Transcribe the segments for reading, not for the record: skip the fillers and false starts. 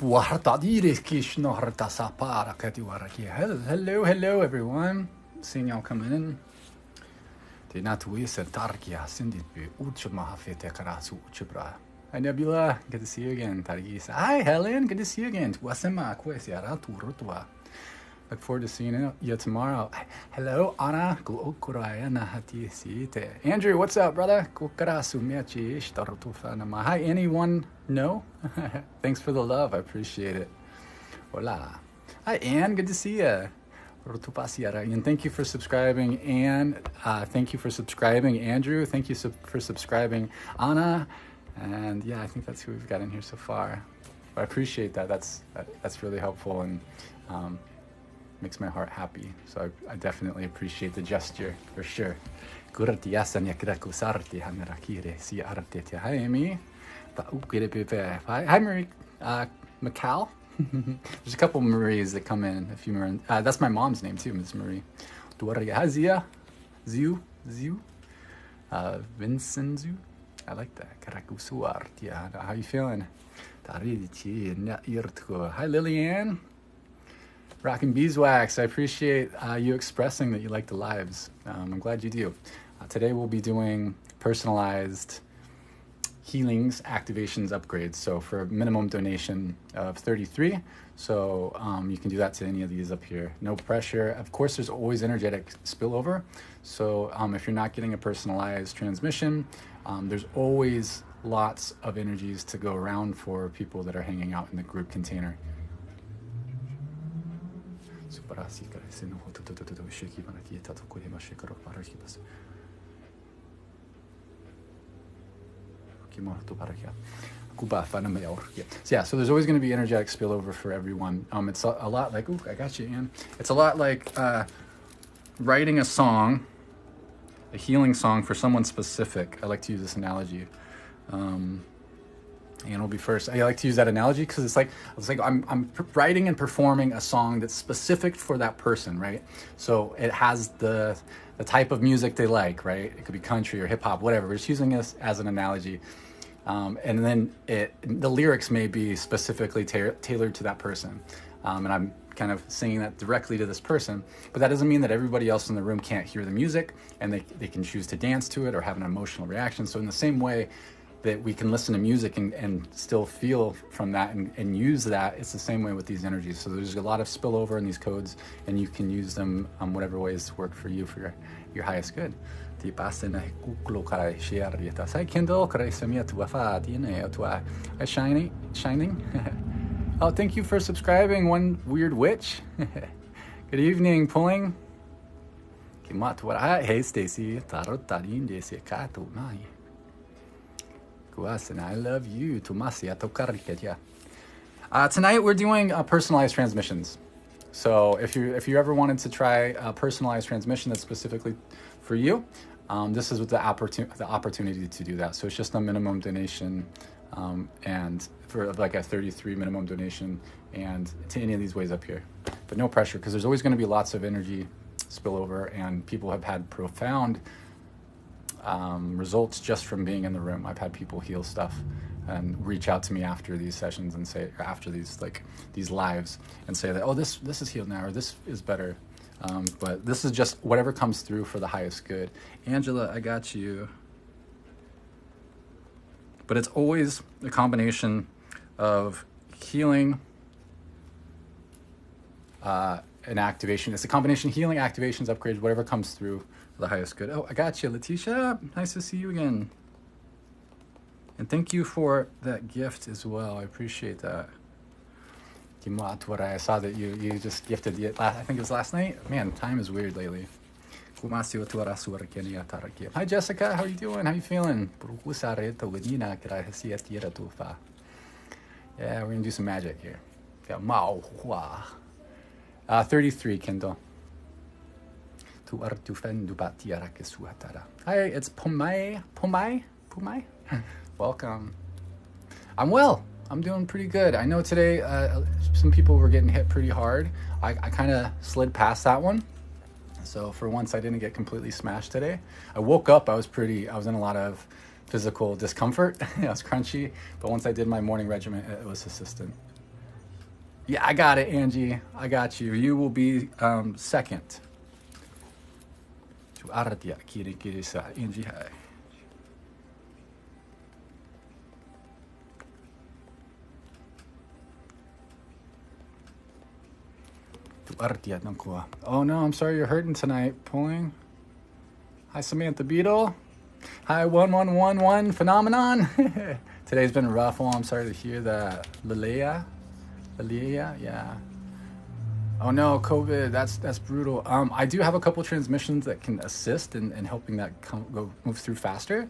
Hello, everyone. Seeing y'all coming in. Hi, Nebula. Good to see you again. Hi, Helen. Good to see you again. Look forward to seeing you tomorrow. Hello, Anna. Andrew, what's up, brother? Hi, anyone? No? Thanks for the love. I appreciate it. Hola. Hi, Anne. Good to see you. And thank you for subscribing, Anne. Thank you for subscribing, Andrew. Thank you for subscribing, Anna. And yeah, I think that's who we've got in here so far. I appreciate that. That's really helpful and makes my heart happy. So I definitely appreciate the gesture for sure. Hi, Amy. Hi, Marie. Macau. There's a couple Maries that come in. If you that's my mom's name too, Miss Marie. Hi, Zia. Ziu. Vincenzu. I like that. How you feeling? Hi, Lillian. Rockin' Beeswax. I appreciate you expressing that you like the lives. I'm glad you do. Today we'll be doing personalized healings, activations, upgrades. So for a minimum donation of 33. So you can do that to any of these up here. No pressure. Of course, there's always energetic spillover. So if you're not getting a personalized transmission, there's always lots of energies to go around for people that are hanging out in the group container. Yeah, so there's always going to be energetic spillover for everyone. It's a lot like, I got you, Ann. It's a lot like writing a song, a healing song for someone specific. I like to use this analogy. Ann will be first. I like to use that analogy because it's like I'm writing and performing a song that's specific for that person, right? So it has the type of music they like, right? It could be country or hip hop, whatever. We're just using this as an analogy. And then the lyrics may be specifically tailored to that person. And I'm kind of singing that directly to this person, but that doesn't mean that everybody else in the room can't hear the music and they can choose to dance to it or have an emotional reaction. So in the same way that we can listen to music and still feel from that and use that, it's the same way with these energies. So there's a lot of spillover in these codes, and you can use them whatever ways work for you for your highest good. Hi, Kendall. Hi, Shining. Oh, thank you for subscribing, One Weird Witch. Good evening, Pulling. Hey, Stacy. And I love you. Tonight we're doing personalized transmissions. So if you ever wanted to try a personalized transmission that's specifically for you, this is the opportunity to do that. So it's just a minimum donation, and for like a 33 minimum donation, and to any of these ways up here. But no pressure, because there's always going to be lots of energy spillover, and people have had profound results just from being in the room. I've had people heal stuff and reach out to me after these sessions and say, after these lives, and say that, oh, this is healed now, or this is better. But this is just whatever comes through for the highest good. Angela, I got you. But it's always a combination of healing and activation. It's a combination of healing, activations, upgrades, whatever comes through for the highest good. Oh, I got you, Leticia. Nice to see you again. And thank you for that gift as well. I appreciate that. I saw that you just gifted it. I think it was last night. Man, time is weird lately. Hi, Jessica. How are you doing? How are you feeling? Yeah, we're going to do some magic here. 33, Kendall. Hi, it's Pomai. Welcome. I'm well. I'm doing pretty good. I know today some people were getting hit pretty hard. I kind of slid past that one. So for once, I didn't get completely smashed today. I woke up, I was in a lot of physical discomfort. I was crunchy, but once I did my morning regimen, it was assistant. Yeah, I got it, Angie. I got you. You will be second. Angie, hi. Oh no, I'm sorry you're hurting tonight. Pulling. Hi, Samantha Beetle. Hi, 1111 Phenomenon. Today's been rough. Oh, I'm sorry to hear that. Lilia, yeah. Oh no, COVID. That's brutal. I do have a couple transmissions that can assist in helping that move through faster.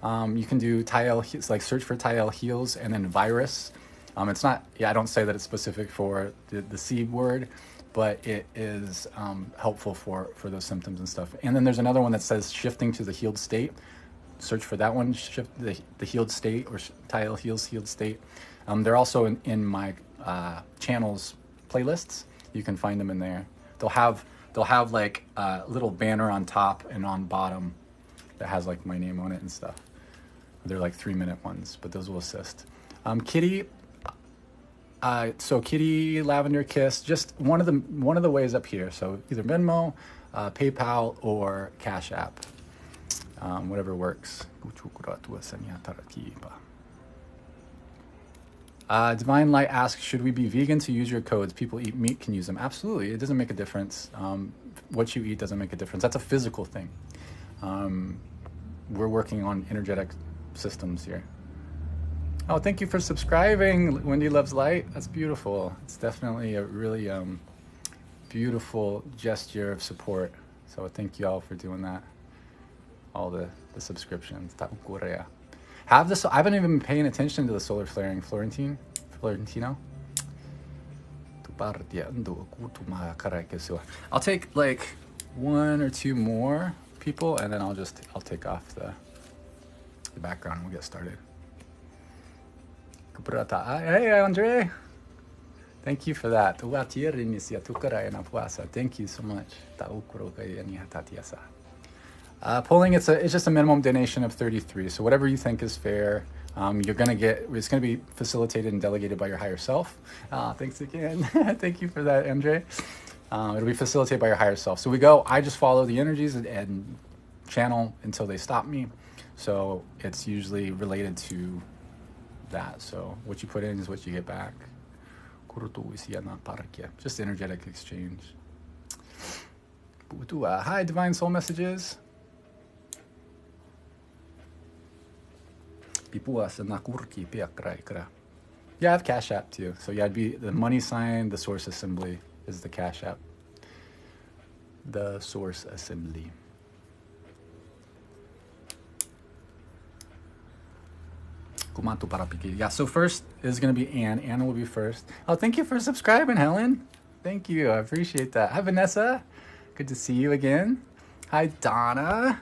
You can do Tyel, like search for Tyel heals and then virus. It's not. Yeah, I don't say that it's specific for the C word, but it is helpful for those symptoms and stuff. And then there's another one that says shifting to the healed state. Search for that one, shift the healed state, or Tyel heals healed state. They're also in my channels playlists. You can find them in there. They'll have like a little banner on top and on bottom that has like my name on it and stuff. They're like 3-minute ones, but those will assist. Kitty. So Kitty Lavender Kiss, just one of the ways up here. So either Venmo, PayPal, or Cash App, whatever works. Divine Light asks, should we be vegan to use your codes? People eat meat, can use them. Absolutely, it doesn't make a difference. What you eat doesn't make a difference. That's a physical thing. We're working on energetic systems here. Oh, thank you for subscribing. Wendy Loves Light. That's beautiful. It's definitely a really beautiful gesture of support. So thank you all for doing that. All the subscriptions. Have this. I haven't even been paying attention to the solar flaring. Florentino. I'll take like 1 or 2 more people, and then I'll take off the background and we'll get started. Hey, Andre. Thank you for that. Thank you so much. Polling, it's just a minimum donation of 33. So whatever you think is fair, you're gonna get. It's gonna be facilitated and delegated by your higher self. Thanks again. Thank you for that, MJ. It'll be facilitated by your higher self. So I just follow the energies and channel until they stop me. So it's usually related to that. So what you put in is what you get back. Just energetic exchange. Hi, Divine Soul Messages. Yeah, I have Cash App too. So yeah, it'd be the money sign, the source assembly is the Cash App. The source assembly. Yeah, so first is going to be Anne. Anne will be first. Oh, thank you for subscribing, Helen. Thank you. I appreciate that. Hi, Vanessa. Good to see you again. Hi, Donna.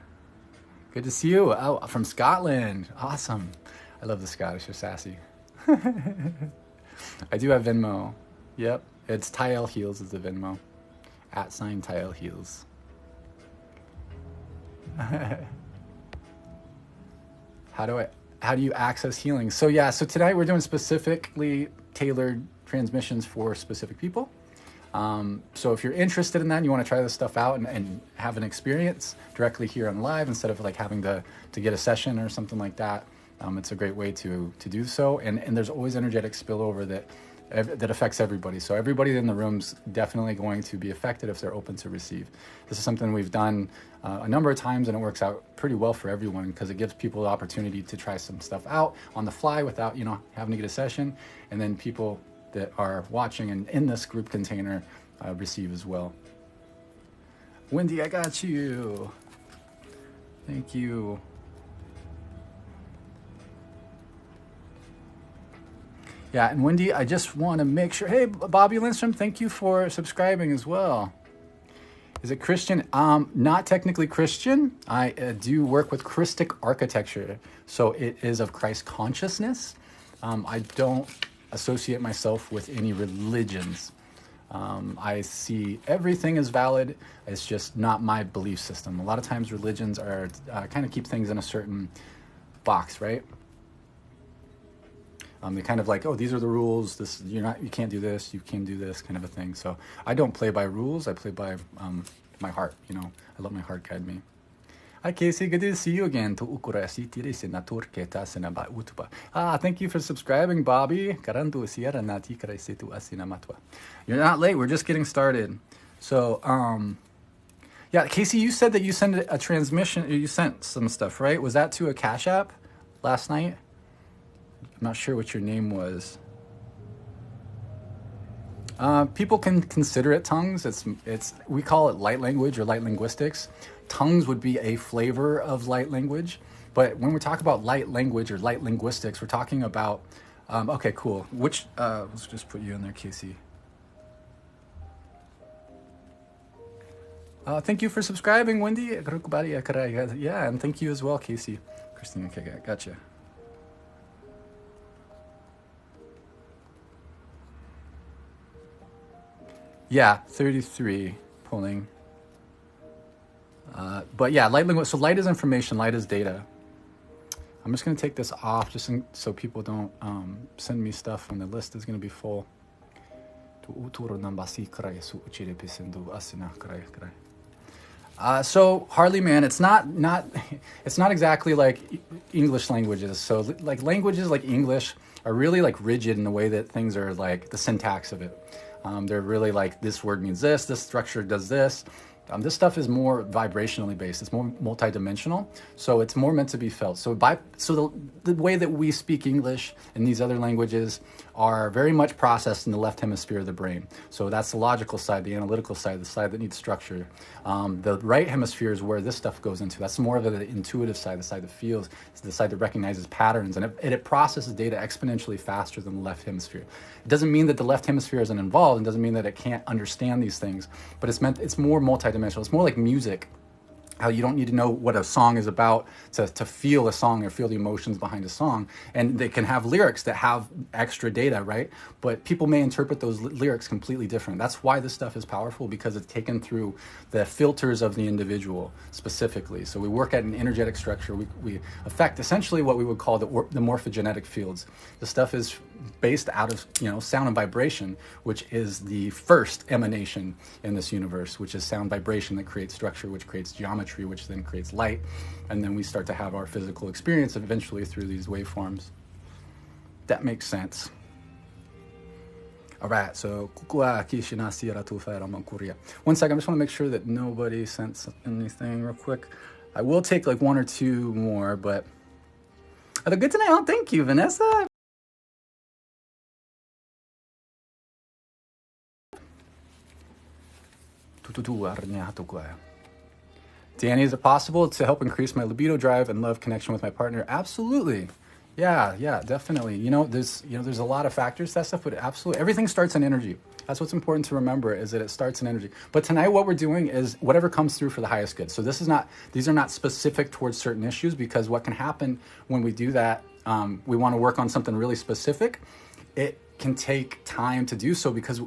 Good to see you. Oh, from Scotland. Awesome. I love the Scottish. They're sassy. I do have Venmo. Yep. It's Tyel Heals is the Venmo. @Tyel Heals. How do you access healing? So yeah, so tonight we're doing specifically tailored transmissions for specific people. So if you're interested in that and you want to try this stuff out and have an experience directly here on live instead of like having to get a session or something like that, it's a great way to do so. And there's always energetic spillover that affects everybody. So everybody in the room's definitely going to be affected if they're open to receive. This is something we've done a number of times, and it works out pretty well for everyone because it gives people the opportunity to try some stuff out on the fly without having to get a session, and then people that are watching and in this group container receive as well. Wendy, I got you. Thank you. Yeah, and Wendy, I just want to make sure. Hey, Bobby Lindstrom, thank you for subscribing as well. Is it Christian? Not technically Christian. I do work with Christic architecture, so it is of Christ consciousness. I don't associate myself with any religions. I see everything as valid. It's just not my belief system. A lot of times religions are kind of keep things in a certain box, right? They kind of like, oh, these are the rules. This you can't do this. You can do this, kind of a thing. So I don't play by rules. I play by my heart. You know, I let my heart guide me. Hi, Kacey. Good to see you again. Ah, thank you for subscribing, Bobby. You're not late. We're just getting started. So, yeah, Kacey, you said that you sent a transmission. You sent some stuff, right? Was that to a Cash App last night? I'm not sure what your name was. People can consider it tongues. We call it light language or light linguistics. Tongues would be a flavor of light language, but when we talk about light language or light linguistics, we're talking about. Okay, cool. Let's just put you in there, Kacey. Thank you for subscribing, Wendy. Yeah, and thank you as well, Kacey. Kristine, okay, gotcha. Yeah, 33 pulling. But yeah, light language. So light is information, light is data. I'm just going to take this off just so people don't send me stuff when the list is going to be full. So Harley, man, it's not exactly like English languages. So like languages like English are really like rigid in the way that things are, like the syntax of it. They're really like, this word means this structure does this. This stuff is more vibrationally based. It's more multidimensional, so it's more meant to be felt. So the way that we speak English and these other languages are very much processed in the left hemisphere of the brain. So that's the logical side, the analytical side, the side that needs structure. The right hemisphere is where this stuff goes into. That's more of the intuitive side, the side that feels, it's the side that recognizes patterns, and it processes data exponentially faster than the left hemisphere. It doesn't mean that the left hemisphere isn't involved, and doesn't mean that it can't understand these things, but it's more multidimensional. It's more like music. How you don't need to know what a song is about to feel a song or feel the emotions behind a song. And they can have lyrics that have extra data, right? But people may interpret those lyrics completely different. That's why this stuff is powerful, because it's taken through the filters of the individual specifically. So we work at an energetic structure. We affect essentially what we would call the morphogenetic fields. The stuff is based out of sound and vibration, which is the first emanation in this universe, which is sound vibration that creates structure, which creates geometry, which then creates light, and then we start to have our physical experience eventually through these waveforms. That makes sense. All right, so 1 second, I just want to make sure that nobody sent anything real quick. I will take like one or two more, but good to know. Thank you, Vanessa. Danny, is it possible to help increase my libido drive and love connection with my partner? Absolutely. Yeah, definitely. There's a lot of factors to that stuff, but absolutely everything starts in energy. That's what's important to remember, is that it starts in energy. But tonight what we're doing is whatever comes through for the highest good. So these are not specific towards certain issues, because what can happen when we do that, we want to work on something really specific. It can take time to do so, because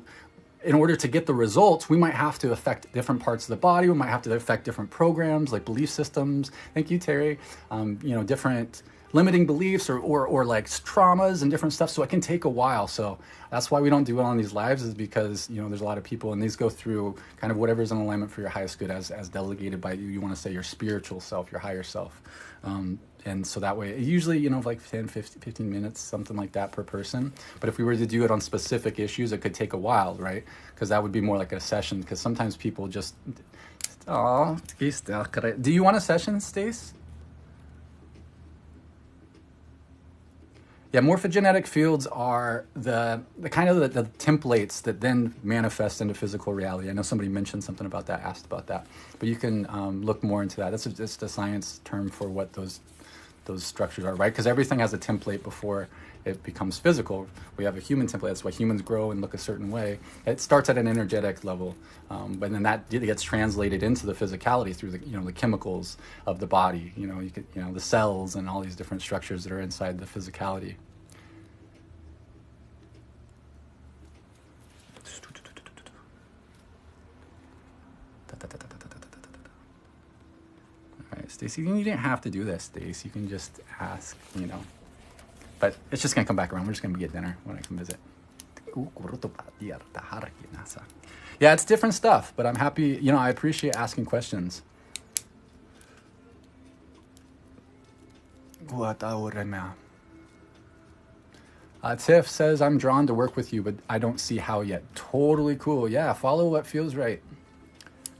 in order to get the results, we might have to affect different parts of the body. We might have to affect different programs, like belief systems. Thank you, Terry. Different limiting beliefs or like traumas and different stuff. So it can take a while. So that's why we don't do it on these lives, is because, there's a lot of people, and these go through kind of whatever's in alignment for your highest good as delegated by you. You want to say your spiritual self, your higher self. And so that way, usually, like 10, 15 minutes, something like that per person. But if we were to do it on specific issues, it could take a while, right? Because that would be more like a session, because sometimes people just, do you want a session, Stace? Yeah, morphogenetic fields are the kind of the templates that then manifest into physical reality. I know somebody mentioned something about that, asked about that, but you can look more into that. That's just a science term for what those structures are, right? Because everything has a template before it becomes physical. We have a human template. That's why humans grow and look a certain way. It starts at an energetic level, but then that gets translated into the physicality through the chemicals of the body. The cells and all these different structures that are inside the physicality. All right, Stacy, you didn't have to do this, Stace. You can just ask, But it's just going to come back around. We're just going to get dinner when I come visit. Yeah, it's different stuff, but I'm happy. You know, I appreciate asking questions. Tiff says, I'm drawn to work with you, but I don't see how yet. Totally cool. Yeah, follow what feels right.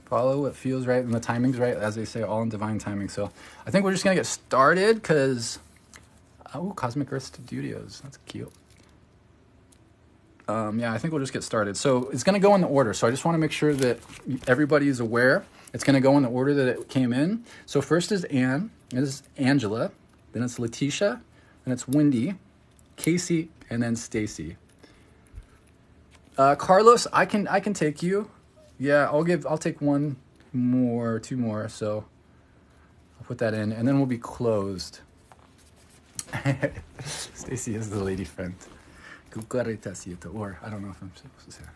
Follow what feels right, and the timing's right, as they say, all in divine timing. So I think we're just going to get started because, oh, Cosmic Earth Studios. That's cute. Yeah, I think we'll just get started. So it's going to go in the order. So I just want to make sure that everybody is aware. It's going to go in the order that it came in. So first is Anne, then is Angela, then it's Leticia, then it's Wendy, Kacey, and then Stacy. Carlos, I can take you. Yeah, I'll take one more, two more. So I'll put that in, and then we'll be closed. Stacy is the lady friend. Or I don't know if I'm supposed to say that.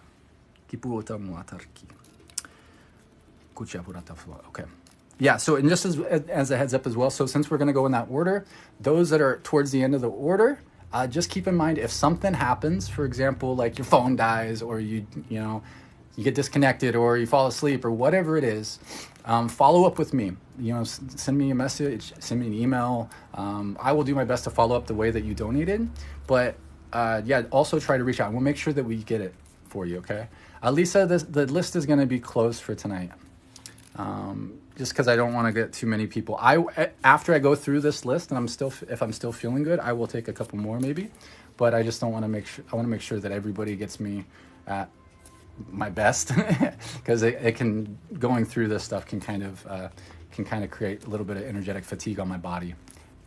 Okay. Yeah, so and just as a heads up as well, so since we're going to go in that order, those that are towards the end of the order, just keep in mind if something happens, for example, like your phone dies or you get disconnected or you fall asleep or whatever it is, follow up with me. You know, send me a message, send me an email. I will do my best to follow up the way that you donated, but yeah, also try to reach out. We'll make sure that we get it for you, okay? Lisa, the list is going to be closed for tonight. Just because I don't want to get too many people. After I go through this list and if I'm still feeling good, I will take a couple more maybe. But I just don't want to make sure. I want to make sure that everybody gets me at my best, because it can, going through this stuff can kind of create a little bit of energetic fatigue on my body.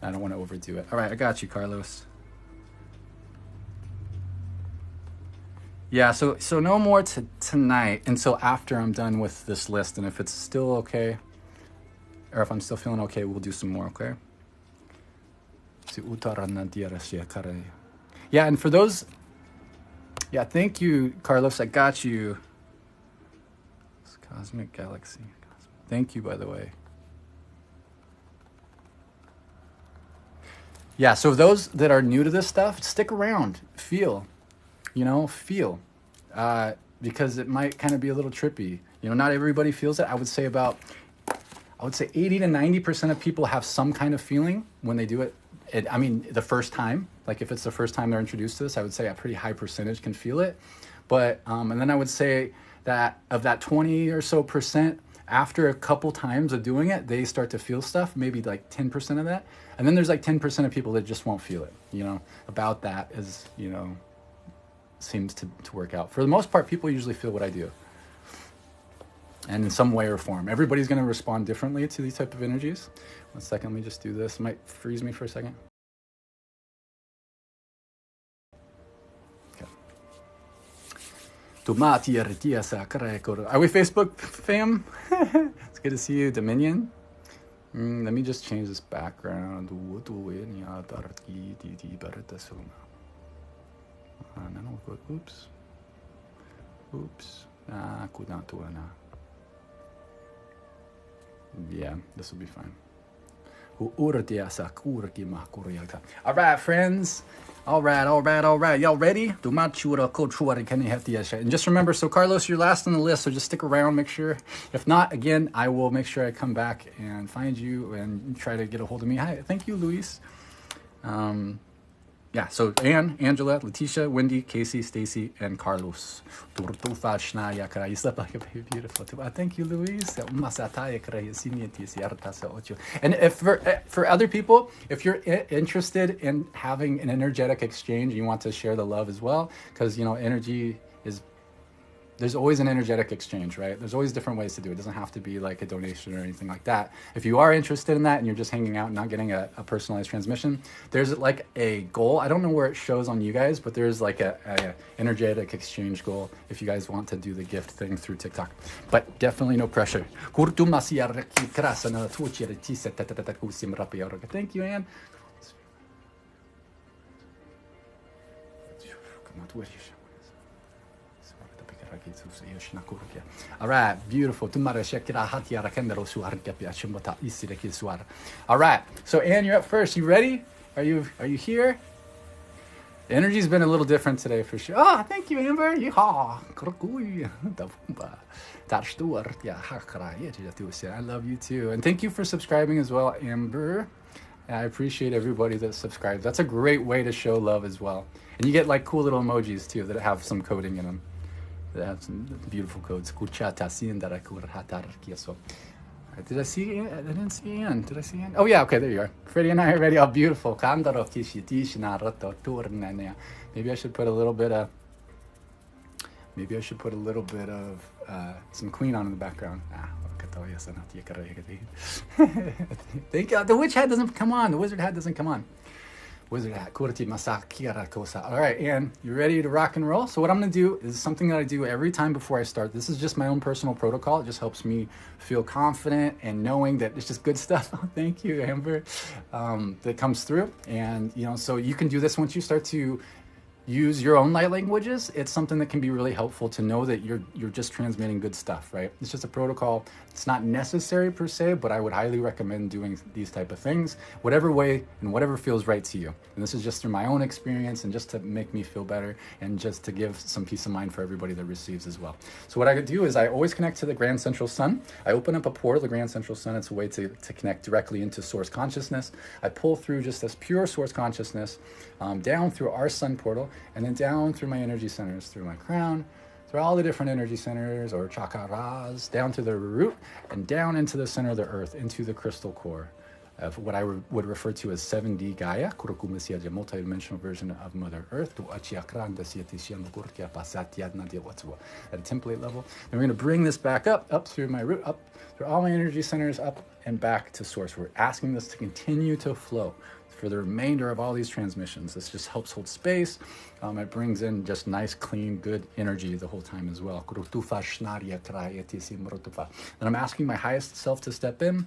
I don't want to overdo it. All right, I got you, Carlos. Yeah, so no more tonight until after I'm done with this list. And if it's still okay, or if I'm still feeling okay, we'll do some more, okay? Yeah, and for those, yeah, thank you, Carlos. I got you. It's Cosmic Galaxy. Thank you, by the way. Yeah, so those that are new to this stuff, stick around, feel. Because it might kind of be a little trippy. You know, not everybody feels it. I would say 80 to 90% of people have some kind of feeling when they do it. I mean, the first time, like if it's the first time they're introduced to this, I would say a pretty high percentage can feel it. But, and then I would say that of that 20 or so percent, after a couple times of doing it, they start to feel stuff, maybe like 10% of that. And then there's like 10% of people that just won't feel it, about that is, seems to work out. For the most part, people usually feel what I do. And in some way or form. Everybody's going to respond differently to these type of energies. 1 second, let me just do this. It might freeze me for a second. Okay. Are we Facebook fam? It's good to see you, Dominion. Let me just change this background. Oops. Yeah, this will be fine. All right, friends. All right. Y'all ready? And just remember, so Carlos, you're last on the list, so just stick around, make sure. If not, again, I will make sure I come back and find you and try to get a hold of me. Hi, thank you, Luis. Yeah, so Anne, Angela, Leticia, Wendy, Kacey, Stacy, and Carlos. You slept like a baby, beautiful. Thank you, Luis. And if for other people, if you're interested in having an energetic exchange, you want to share the love as well, because energy is. There's always an energetic exchange, right? There's always different ways to do it. It doesn't have to be like a donation or anything like that. If you are interested in that and you're just hanging out and not getting a personalized transmission, there's like a goal. I don't know where it shows on you guys, but there's like a energetic exchange goal if you guys want to do the gift thing through TikTok. But definitely no pressure. Thank you, Anne. All right, beautiful. All right, so Anne, you're up first. You ready? Are you here? Energy's been a little different today for sure. Oh, thank you, Amber. Yeehaw. I love you too. And thank you for subscribing as well, Amber. I appreciate everybody that subscribes. That's a great way to show love as well. And you get like cool little emojis too that have some coding in them. That have some beautiful codes. Did I see Ann? I didn't see Ann. Did I see Ann? Oh yeah, okay, there you are. Freddie and I are ready. Oh, beautiful. Maybe I should put a little bit of some Queen on in the background. Thank you. The witch hat doesn't come on. The wizard hat doesn't come on. Wizard hat. All right, Ann, you ready to rock and roll? So what I'm going to do is something that I do every time before I start. This is just my own personal protocol. It just helps me feel confident and knowing that it's just good stuff. Oh, thank you, Amber. That comes through. And, so you can do this once you start to use your own light languages. It's something that can be really helpful to know that you're just transmitting good stuff, right? It's just a protocol. It's not necessary per se, but I would highly recommend doing these type of things, whatever way and whatever feels right to you. And this is just through my own experience and just to make me feel better and just to give some peace of mind for everybody that receives as well. So what I do is I always connect to the Grand Central Sun. I open up a portal, the Grand Central Sun. It's a way to connect directly into source consciousness. I pull through just this pure source consciousness down through our sun portal, and then down through my energy centers, through my crown, through all the different energy centers or chakras, down to the root, and down into the center of the earth, into the crystal core of what I would refer to as 7D Gaia, multidimensional version of Mother Earth, at a template level. And we're going to bring this back up through my root, up through all my energy centers, up and back to source. We're asking this to continue to flow for the remainder of all these transmissions. This just helps hold space. It brings in just nice, clean, good energy the whole time as well. And I'm asking my highest self to step in,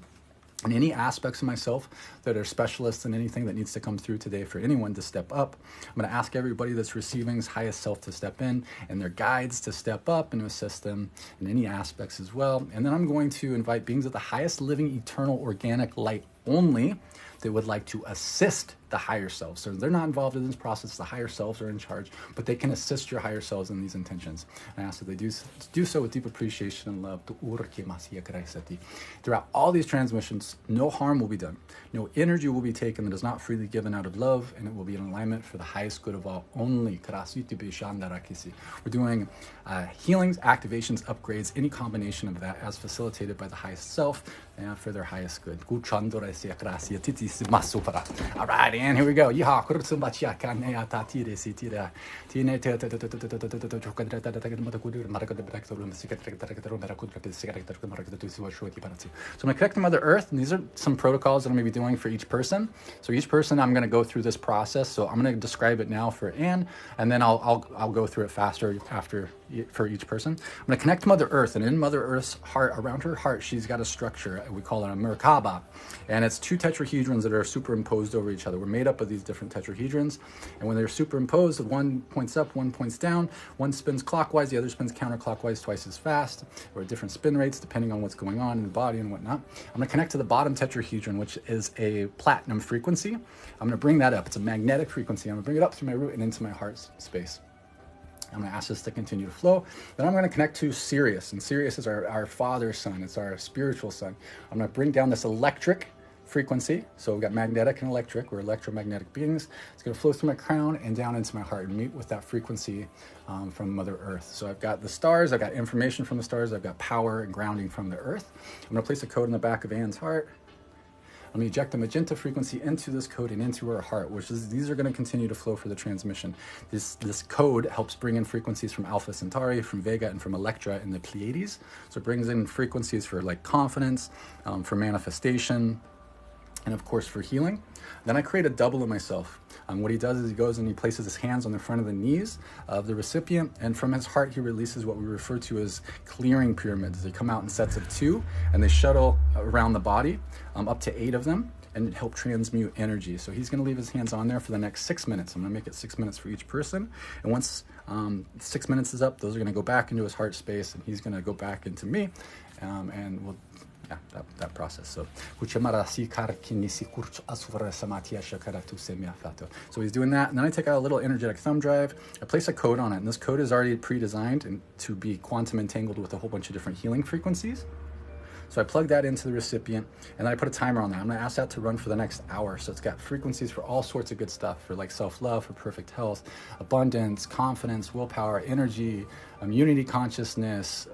and any aspects of myself that are specialists in anything that needs to come through today for anyone to step up. I'm going to ask everybody that's receiving's highest self to step in, and their guides to step up and to assist them in any aspects as well. And then I'm going to invite beings of the highest living, eternal, organic light only that would like to assist the higher selves. So they're not involved in this process. The higher selves are in charge, but they can assist your higher selves in these intentions. And I ask that they do so with deep appreciation and love. Throughout all these transmissions, no harm will be done. No energy will be taken that is not freely given out of love, and it will be in alignment for the highest good of all only. We're doing healings, activations, upgrades, any combination of that as facilitated by the highest self and for their highest good. All right, and here we go. So I'm going to connect to Mother Earth, and these are some protocols that I'm going to be doing for each person. So each person, I'm going to go through this process. So I'm going to describe it now for Anne, and then I'll go through it faster after for each person. I'm going to connect to Mother Earth, and in Mother Earth's heart, around her heart, she's got a structure. We call it a Merkaba, and it's two tetrahedrons that are superimposed over each other. We're made up of these different tetrahedrons, and when they're superimposed, one points up, one points down, one spins clockwise, the other spins counterclockwise twice as fast, or at different spin rates depending on what's going on in the body and whatnot. I'm going to connect to the bottom tetrahedron, which is a platinum frequency. I'm going to bring that up. It's a magnetic frequency. I'm going to bring it up through my root and into my heart space. I'm going to ask this to continue to flow. Then I'm going to connect to Sirius, and Sirius is our father sun. It's our spiritual sun. I'm going to bring down this electric frequency. So we've got magnetic and electric. We're electromagnetic beings. It's going to flow through my crown and down into my heart and meet with that frequency from Mother Earth. So I've got the stars. I've got information from the stars. I've got power and grounding from the earth. I'm going to place a code in the back of Anne's heart. I'm going to eject the magenta frequency into this code and into her heart, these are going to continue to flow for the transmission. This code helps bring in frequencies from Alpha Centauri, from Vega, and from Electra in the Pleiades. So it brings in frequencies for like confidence, for manifestation, and of course for healing. Then I create a double of myself. What he does is he goes and he places his hands on the front of the knees of the recipient, and from his heart he releases what we refer to as clearing pyramids. They come out in sets of 2, and they shuttle around the body, up to 8 of them, and help transmute energy. So he's going to leave his hands on there for the next 6 minutes. I'm going to make it 6 minutes for each person, and once 6 minutes is up, those are going to go back into his heart space, and he's going to go back into me, and we'll yeah, that process. So so he's doing that, and then I take out a little energetic thumb drive. I place a code on it, and this code is already pre-designed and to be quantum entangled with a whole bunch of different healing frequencies. So I plug that into the recipient, and then I put a timer on that. I'm going to ask that to run for the next hour. So it's got frequencies for all sorts of good stuff, for like self-love, for perfect health, abundance, confidence, willpower, energy, unity consciousness,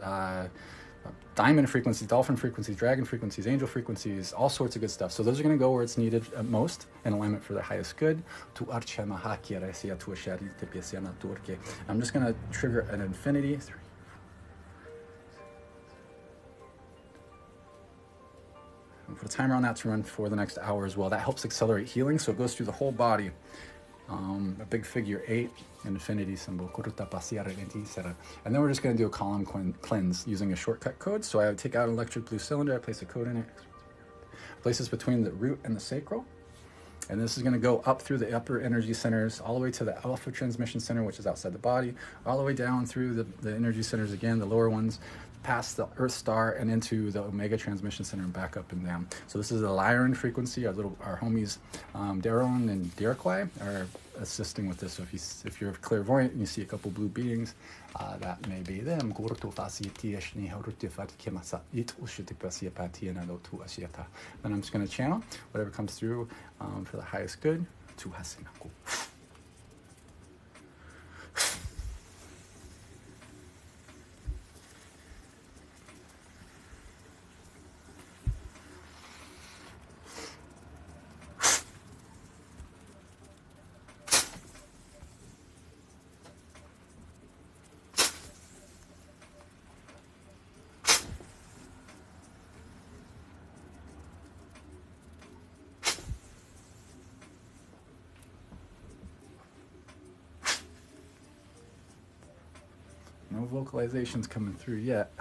diamond frequencies, dolphin frequencies, dragon frequencies, angel frequencies, all sorts of good stuff. So those are going to go where it's needed most in alignment for the highest good. I'm just going to trigger an infinity. And put a timer on that to run for the next hour as well. That helps accelerate healing, so it goes through the whole body. A big figure 8, infinity symbol. And then we're just going to do a column cleanse using a shortcut code. So I would take out an electric blue cylinder, I place a code in it, place this between the root and the sacral. And this is going to go up through the upper energy centers, all the way to the alpha transmission center, which is outside the body, all the way down through the energy centers again, the lower ones, past the Earth star and into the Omega transmission center and back up and down. So this is a Lyran frequency. Our homies Daron and Dirakwai are assisting with this. So if you're clairvoyant and you see a couple blue beings, that may be them. Then I'm just going to channel whatever comes through for the highest good. No vocalizations coming through yet.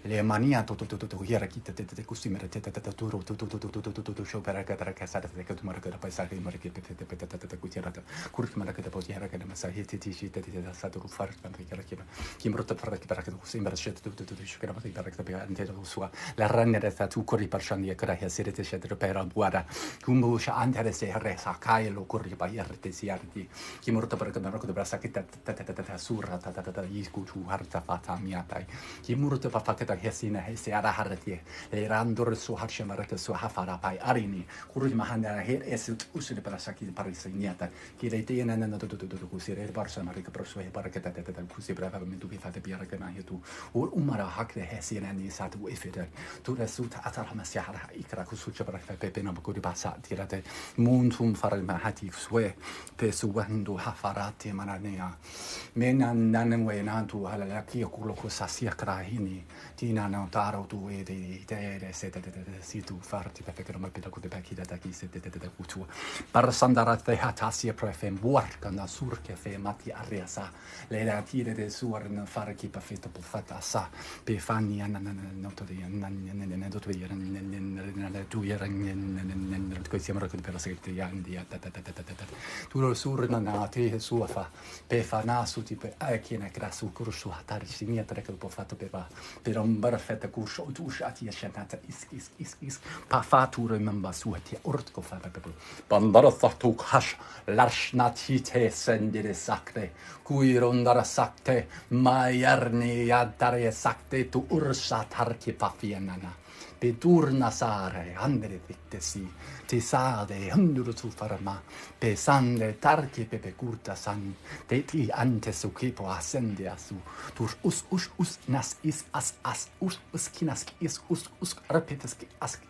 Le mania to here kita te customer te turo to show para ka sa te ka tumara ka pa sa ka mara ke te kutira ta kur ka mara ka po here ka masa hiti ti ti te sa to far ka ka ki mro te far ka para ka customer shit to show ka para ka pa ante to sua la ranne ta tu kori par shandi ka ha sire te shit per buara kumbu sha antere se re sa kai lo kori pa here te si arti ki mro te para ka mara ka para sa ki ta surra ta isku tu harta fata miatai ki mro te pa Hesina Hesiara Harati, a Randur Suhacha Marata Suhafara by Arini, Kurumahanda, here Esut Usuri Parasaki Parisiniata, Kiretian and another to Kusire Barsa Marika Prosue Barakata, Kusibra, to be Fata Biarakana, or Umara Hakre Hesian and Isatu Ifida, to the Sut Ataramasiara, Ikrakusucha Pepin of Kuribasa, Tirate, Muntum Faramahati, Swe, Pesuando Hafarati Mananea, Menan Nanway Nantu Halaki Kulokusasia Krahini. Tina no taro tu e de si tu farti per che non pida con bacchi da chi se de kutu per sandara te hatasia prefem work na sur che fe mati ariasa le la tire de sur na fare chi perfetto per fatta sa pe fanni no to de ne do to dire ne tu era ne ko siamo con per se te ya ndi tu lo sur na te su fa pe fa na su tipo chi ne grasu kursu hatari sinia tre che po fatto per un perfetto curso tu shati shanata is pa fatura memba suati ortko fa per bandara tu hash larshnati te sendere sakte cui rondara sakte maiarni adare sakte tu ursa tarki pafianana Peturna sare, andere vittesi, ti sade, anduru tu farma, pesande, tarki pepe curta san, te ti ante su kipo ascende asu, tur us, nas is, as, kinask, is, repeteski, ask,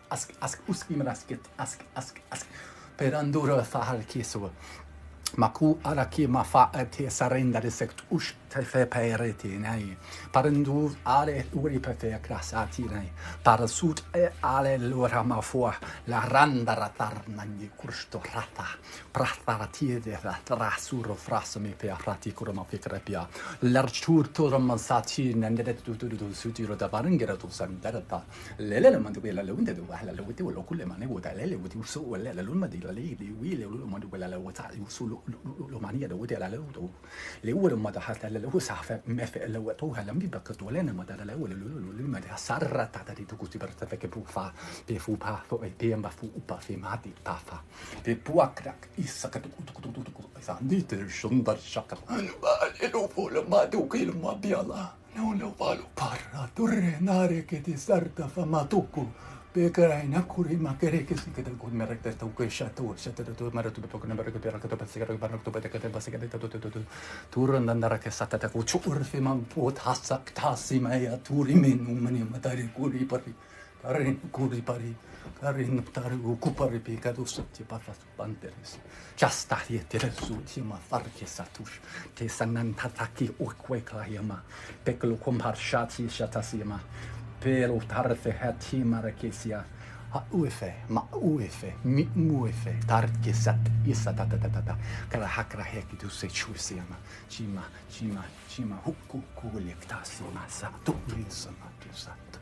uskimanasket, ask, per andura fahar kiso, maku araki ma fa te sarenda de sect Tefe pereti nei. Parendu ale uri pefe krasati nei. Parasut ale lura mafua. La randa ratarna ni kursto rata. Pratarati de rasuro frasami pe rati kurma fikrepia. L'archur torma sati nende tutu sutiro da barangera tu sandarata. Lele mandu quella lunde do la luti lo kulle mane vuota lele vuti uso la lumma di la lei wile lo mandu quella la vuota uso lo mania do la lo le ore ma da hatta le ho safa me fe le to hala mi bakto le ma da le ore lo ma da sarrata da tu custi per te che pu fa pe fu pa fo e pe ma fu pa fe ma di pa fa pe pu akrak isaka tu sa dite shundar shaka e lo fu lo ma tu che lo ma biala no lo valo parra tornare che ti sarta fa ma tu Pekarai nakuri makere che si chiede con merete tu che shato tu marato dopo che ne barco per che pezzi che barco tu pete che te passi che tu turun andare che sata ta cuccio urfi man pot hasak tasi mai turi men umani matari kuri pari tarin kuri pari tarin tari kupari pika tu sotti pata panteres chasta yete su tima farke satush te sanan tataki ukwe klayama peklo komparshati shatasima Pero tarfe hati marakesia ha uefe ma uefe mi muefe tarke sat isa ta kala hakra heki tu se chusiama chima hukku kulektasi masa tu insama tu sat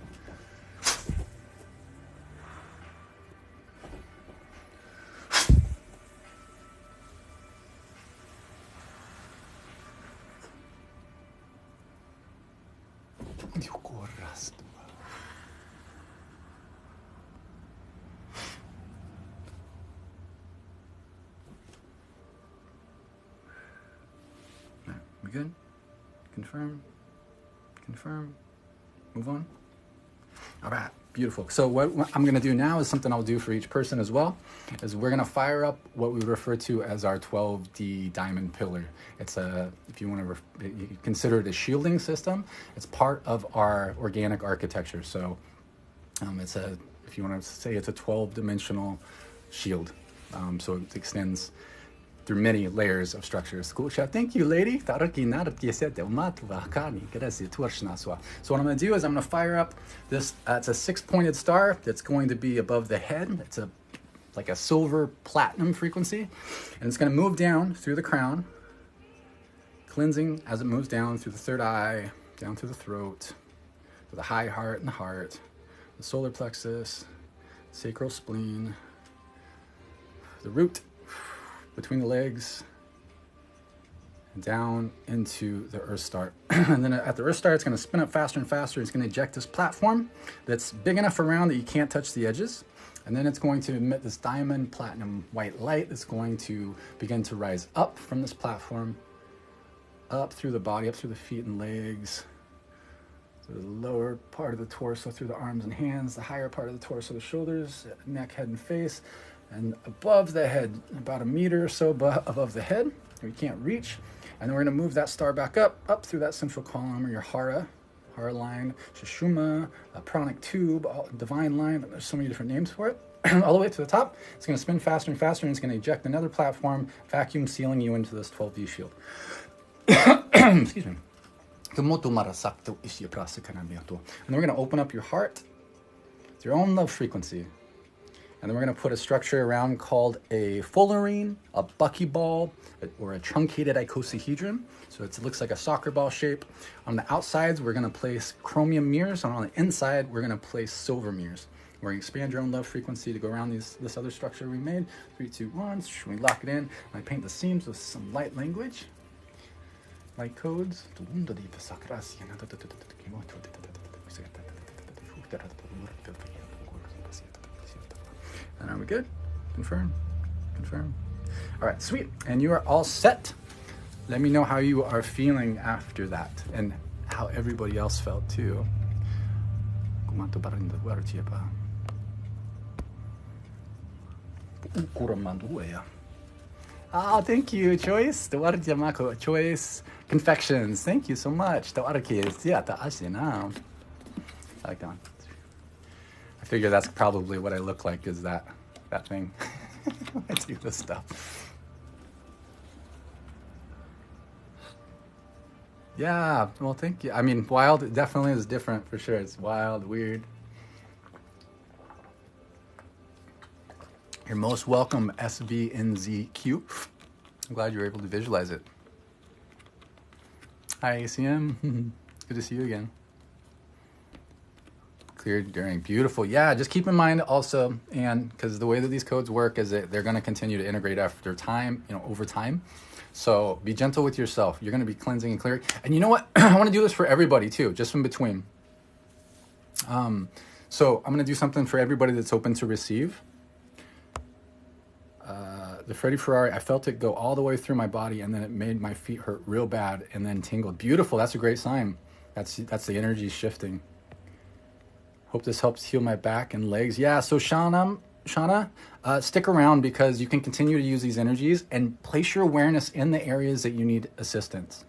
Dio corrasto We good? Confirm. Move on. All right, beautiful. So what I'm going to do now is something I'll do for each person as well, is we're going to fire up what we refer to as our 12D diamond pillar. It's if you want to you consider it a shielding system, it's part of our organic architecture. So if you want to say it's a 12-dimensional shield. So it extends through many layers of structures. Cool chat. Thank you, lady. So what I'm going to do is I'm going to fire up this. It's a 6-pointed star that's going to be above the head. It's like a silver platinum frequency, and it's going to move down through the crown, cleansing as it moves down through the third eye, down through the throat, to the high heart and the heart, the solar plexus, sacral spleen, the root between the legs, and down into the Earth Star. And then at the Earth Star, it's going to spin up faster and faster. It's going to eject this platform that's big enough around that you can't touch the edges. And then it's going to emit this diamond platinum white light that's going to begin to rise up from this platform, up through the body, up through the feet and legs, through the lower part of the torso, through the arms and hands, the higher part of the torso, the shoulders, neck, head, and face. And above the head, about a meter or so above the head, we can't reach. And then we're going to move that star back up through that central column, or your hara line, shashuma, a pranic tube, divine line. There's so many different names for it. All the way to the top. It's going to spin faster and faster, and it's going to eject another platform, vacuum sealing you into this 12D shield. Excuse me. And then we're going to open up your heart. It's your own love frequency. And then we're going to put a structure around called a fullerene, a buckyball, or a truncated icosahedron. So it looks like a soccer ball shape. On the outsides, we're going to place chromium mirrors, and on the inside, we're going to place silver mirrors. We're going to expand your own love frequency to go around this other structure we made. 3, 2, 1. We lock it in, and I paint the seams with some light language, light codes. And are we good? Confirm. All right, sweet. And you are all set. Let me know how you are feeling after that and how everybody else felt too. Oh, thank you, Choice. Choice Confections. Thank you so much. I like that one. I figure that's probably what I look like, is that thing. I do this stuff. Yeah, well, thank you. I mean, wild definitely is different for sure. It's wild, weird. You're most welcome, SVNZQ. I'm glad you were able to visualize it. Hi, ACM. Good to see you again. Cleared during. Beautiful. Yeah, just keep in mind also, and because the way that these codes work is that they're going to continue to integrate after time, over time. So be gentle with yourself. You're going to be cleansing and clearing. And you know what? I want to do this for everybody too, just in between. So I'm going to do something for everybody that's open to receive. The Freddie Ferrari, I felt it go all the way through my body, and then it made my feet hurt real bad and then tingled. Beautiful. That's a great sign. That's the energy shifting. Hope this helps heal my back and legs. Yeah, so Shauna, stick around because you can continue to use these energies and place your awareness in the areas that you need assistance.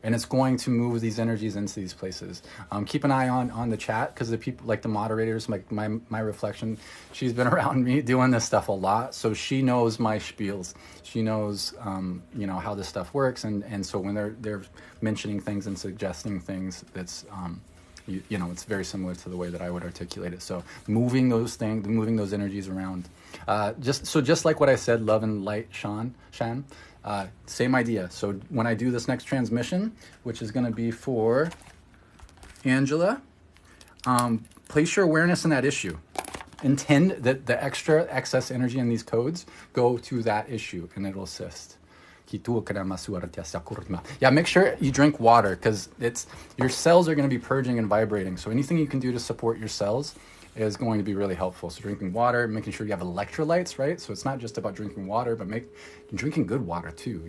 And it's going to move these energies into these places. Keep an eye on the chat because the people, like the moderators, like my reflection, she's been around me doing this stuff a lot. So she knows my spiels. She knows, how this stuff works. And so when they're mentioning things and suggesting things, that's, it's very similar to the way that I would articulate it. So moving those energies around. Just like what I said, love and light, Shan, same idea. So when I do this next transmission, which is going to be for Angela, place your awareness in that issue. Intend that the excess energy in these codes go to that issue, and it'll assist. Yeah, make sure you drink water because your cells are going to be purging and vibrating. So anything you can do to support your cells is going to be really helpful. So drinking water, making sure you have electrolytes, right? So it's not just about drinking water, but drinking good water too,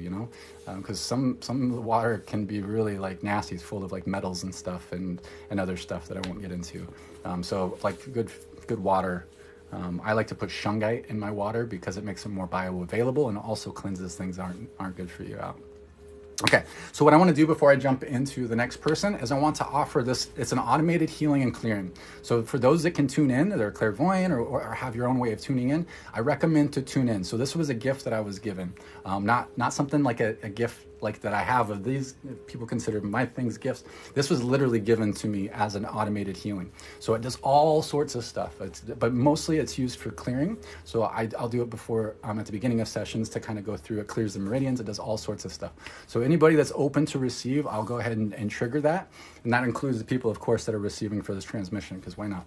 because some of the water can be really like nasty. It's full of like metals and stuff and other stuff that I won't get into. So like good water. I like to put shungite in my water because it makes it more bioavailable and also cleanses things that aren't good for you out. Okay, so what I want to do before I jump into the next person is I want to offer this. It's an automated healing and clearing. So for those that can tune in, that are clairvoyant or have your own way of tuning in, I recommend to tune in. So this was a gift that I was given, not something like a gift like that I have of these. People consider my things gifts. This was literally given to me as an automated healing. So it does all sorts of stuff, but mostly it's used for clearing. So I'll do it before at the beginning of sessions to kind of go through. It clears the meridians. It does all sorts of stuff. So anybody that's open to receive, I'll go ahead and trigger that. And that includes the people, of course, that are receiving for this transmission, because why not?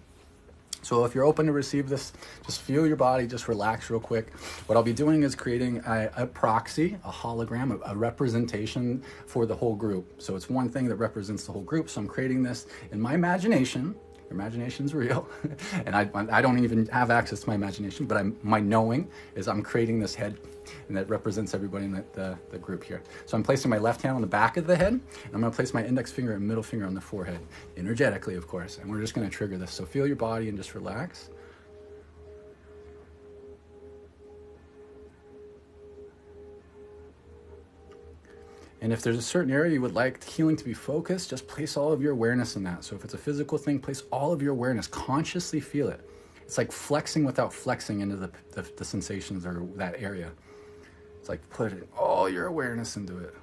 So if you're open to receive this, just feel your body, just relax real quick. What I'll be doing is creating a proxy, a hologram, a representation for the whole group. So it's one thing that represents the whole group. So I'm creating this in my imagination. Your imagination's real. And I don't even have access to my imagination, but my knowing is I'm creating this head, and that represents everybody in the group here. So I'm placing my left hand on the back of the head, and I'm going to place my index finger and middle finger on the forehead, energetically, of course, and we're just going to trigger this. So feel your body and just relax. And if there's a certain area you would like healing to be focused, just place all of your awareness in that. So if it's a physical thing, place all of your awareness, consciously feel it. It's like flexing without flexing into the sensations or that area. It's like putting all your awareness into it.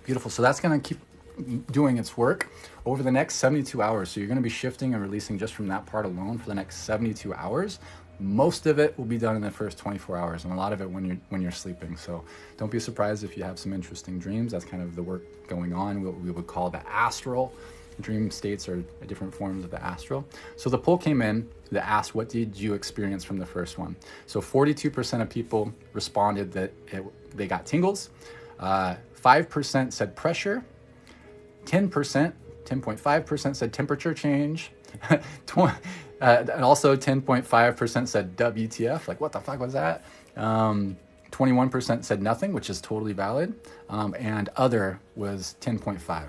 Beautiful. So that's going to keep doing its work over the next 72 hours. So you're going to be shifting and releasing just from that part alone for the next 72 hours. Most of it will be done in the first 24 hours, and a lot of it when you're sleeping. So don't be surprised if you have some interesting dreams. That's kind of the work going on. What we would call the astral. Dream states are different forms of the astral. So the poll came in that asked, what did you experience from the first one? So 42% of people responded that they got tingles. 5% said pressure. 10.5% said temperature change. And also 10.5% said WTF, like what the fuck was that? 21% said nothing, which is totally valid. And other was 10.5.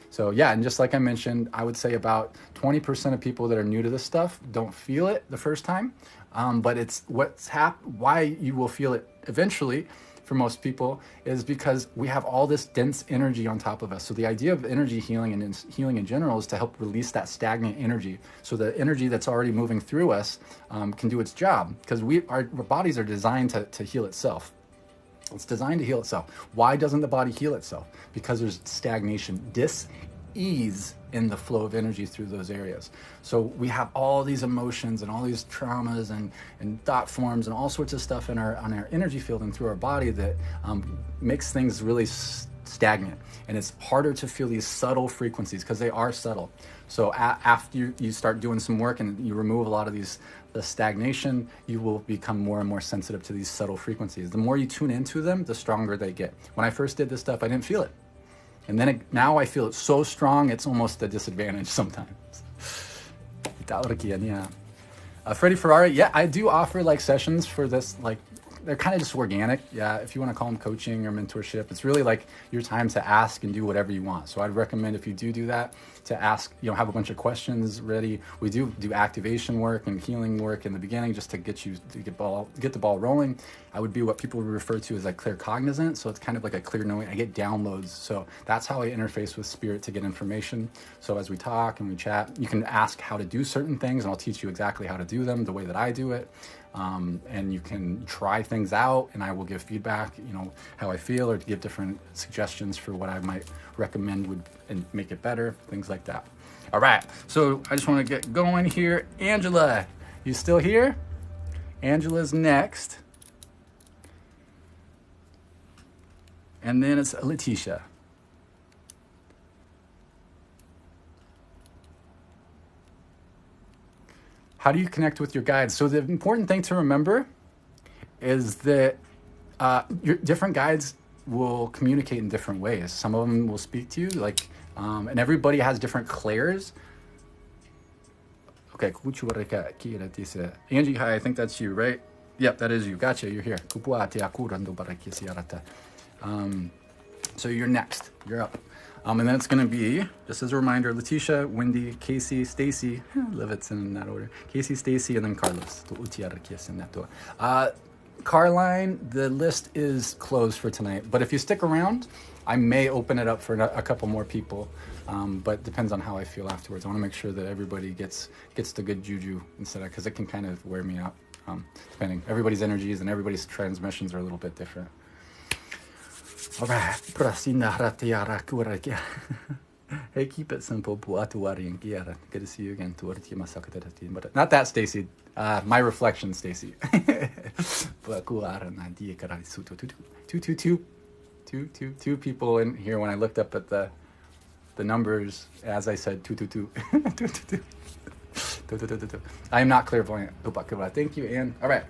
So yeah, and just like I mentioned, I would say about 20% of people that are new to this stuff don't feel it the first time, but it's why you will feel it eventually for most people is because we have all this dense energy on top of us. So the idea of energy healing and healing in general is to help release that stagnant energy. So the energy that's already moving through us can do its job, because our bodies are designed to heal itself. It's designed to heal itself. Why doesn't the body heal itself? Because there's stagnation, dis-ease in the flow of energy through those areas. So we have all these emotions and all these traumas and thought forms and all sorts of stuff on our energy field and through our body that makes things really stagnant. And it's harder to feel these subtle frequencies because they are subtle. So after you start doing some work and you remove a lot of the stagnation, you will become more and more sensitive to these subtle frequencies. The more you tune into them, the stronger they get. When I first did this stuff, I didn't feel it. And then now I feel it so strong, it's almost a disadvantage sometimes. Freddie Ferrari, yeah, I do offer like sessions for this, like they're kind of just organic. Yeah, if you want to call them coaching or mentorship, it's really like your time to ask and do whatever you want. So I'd recommend if you do that, to ask, have a bunch of questions ready. We do activation work and healing work in the beginning just to get the ball rolling. I would be what people would refer to as like claircognizant. So it's kind of like a clear knowing. I get downloads. So that's how I interface with spirit to get information. So as we talk and we chat, you can ask how to do certain things and I'll teach you exactly how to do them the way that I do it. And you can try things out and I will give feedback, how I feel, or to give different suggestions for what I might recommend and make it better, things like that. All right, so I just want to get going here. Angela, you still here? Angela's next. And then it's Leticia. How do you connect with your guides? So the important thing to remember is that your different guides will communicate in different ways. Some of them will speak to you, and everybody has different clairs. Okay, Angie, hi, I think that's you, right? Yep, that is you. Gotcha, you're here. So you're next. You're up. And then it's going to be, just as a reminder, Leticia, Wendy, Kacey, Stacy. Love it's in that order. Kacey, Stacy, and then Carlos. Carline, the list is closed for tonight. But if you stick around, I may open it up for a couple more people. But depends on how I feel afterwards. I want to make sure that everybody gets the good juju instead of, because it can kind of wear me out, depending. Everybody's energies and everybody's transmissions are a little bit different. All right. Hey, keep it simple. Good to see you again. Not that, Stacy. My reflection, Stacy. Two people in here when I looked up at the numbers, as I said, 222. I am not clairvoyant. Thank you, Anne. All right.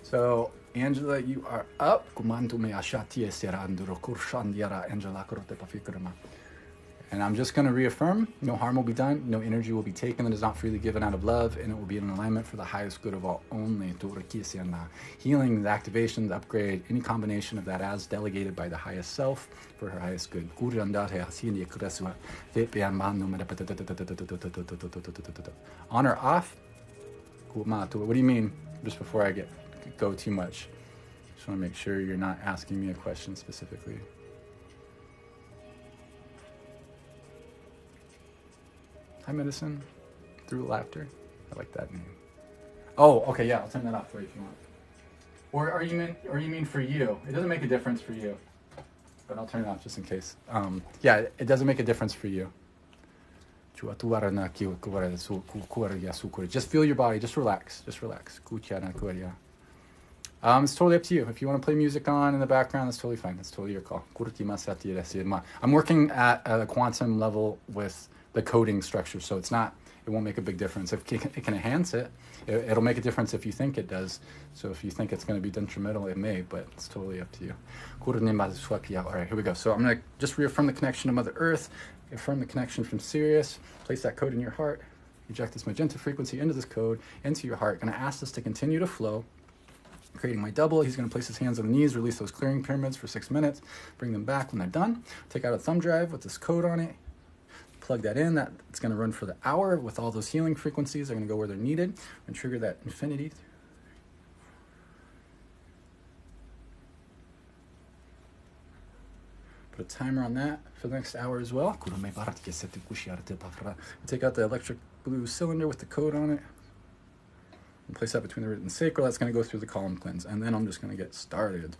So, Angela, you are up. And I'm just going to reaffirm, no harm will be done, no energy will be taken that is not freely given out of love, and it will be in alignment for the highest good of all only. Healing, the activation, the upgrade, any combination of that as delegated by the highest self for her highest good. On or off? What do you mean, just before I go too much? Just want to make sure you're not asking me a question specifically. Hi, Medicine. Through Laughter. I like that name. Oh, okay, yeah, I'll turn that off for you if you want. Or you mean for you? It doesn't make a difference for you. but I'll turn it off just in case. Yeah, it doesn't make a difference for you. Just feel your body. Just relax. Just relax. It's totally up to you. If you want to play music on in the background, that's totally fine. That's totally your call. I'm working at a quantum level with the coding structure, so it won't make a big difference. If it can enhance it, it'll make a difference if you think it does. So if you think it's going to be detrimental, it may, but it's totally up to you. All right, here we go. So I'm going to just reaffirm the connection to Mother Earth, affirm the connection from Sirius, place that code in your heart, eject this magenta frequency into this code, into your heart. Going to ask this to continue to flow. Creating my double, he's going to place his hands on the knees, release those clearing pyramids for 6 minutes, bring them back when they're done. Take out a thumb drive with this code on it, plug that in. It's going to run for the hour with all those healing frequencies. They're going to go where they're needed and trigger that infinity. Put a timer on that for the next hour as well. Take out the electric blue cylinder with the code on it. And place that between the root and sacral. That's going to go through the column cleanse. And then I'm just going to get started.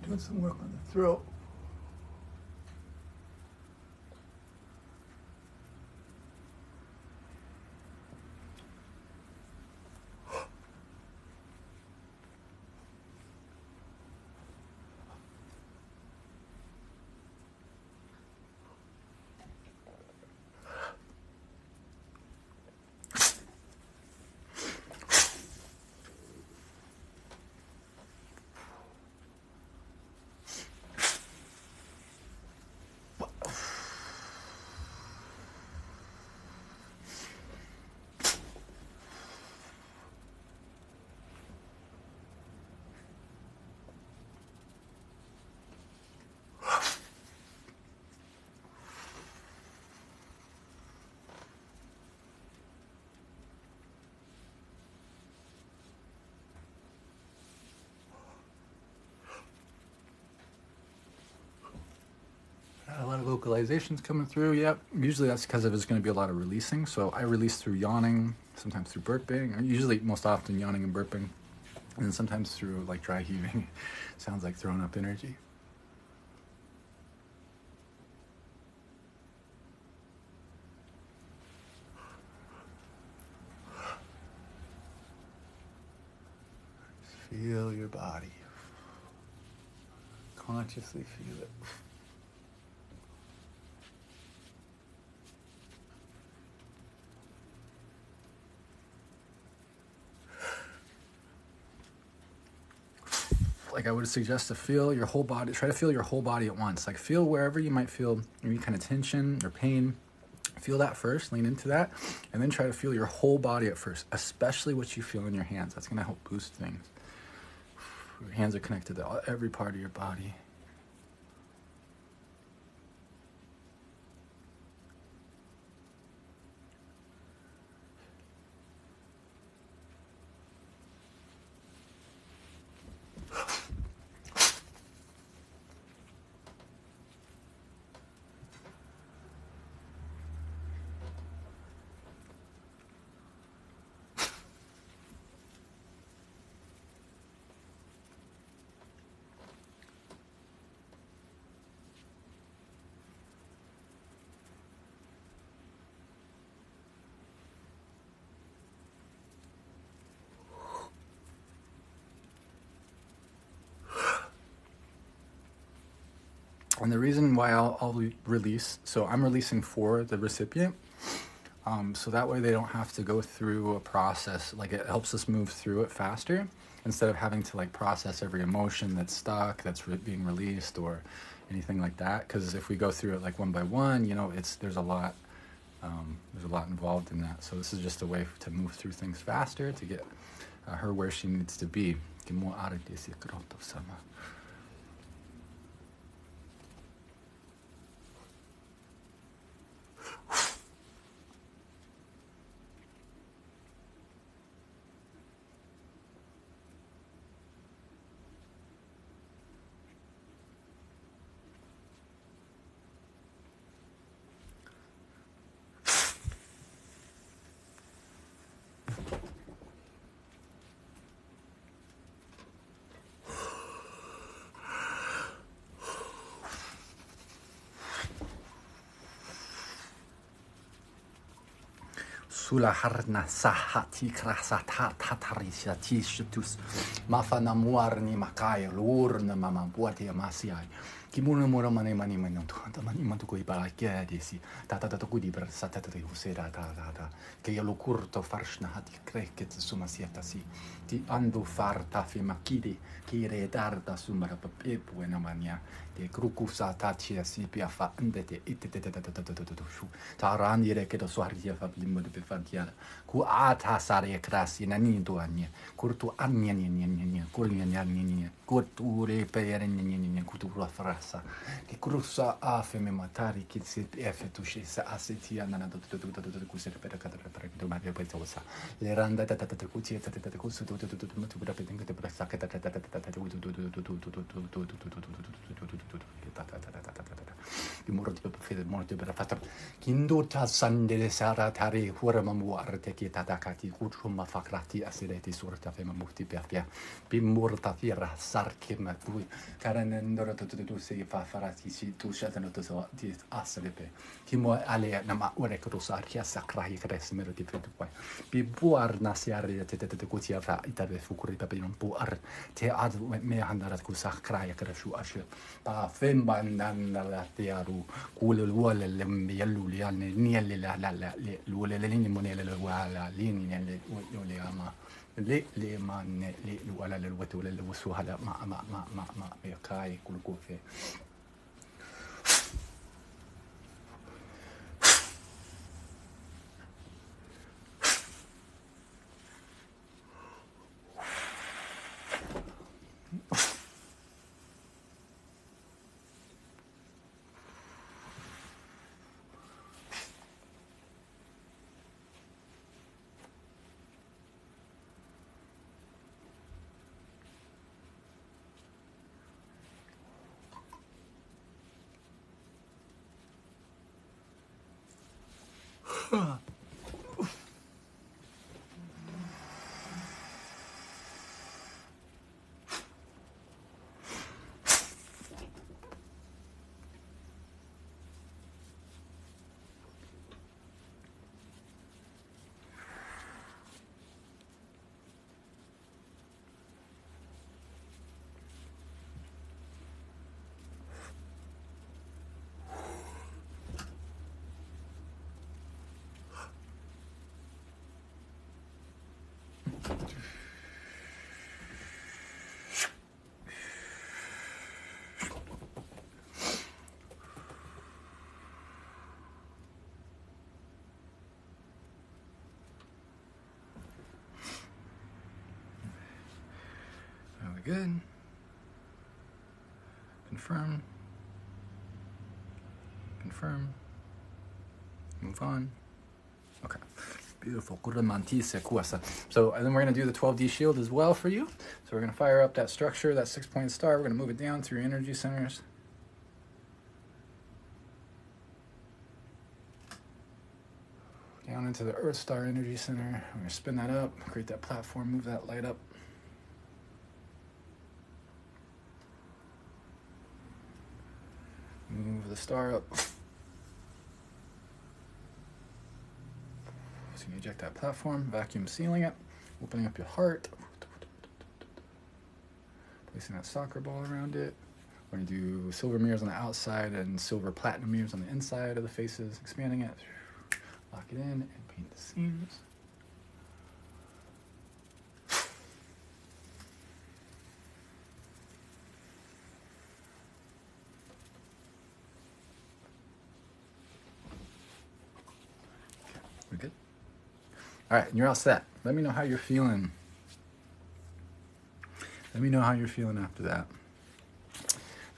Doing some work on the throat. A lot of vocalizations coming through. Yep. Usually that's because there's going to be a lot of releasing. So I release through yawning, sometimes through burping, or usually most often yawning and burping, and then sometimes through like dry heaving. Sounds like throwing up energy. Just feel your body. Consciously feel it. Like I would suggest to feel your whole body, try to feel your whole body at once. Like feel wherever you might feel any kind of tension or pain. Feel that first, lean into that, and then try to feel your whole body at first, especially what you feel in your hands. That's gonna help boost things. Your hands are connected to every part of your body. And the reason why I'll release, so I'm releasing for the recipient, so that way they don't have to go through a process. Like, it helps us move through it faster instead of having to like process every emotion that's stuck, that's being released or anything like that. Because if we go through it like one by one, you know, there's a lot involved in that. So this is just a way to move through things faster to get her where she needs to be. Sula harna sahati krasata tatarisha tishutus mafana muarni makai lurna mama buati amasiai kimuna mura mani mantu mani mantu koi balakia desi tata kudi bersata tata usera tata che lo curto farshna hati kreket sumasiata si ti ando farta fi makidi ki redarda sumara papepu enamania de krukusa tachi si piafa ndete shu tarani re che do suaria fa bimbo de fantiana ku ata sare krasi nani do anye kurtu anya ni kulnya ni kurture per ni kutura frasa che crusa afe me matari che si effettuce sa asetia nana do kusere per per do ma per tosa le randa kuchi kusu do per pedinga de prasa che di morte per fatta kindo ta sande sara tari hurama muarte che tatakati kuchuma fakrati asideti surta fema muhti per bimurta fira sarke ma pui karanendora tu si fa farati si tu shatano to so di aslepe kimo ale nama ore krosa kia sakrai kresmero di fetu poi bi buar nasiare te kutia fa itabe fukuri pa non buar te ad me handara ku sakrai kreshu ashe pa femban la tearu kule luole le yellu li anne nielle la luole le linee monele le wala linee le ama le manne le wala le wetule le wusuhala ma kai kulkufe good. Confirm. Move on. Okay. Beautiful. So, and then we're going to do the 12D shield as well for you. So we're going to fire up that structure, that 6-point star. We're going to move it down through your energy centers. Down into the Earth Star Energy Center. We're going to spin that up, create that platform, move that light up. Move the star up. So you eject that platform, vacuum sealing it, opening up your heart, placing that soccer ball around it, We're going to do silver mirrors on the outside and silver platinum mirrors on the inside of the faces, expanding it. Lock it in and paint the seams. We're good? All right, and you're all set. Let me know how you're feeling. Let me know how you're feeling after that.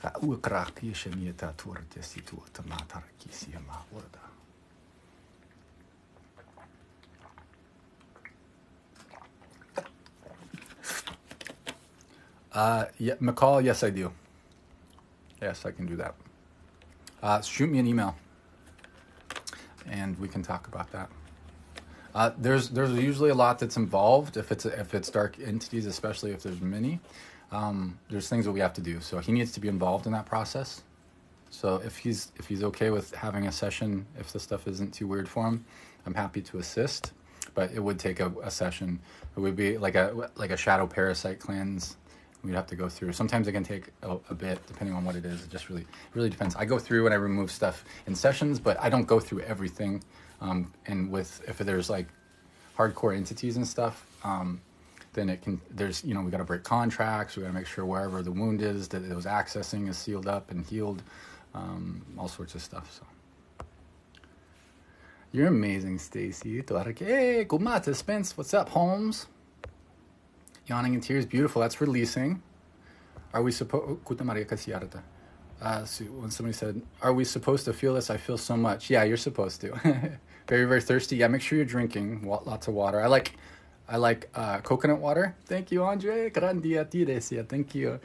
Yeah, McCall, yes, I do. Yes, I can do that. Shoot me an email, and we can talk about that. There's usually a lot that's involved if it's dark entities, especially if there's many. There's things that we have to do. So he needs to be involved in that process. So if he's okay with having a session, if the stuff isn't too weird for him, I'm happy to assist. But it would take a session. It would be like a shadow parasite cleanse. We'd have to go through. Sometimes it can take a bit, depending on what it is. It just really depends. I go through and I remove stuff in sessions, but I don't go through everything. And if there's like hardcore entities and stuff, then we got to break contracts. We got to make sure wherever the wound is that it was accessing is sealed up and healed, all sorts of stuff. So you're amazing, Stacy. Hey, Gumata Spence. What's up, Holmes? Yawning in tears, beautiful. That's releasing. Are we supposed? When somebody said, "Are we supposed to feel this?" I feel so much. Yeah, you're supposed to. Very, very thirsty. Yeah, make sure you're drinking lots of water. I like coconut water. Thank you, Andre. Thank you.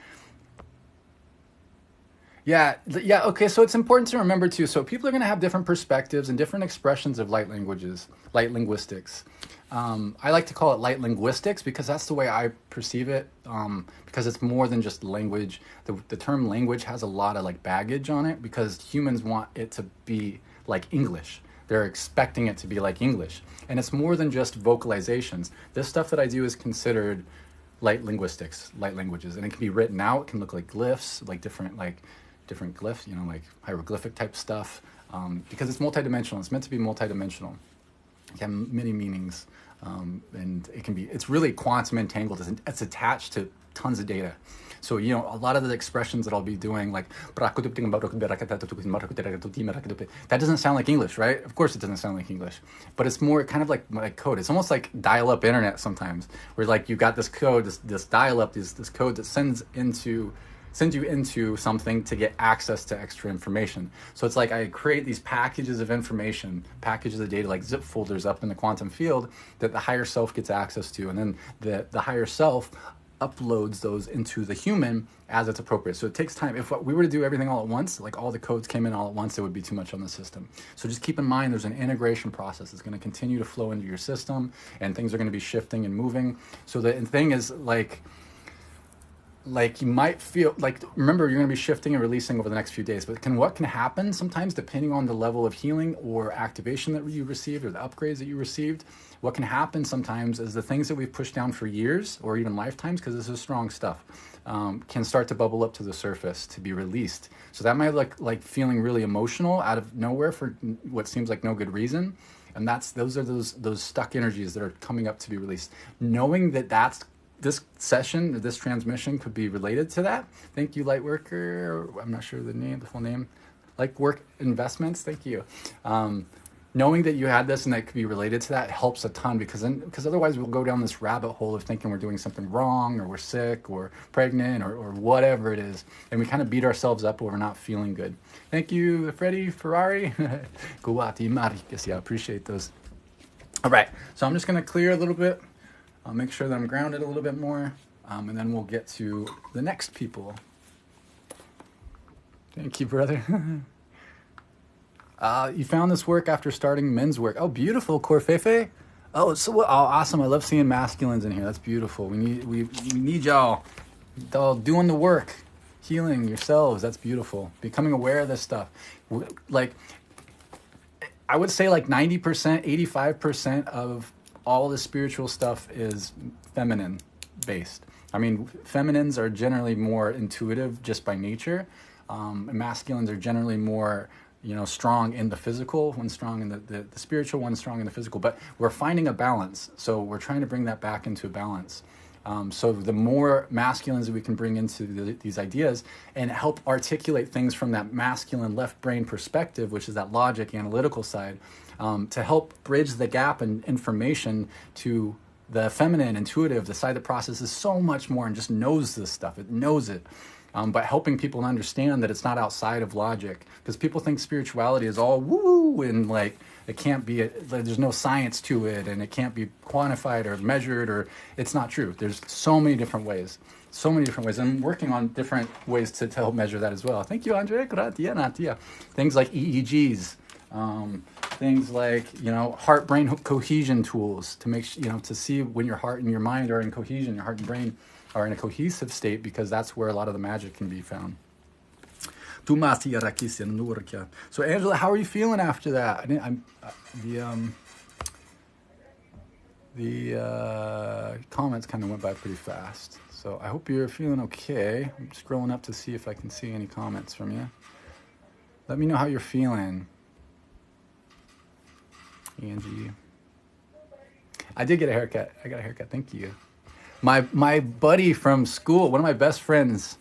Yeah. Okay. So it's important to remember too. So people are going to have different perspectives and different expressions of light linguistics. I like to call it light linguistics because that's the way I perceive it. Because it's more than just language. The term language has a lot of like baggage on it because humans want it to be like English. They're expecting it to be like English. And it's more than just vocalizations. This stuff that I do is considered light linguistics, light languages. And it can be written out. It can look like glyphs, like different glyphs, like hieroglyphic type stuff. Because it's multidimensional. It's meant to be multidimensional. It can have many meanings. And it's really quantum entangled. It's attached to tons of data. So, a lot of the expressions that I'll be doing, like, that doesn't sound like English, right? Of course it doesn't sound like English. But it's more kind of like code. It's almost like dial-up internet sometimes, where like you got this code, this dial-up, this code that sends you into something to get access to extra information. So it's like I create these packages of information, packages of data, like zip folders up in the quantum field that the higher self gets access to. And then the higher self uploads those into the human as it's appropriate. So it takes time. If we were to do everything all at once, like all the codes came in all at once, it would be too much on the system. So just keep in mind there's an integration process. It's going to continue to flow into your system and things are going to be shifting and moving. So the thing is like you might feel like, remember, you're going to be shifting and releasing over the next few days, but what can happen sometimes, depending on the level of healing or activation that you received or the upgrades that you received, what can happen sometimes is the things that we've pushed down for years or even lifetimes, because this is strong stuff, can start to bubble up to the surface to be released. So that might look like feeling really emotional out of nowhere for what seems like no good reason. And those are those stuck energies that are coming up to be released. Knowing that this session, this transmission could be related to that. Thank you, Lightworker. I'm not sure the full name. Lightwork Investments. Thank you. Knowing that you had this and that could be related to that helps a ton because otherwise we'll go down this rabbit hole of thinking we're doing something wrong or we're sick or pregnant or whatever it is. And we kind of beat ourselves up over not feeling good. Thank you, Freddie Ferrari. Guati Maricas. Yeah, I appreciate those. All right. So I'm just going to clear a little bit. I'll make sure that I'm grounded a little bit more, and then we'll get to the next people. Thank you, brother. You found this work after starting men's work. Oh, beautiful, Corfefe. Oh, awesome. I love seeing masculines in here. That's beautiful. We need y'all doing the work, healing yourselves. That's beautiful. Becoming aware of this stuff. Like, I would say like 90%, 85% of all the spiritual stuff is feminine based. I mean, feminines are generally more intuitive just by nature. And masculines are generally more, strong in the physical, one strong in the spiritual, one strong in the physical. But we're finding a balance. So we're trying to bring that back into a balance. So the more masculines that we can bring into these ideas and help articulate things from that masculine left brain perspective, which is that logic, analytical side, to help bridge the gap in information to the feminine, intuitive, the side that processes so much more and just knows this stuff. It knows it. But helping people understand that it's not outside of logic, because people think spirituality is all woo and like it can't be, there's no science to it and it can't be quantified or measured, or it's not true. There's so many different ways. I'm working on different ways to help measure that as well. Thank you, Andre. Gratia. Things like EEGs, things like, heart-brain cohesion tools to make, to see when your heart and your mind are in cohesion, your heart and brain are in a cohesive state, because that's where a lot of the magic can be found. So Angela, how are you feeling after that? The comments kind of went by pretty fast. So I hope you're feeling okay. I'm scrolling up to see if I can see any comments from you. Let me know how you're feeling. Angie. I did get a haircut. I got a haircut. Thank you. My buddy from school, one of my best friends.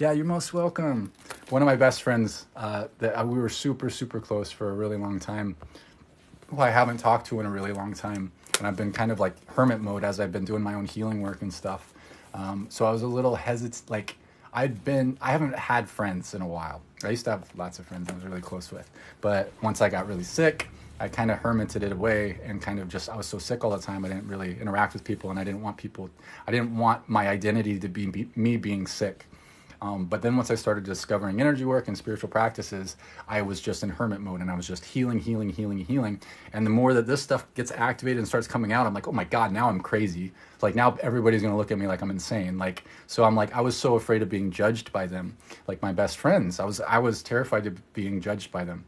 Yeah, you're most welcome. One of my best friends that we were super, super close for a really long time, who I haven't talked to in a really long time. And I've been kind of like hermit mode as I've been doing my own healing work and stuff. So I was a little hesitant. Like I haven't had friends in a while. I used to have lots of friends I was really close with. But once I got really sick, I kind of hermited it away and kind of just, I was so sick all the time. I didn't really interact with people, and I didn't want my identity to be me being sick. But then once I started discovering energy work and spiritual practices, I was just in hermit mode, and I was just healing. And the more that this stuff gets activated and starts coming out, I'm like, oh my God, now I'm crazy. It's like now everybody's going to look at me like I'm insane. Like, so I'm like, I was so afraid of being judged by them. Like my best friends, I was terrified of being judged by them.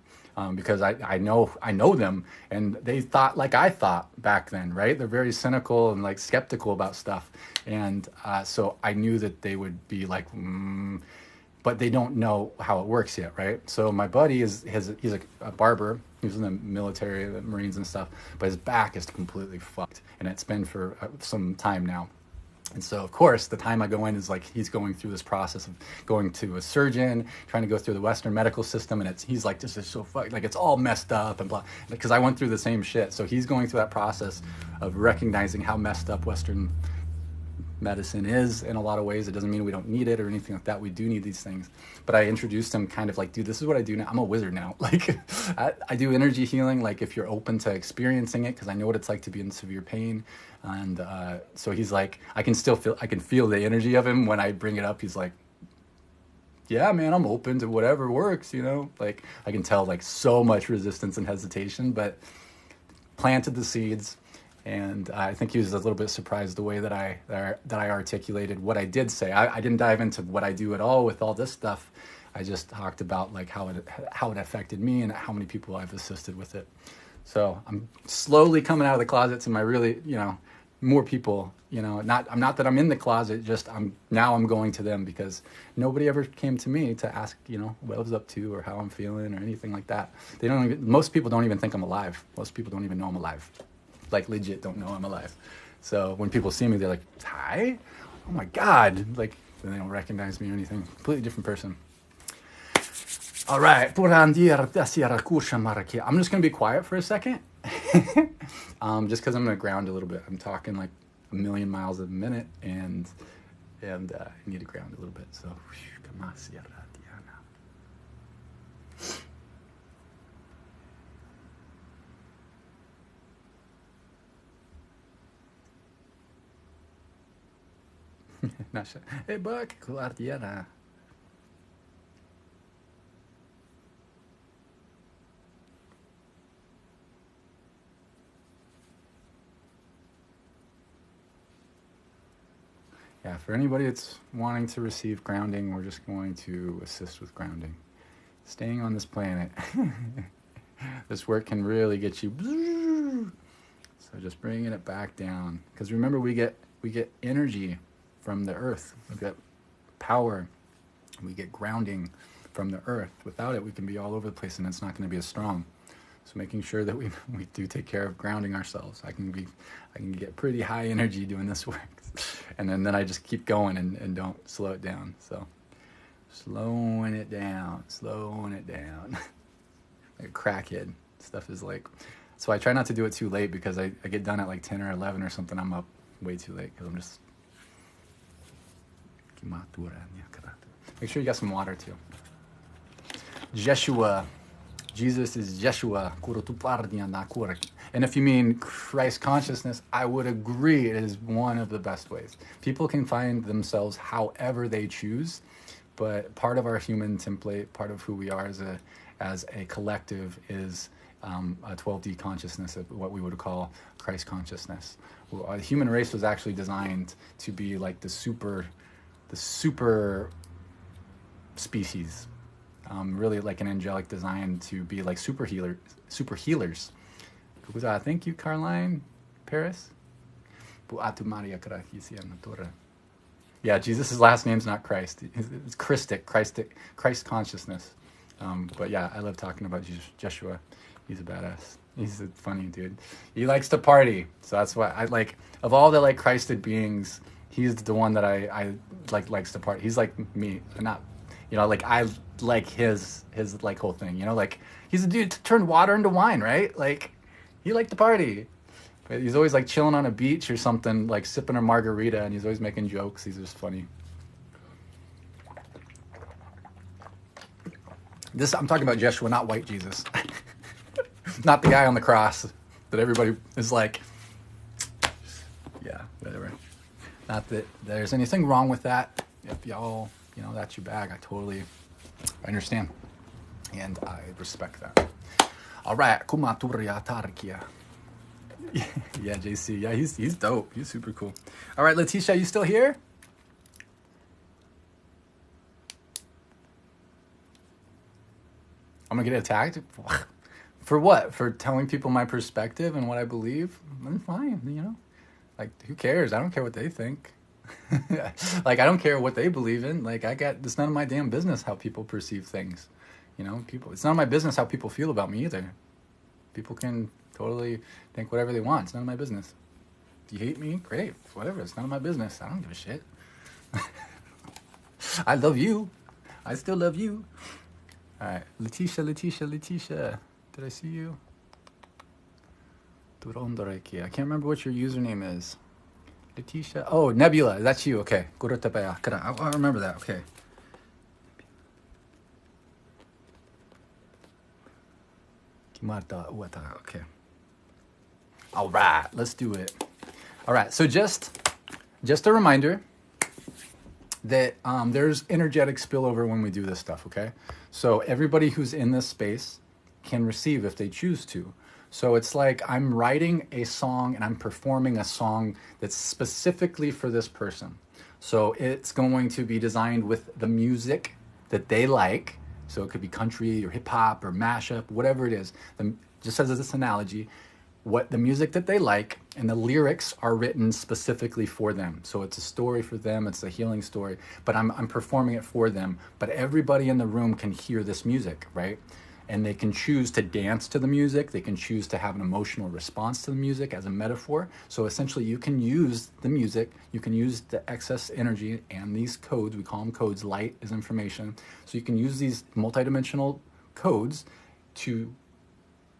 Because I know them, and they thought like I thought back then, right? They're very cynical and like skeptical about stuff, and so I knew that they would be like, but they don't know how it works yet, right? So my buddy he's a barber. He was in the military, the Marines and stuff, but his back is completely fucked, and it's been for some time now. And so, of course, the time I go in is like he's going through this process of going to a surgeon, trying to go through the Western medical system, and he's like, this is so fucked, like it's all messed up and blah. Because I went through the same shit. So he's going through that process of recognizing how messed up Western medicine is in a lot of ways. It doesn't mean we don't need it or anything like that. We do need these things. But I introduced him kind of like, dude, this is what I do now. I'm a wizard now. Like I do energy healing. Like if you're open to experiencing it, because I know what it's like to be in severe pain. And so he's like, I can feel the energy of him when I bring it up. He's like, yeah, man, I'm open to whatever works, like I can tell like so much resistance and hesitation, but planted the seeds. And I think he was a little bit surprised the way that I articulated what I did say. I didn't dive into what I do at all with all this stuff. I just talked about like how it affected me and how many people I've assisted with it. So I'm slowly coming out of the closet to my really, more people, I'm not that I'm in the closet, just I'm going to them, because nobody ever came to me to ask, what I was up to or how I'm feeling or anything like that. Most people don't even think I'm alive. Most people don't even know I'm alive. Like legit don't know I'm alive. So when people see me, they're like, hi? Oh my God. Like they don't recognize me or anything. Completely different person. All right. I'm just going to be quiet for a second. Just because I'm going to ground a little bit. I'm talking like a million miles a minute, and I need to ground a little bit. So, hey, Buck, Clartiana. Yeah, for anybody that's wanting to receive grounding, we're just going to assist with grounding. Staying on this planet. This work can really get you. So just bringing it back down. Because remember, we get energy from the earth. We get power. We get grounding from the earth. Without it, we can be all over the place, and it's not going to be as strong. So making sure that we do take care of grounding ourselves. I can get pretty high energy doing this work, and then I just keep going and don't slow it down. So slowing it down. Like a crackhead. Stuff is like, so I try not to do it too late, because I get done at like 10 or 11 or something. I'm up way too late because I'm just. Make sure you got some water too. Jeshua. Jesus is Jeshua. And if you mean Christ consciousness, I would agree it is one of the best ways. People can find themselves however they choose, but part of our human template, part of who we are as a collective is a 12D consciousness, of what we would call Christ consciousness. The human race was actually designed to be like the super species, really like an angelic design to be like super healers. Thank you, Caroline Paris. Yeah, Jesus' last name's not Christ. It's Christ consciousness. But yeah, I love talking about Jeshua. He's a badass. He's a funny dude. He likes to party. So that's why I like, of all the like Christed beings, he's the one that I likes to party. He's like me, not, like I like his like whole thing, like he's a dude to turn water into wine, right? Like he liked to party. But he's always like chilling on a beach or something, like sipping a margarita, and he's always making jokes. He's just funny. I'm talking about Jeshua, not white Jesus. Not the guy on the cross that everybody is like, yeah, whatever. Not that there's anything wrong with that. If y'all, that's your bag, I understand. And I respect that. All right. Yeah, JC. Yeah, he's dope. He's super cool. All right, Leticia, you still here? I'm gonna get attacked? For what? For telling people my perspective and what I believe? I'm fine, Like, who cares? I don't care what they think. Like, I don't care what they believe in. Like, it's none of my damn business how people perceive things. It's none of my business how people feel about me either. People can totally think whatever they want. It's none of my business. If you hate me, great. Whatever. It's none of my business. I don't give a shit. I love you. I still love you. All right. Leticia. Did I see you? I can't remember what your username is. Leticia. Oh, Nebula. That's you. Okay. I remember that. Okay. Okay. All right. Let's do it. All right. So just a reminder that there's energetic spillover when we do this stuff. Okay. So everybody who's in this space can receive if they choose to. So it's like I'm writing a song and I'm performing a song that's specifically for this person. So it's going to be designed with the music that they like. So it could be country or hip hop or mashup, whatever it is. Just as this analogy, what the music that they like, and the lyrics are written specifically for them. So it's a story for them, it's a healing story, but I'm performing it for them. But everybody in the room can hear this music, right? And they can choose to dance to the music. They can choose to have an emotional response to the music as a metaphor. So essentially you can use the music, you can use the excess energy and these codes, we call them codes, light is information. So you can use these multidimensional codes to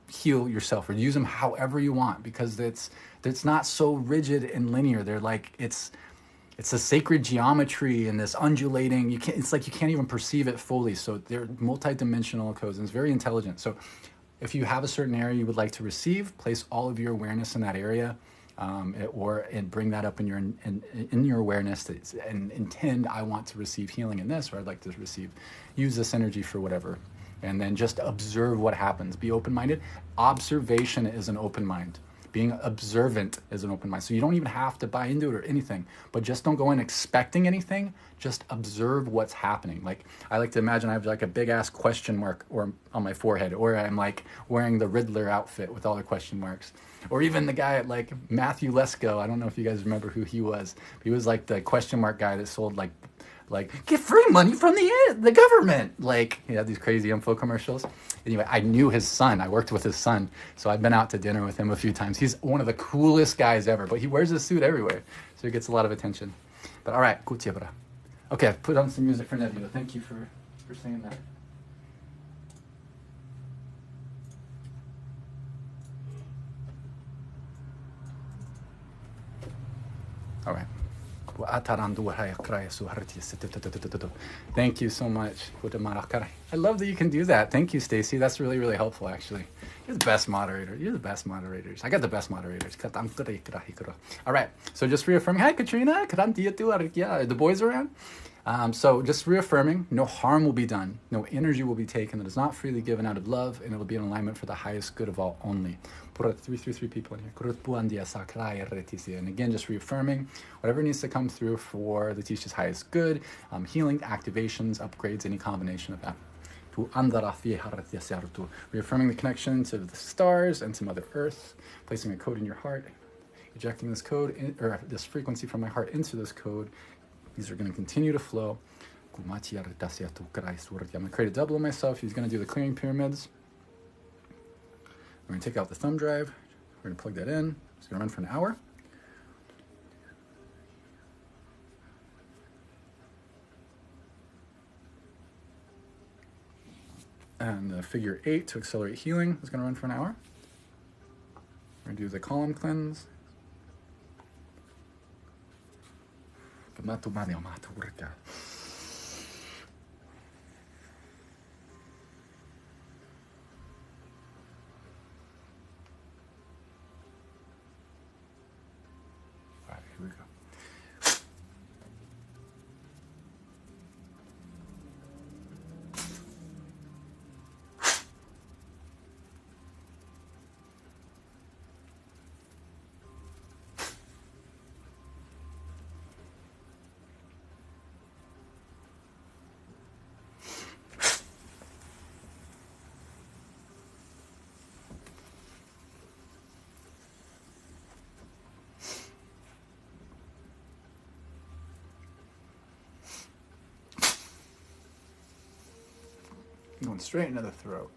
heal yourself, or use them however you want, because it's not so rigid and linear. They're like, it's a sacred geometry and this undulating, it's like you can't even perceive it fully. So they're multidimensional codes, and it's very intelligent. So if you have a certain area you would like to receive, place all of your awareness in that area, and bring that up in your awareness, and intend, I want to receive healing in this, or I'd like to use this energy for whatever. And then just observe what happens. Be open-minded. Observation is an open mind. Being observant is an open mind. So you don't even have to buy into it or anything, but just don't go in expecting anything. Just observe what's happening. Like, I like to imagine I have like a big ass question mark or on my forehead, or I'm like wearing the Riddler outfit with all the question marks. Or even the guy at like Matthew Lesko. I don't know if you guys remember who he was. He was like the question mark guy that sold like get free money from the government. Like, he had these crazy info commercials. Anyway, I knew his son. I worked with his son, so I've been out to dinner with him a few times. He's one of the coolest guys ever, but he wears his suit everywhere, so he gets a lot of attention. But all right, kutiabra. Okay, I've put on some music for Nebula. Thank you for saying that. All right. Thank you so much. I love that you can do that. Thank you, Stacy. That's really, really helpful, actually. You're the best moderator. You're the best moderators. I got the best moderators. All right. So just reaffirming. Hi, Katrina. Are the boys around? So just reaffirming, no harm will be done. No energy will be taken that is not freely given out of love, and it will be in alignment for the highest good of all only. 333 people in here. And again, just reaffirming whatever needs to come through for Leticia's highest good, healing, activations, upgrades, any combination of that. Reaffirming the connection to the stars and to Mother Earth, placing a code in your heart, ejecting this code, or this frequency from my heart into this code. These are going to continue to flow. I'm going to create a double of myself. He's going to do the clearing pyramids. We're going to take out the thumb drive. We're going to plug that in. It's going to run for an hour. And the figure 8 to accelerate healing is going to run for an hour. We're going to do the column cleanse. Here we go. Going straight into the throat.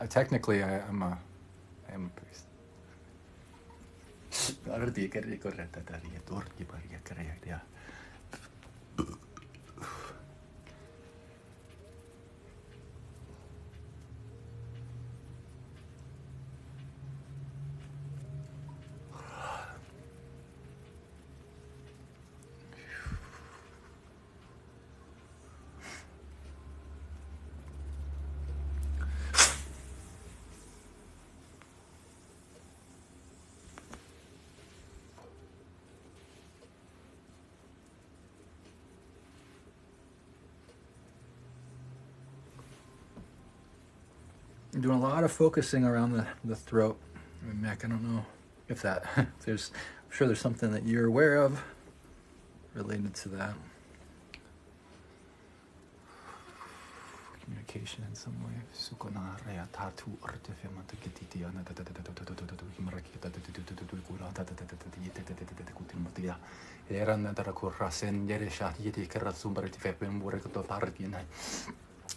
Technically, I am a priest. I'm doing a lot of focusing around the throat. I mean, Mac, I don't know if that, I'm sure there's something that you're aware of related to that. Communication in some way.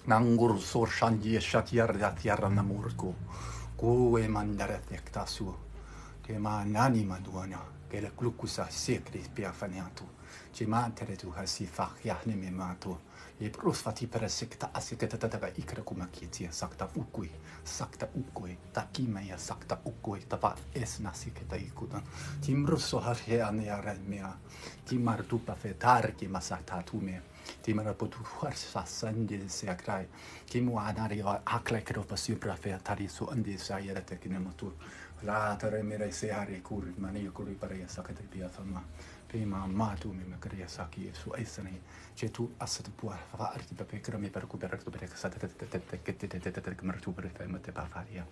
Nangur sor shanji shatyar datyar namurko. Go e mandare tektasu. Tema nani maduana. Che la glucusa secri piafaniato. Ci mantere tu hasi fachiahne me mato. E prosfati per secta asikatata ikra kumakiti sakta ukui. Sakta ukui. Takimaya sakta ukui. Tapa es nasiketa ikudan. Tim russo harhe aneara mea. Tim martupa fetarki masakta tume. Timara potu farsa sandil se akrai. Kimu anari akla kropa supra fe tari su andi sa yera tekinematur. La tare mere se hari kur mani kuri pare sakata pia fama. Prima matu mi makria saki su esani. Ce tu asat puar fa arti pe krami per recupera sata te martu per fe mate pa faria.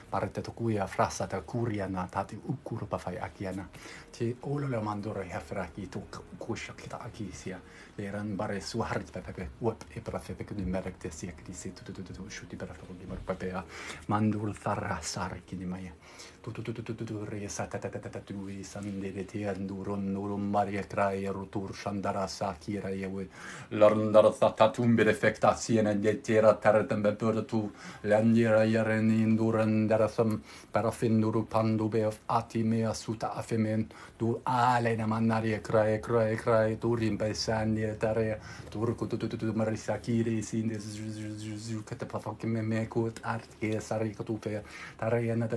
Parte to kuia frasa ta kuria na tati ukuru pa fai akiana. Ti olo le mandore hafraki tu kusha kita akisia. Leran bare su harti pe wop e per fe ke numerek te siek di se tu shuti per fa di mar papea. Mandur farra sar ki di maya. Tu re sata tu sandere te anduron Maria Crai Rutur Shandara Sakira Yewe Lorndar Tatum Bedefecta Siena Yetera Taratem Bepertu Landiera Yeren Induran Darasam Parafinduru Pandube of Atimea Suta Afemen Du Alena Manaria Crai Turim Besania Tarea Turku Marisakiri Sindes Catapafakimekut Arke Sarikatupe Tarayana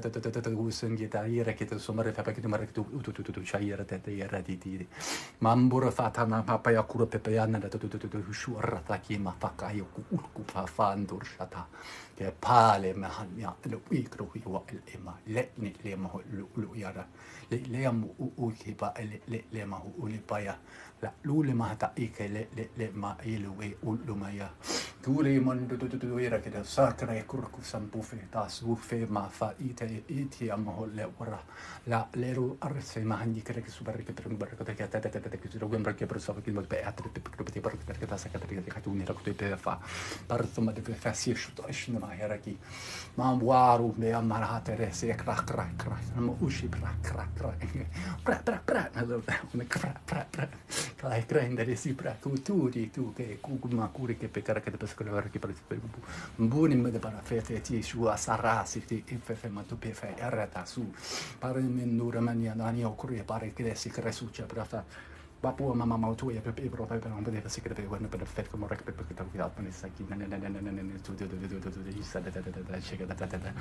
Husen Gitaira Kit Sumare Papaki Marektu Chaira Teta Didi. Mambura fatana papaya kura pepeana da shura takima fakayo ku fandur shata ke pale mahanya lo ikro hiwa ema letni lema lu yara lema ukipa lema ulipaya la lule mahata ike le ma ilu e ulumaya turi mon era ke da sakra kurku sampufe tas ufe ma fa ite amho le ora la leru arse mahandi kre ke super ke barka ke tata ke ro gembra ke perso ke mo pe atre pe ke barka ke ta sakata ke ka tu ne ro te fa parto ma de fa si shuto ishna ma heraki ma waru me amara tere se krak mo ushi krak pra me pra kai grande si pra tu che kuma kuri che pecare che per scolare che per buoni me de para fete ti su asarasi ti fe ma tu pe fe arata su pare mendura mania dani okuri pare che si cresuccia per fa Bapu mama tu ya pe pro pe non poteva si crede quando per effetto come rec per che ta ne sa chi ne tu isa da chega da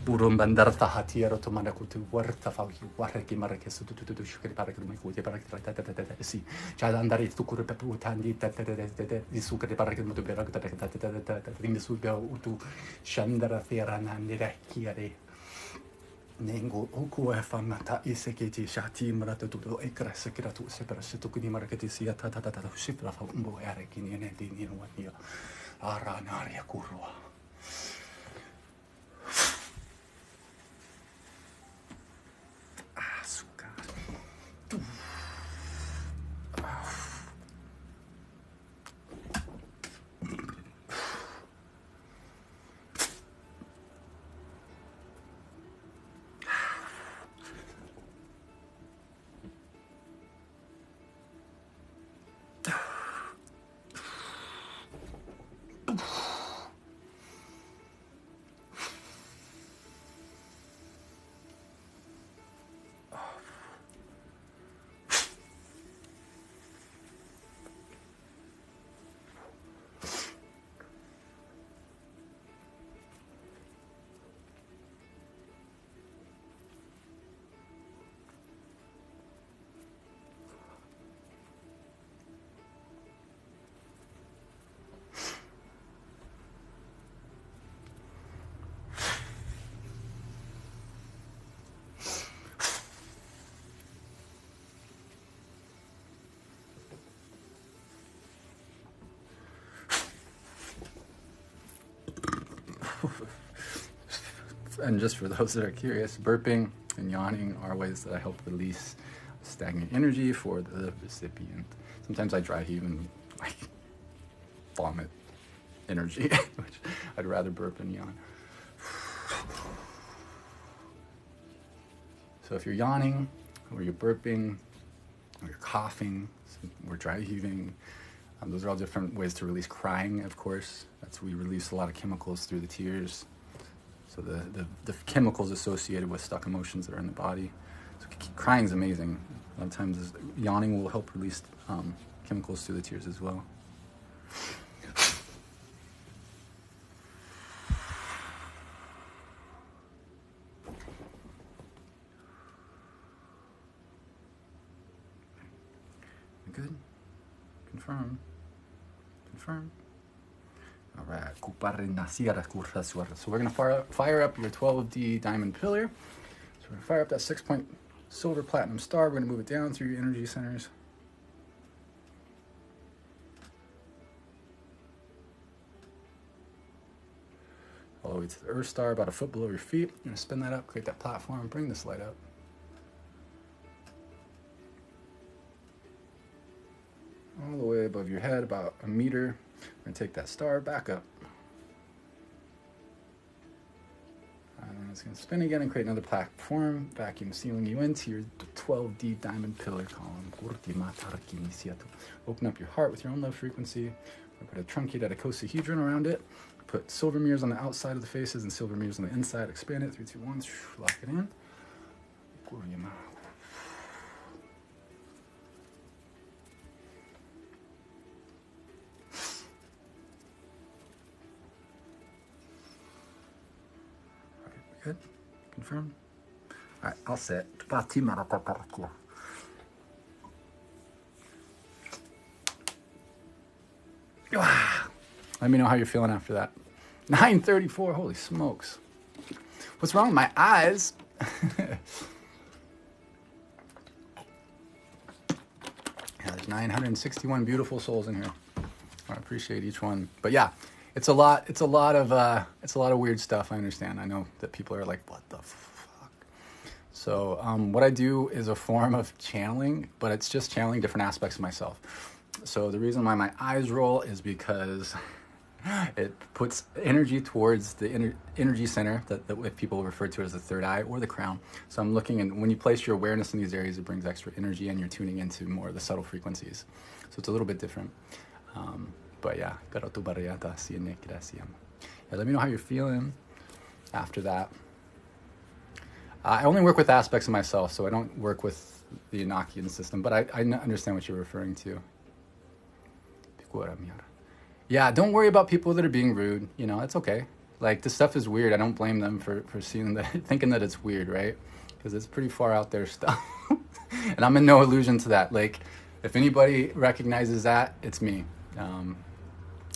buron bandar ta hatiero to mana ku tu warta fa ki warre ki mare che su tu shukri pare che mi ku pare che sì già da andare tu cure per utandi di su che pare che mo per quindi su tu shandara fera nan direkkiare Nengo oku e famata iseketi shati marata tutto e cresse che tu se per se tu quindi marketi sia tata shifra fa un bo ere che ne di ni no io ara naria kurwa suka And just for those that are curious, burping and yawning are ways that I help release stagnant energy for the recipient. Sometimes I dry heave and like vomit energy, which I'd rather burp and yawn. So if you're yawning, or you're burping, or you're coughing, or dry heaving, those are all different ways to release. Crying, of course, we release a lot of chemicals through the tears. So the chemicals associated with stuck emotions that are in the body. So crying is amazing. A lot of times yawning will help release chemicals through the tears as well. Good. Confirm. All right. So we're going to fire up your 12D diamond pillar. So we're going to fire up that 6-point silver platinum star. We're going to move it down through your energy centers. All the way to the earth star, about a foot below your feet. You're going to spin that up, create that platform, bring this light up. All the way above your head, about a meter. We're going to take that star back up. And then it's going to spin again and create another platform, vacuum sealing you into your 12D diamond pillar column. Open up your heart with your own love frequency. We'll put a truncated icosahedron around it. Put silver mirrors on the outside of the faces and silver mirrors on the inside. Expand it, 3, 2, 1, lock it in. Good. Confirm. All right, all set. Let me know how you're feeling after that. 9:34. Holy smokes. What's wrong with my eyes? Yeah, there's 961 beautiful souls in here. I appreciate each one. But yeah, it's a lot of weird stuff. I understand. I know that people are like, what the fuck? So what I do is a form of channeling, but it's just channeling different aspects of myself. So the reason why my eyes roll is because it puts energy towards the energy center that people refer to as the third eye or the crown. So I'm looking, and when you place your awareness in these areas, it brings extra energy and you're tuning into more of the subtle frequencies. So it's a little bit different. But yeah, let me know how you're feeling after that. I only work with aspects of myself, so I don't work with the Enochian system, but I understand what you're referring to. Yeah, don't worry about people that are being rude. You know, it's okay. Like, this stuff is weird. I don't blame them for seeing that, thinking that it's weird, right? Because it's pretty far out there stuff. And I'm in no illusion to that. Like, if anybody recognizes that, it's me.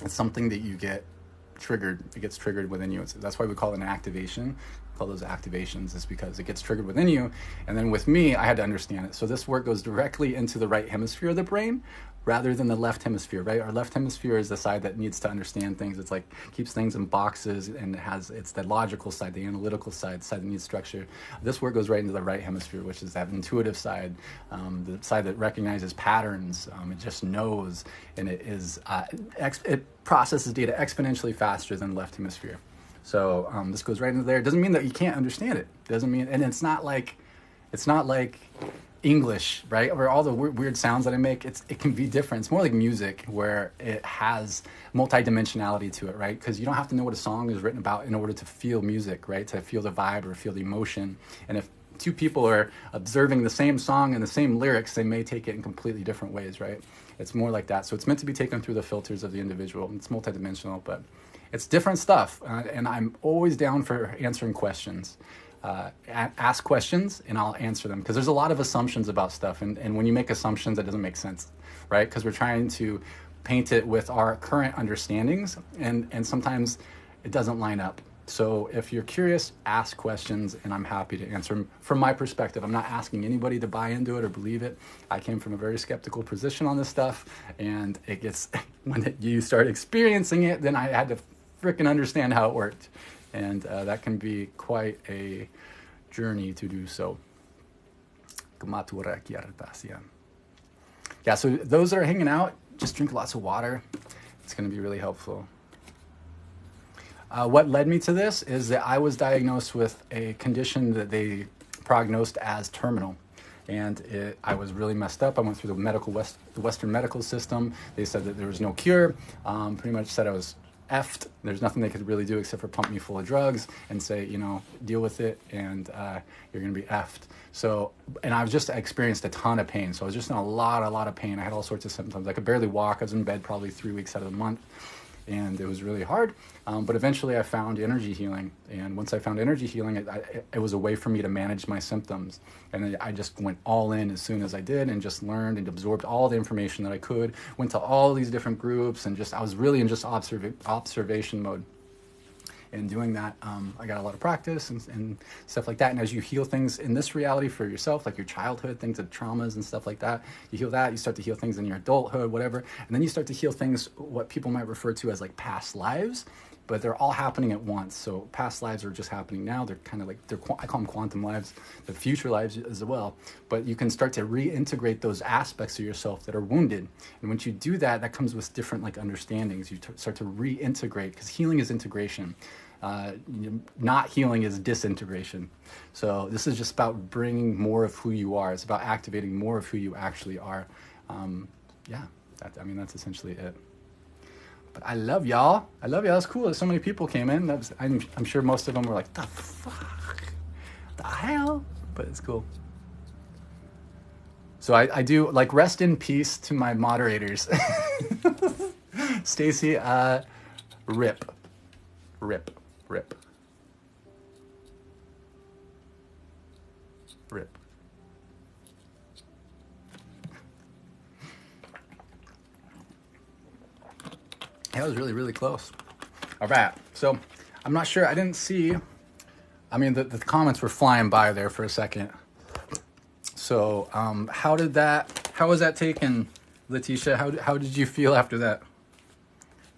It's something that you get triggered. It gets triggered within you. That's why we call it an activation. We call those activations, is because it gets triggered within you. And then with me, I had to understand it. So this work goes directly into the right hemisphere of the brain rather than the left hemisphere, right? Our left hemisphere is the side that needs to understand things. It's like, keeps things in boxes, and it's the logical side, the analytical side, the side that needs structure. This work goes right into the right hemisphere, which is that intuitive side, the side that recognizes patterns. It just knows, and it processes data exponentially faster than the left hemisphere. So this goes right into there. It doesn't mean that you can't understand it. It doesn't mean, and it's not like English, right? Where all the weird sounds that I make, it can be different. It's more like music, where it has multidimensionality to it, right? Because you don't have to know what a song is written about in order to feel music, right? To feel the vibe or feel the emotion. And if two people are observing the same song and the same lyrics, they may take it in completely different ways, right? It's more like that. So it's meant to be taken through the filters of the individual. It's multidimensional, but it's different stuff. And I'm always down for answering questions. Ask questions and I'll answer them, because there's a lot of assumptions about stuff, and when you make assumptions, it doesn't make sense, right? Because we're trying to paint it with our current understandings, and sometimes it doesn't line up. So if you're curious, ask questions, and I'm happy to answer them from my perspective. I'm not asking anybody to buy into it or believe it. I came from a very skeptical position on this stuff, and it gets when you start experiencing it, then I had to freaking understand how it worked. And that can be quite a journey to do so. Yeah, so those that are hanging out, just drink lots of water. It's going to be really helpful. What led me to this is that I was diagnosed with a condition that they prognosed as terminal. And I was really messed up. I went through the Western medical system. They said that there was no cure. Pretty much said I was effed. There's nothing they could really do except for pump me full of drugs and say, you know, deal with it, and you're going to be effed. So, and I experienced a ton of pain. So I was just in a lot of pain. I had all sorts of symptoms. I could barely walk. I was in bed probably 3 weeks out of the month. And it was really hard. But eventually I found energy healing. And once I found energy healing, it was a way for me to manage my symptoms. And I just went all in as soon as I did, and just learned and absorbed all the information that I could. Went to all these different groups, and I was really in just observation mode. And doing that, I got a lot of practice and stuff like that. And as you heal things in this reality for yourself, like your childhood, things of traumas and stuff like that, you heal that, you start to heal things in your adulthood, whatever. And then you start to heal things, what people might refer to as like past lives, but they're all happening at once. So past lives are just happening now. They're kind of like, I call them quantum lives, the future lives as well. But you can start to reintegrate those aspects of yourself that are wounded. And once you do that, that comes with different like understandings. You start to reintegrate, because healing is integration. Not healing is disintegration. So this is just about bringing more of who you are. It's about activating more of who you actually are. That's essentially it. But I love y'all. That's cool. So many people came in. I'm sure most of them were like, the fuck? The hell? But it's cool. So I do, like, rest in peace to my moderators. Stacy, rip. That was really, really close. All right. So I'm not sure. I didn't see. I mean, the comments were flying by there for a second. So how was that taken, Leticia? How did you feel after that?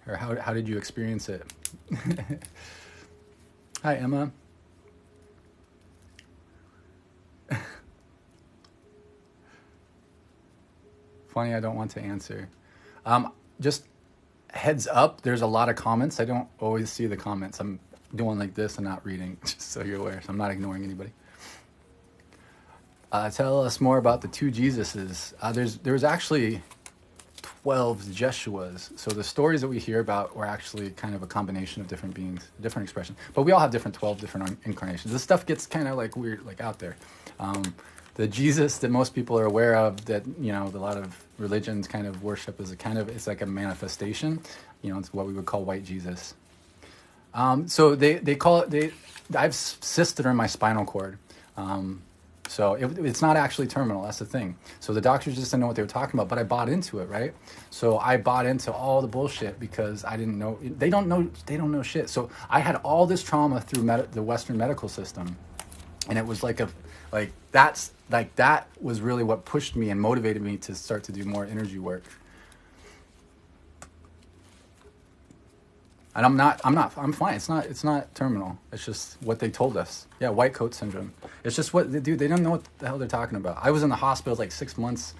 Or how did you experience it? Hi, Emma. Funny, I don't want to answer. Just heads up, there's a lot of comments. I don't always see the comments. I'm doing like this and not reading, just so you're aware. So I'm not ignoring anybody. Tell us more about the two Jesuses. There's actually 12 Jeshuas. So the stories that we hear about were actually kind of a combination of different beings, different expressions. But we all have 12 different incarnations. This stuff gets kind of like weird, like out there. The Jesus that most people are aware of, that, you know, a lot of religions kind of worship, is it's like a manifestation. You know, it's what we would call white Jesus. So they call it, I have cysts that are in my spinal cord. So it's not actually terminal. That's the thing. So the doctors just didn't know what they were talking about, but I bought into it, right? So I bought into all the bullshit because I didn't know. They don't know shit. So I had all this trauma through the Western medical system, and it was that was really what pushed me and motivated me to start to do more energy work. And I'm fine. It's not terminal. It's just what they told us. Yeah, white coat syndrome. It's just they don't know what the hell they're talking about. I was in the hospital like 6 months,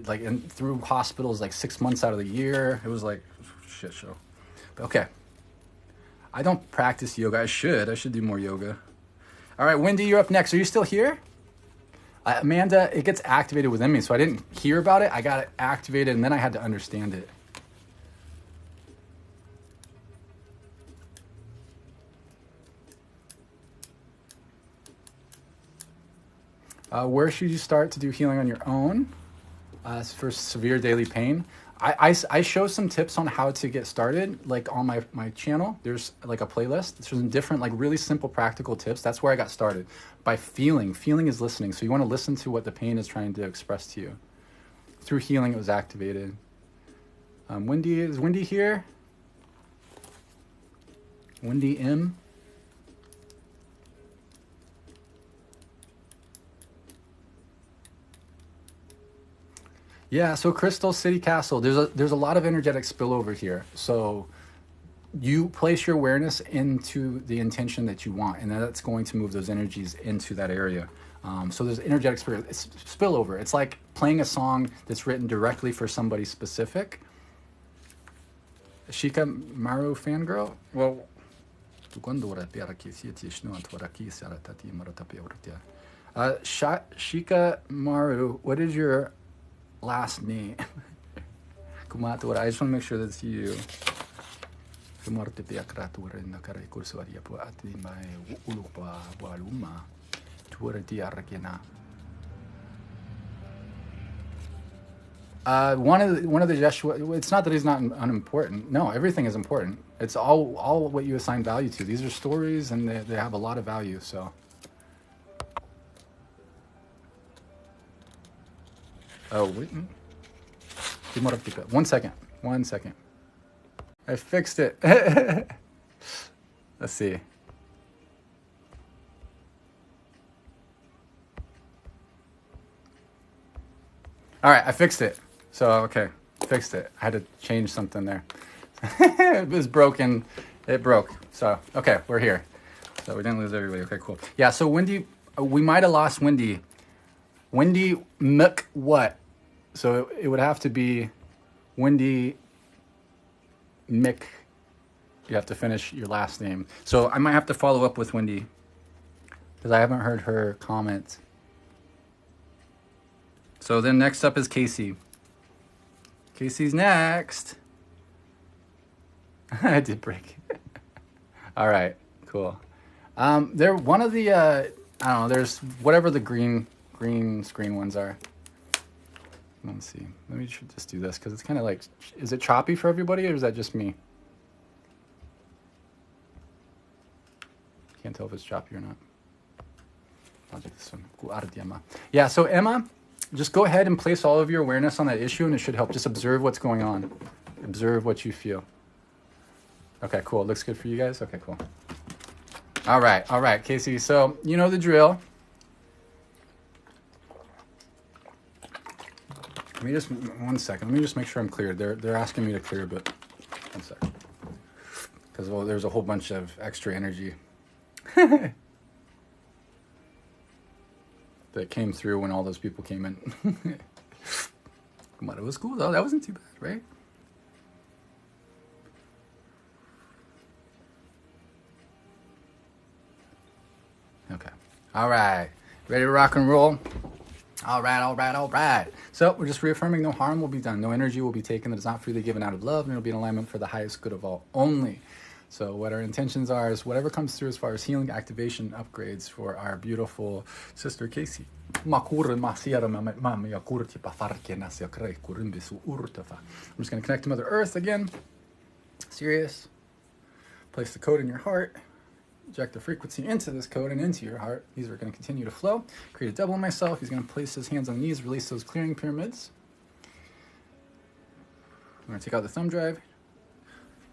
and through hospitals like 6 months out of the year. It was like shit show. But okay. I don't practice yoga. I should do more yoga. All right, Wendy, you're up next. Are you still here? Amanda, it gets activated within me, so I didn't hear about it. I got it activated, and then I had to understand it. Where should you start to do healing on your own for severe daily pain? I show some tips on how to get started, like on my channel. There's like a playlist. There's some different, like really simple practical tips. That's where I got started, by feeling. Feeling is listening. So you want to listen to what the pain is trying to express to you. Through healing, it was activated. Wendy, is Wendy here? Wendy M. Yeah, so Crystal City Castle, there's a lot of energetic spillover here. So you place your awareness into the intention that you want, and that's going to move those energies into that area. So there's energetic spillover. It's like playing a song that's written directly for somebody specific. Shika Maru fangirl? Well, Shika Maru, what is your last name? I just want to make sure that's you. One of the Yeshua, it's not that he's not unimportant. No, everything is important. It's all what you assign value to. These are stories, and they have a lot of value. So, oh, wait. 1 second. 1 second. I fixed it. Let's see. All right, I fixed it. So, okay, fixed it. I had to change something there. It was broken. It broke. So, okay, we're here. So we didn't lose everybody. Okay, cool. Yeah, so Wendy, we might have lost Wendy. Wendy Mc what? So it would have to be Wendy Mick. You have to finish your last name. So I might have to follow up with Wendy because I haven't heard her comment. So then next up is Kacey. Kacey's next. I did break it. All right, cool. They're one of the, I don't know, there's whatever the green screen ones are. Let's see. Let me just do this because it's kind of like, is it choppy for everybody or is that just me? Can't tell if it's choppy or not. I'll do this one. Yeah, so Emma, just go ahead and place all of your awareness on that issue and it should help. Just observe what's going on. Observe what you feel. Okay, cool. It looks good for you guys? Okay, cool. All right, Kacey. So you know the drill. Let me just, 1 second. Let me just make sure I'm cleared. They're asking me to clear, but 1 second. Because there's a whole bunch of extra energy that came through when all those people came in. Come on, it was cool though. That wasn't too bad, right? Okay. All right. Ready to rock and roll? All right. So we're just reaffirming no harm will be done. No energy will be taken that is not freely given out of love, and it will be in alignment for the highest good of all only. So what our intentions are is whatever comes through as far as healing, activation, upgrades for our beautiful sister Kacey. I'm just going to connect to Mother Earth again. Serious. Place the code in your heart. Inject the frequency into this code and into your heart. These are going to continue to flow. Create a double in myself. He's going to place his hands on the knees, release those clearing pyramids. I'm going to take out the thumb drive.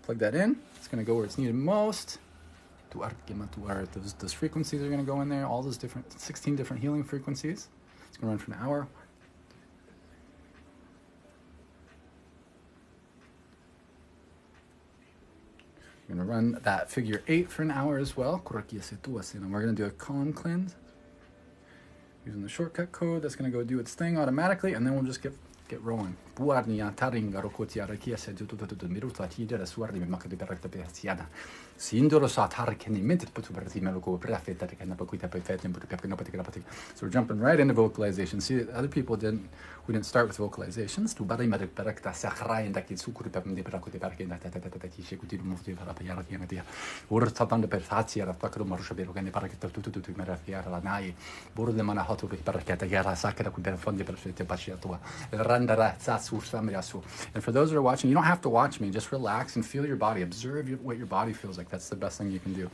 Plug that in. It's going to go where it's needed most. Those frequencies are going to go in there. All those 16 different healing frequencies. It's going to run for an hour. We're going to run that figure 8 for an hour as well. And we're going to do a calm cleanse using the shortcut code. That's going to go do its thing automatically, and then we'll just get rolling. So we're jumping right into vocalization. See, other people we didn't start with vocalizations. And for those that are watching, you don't have to watch me. Just relax and feel your body. Observe what your body feels like. That's the best thing you can do.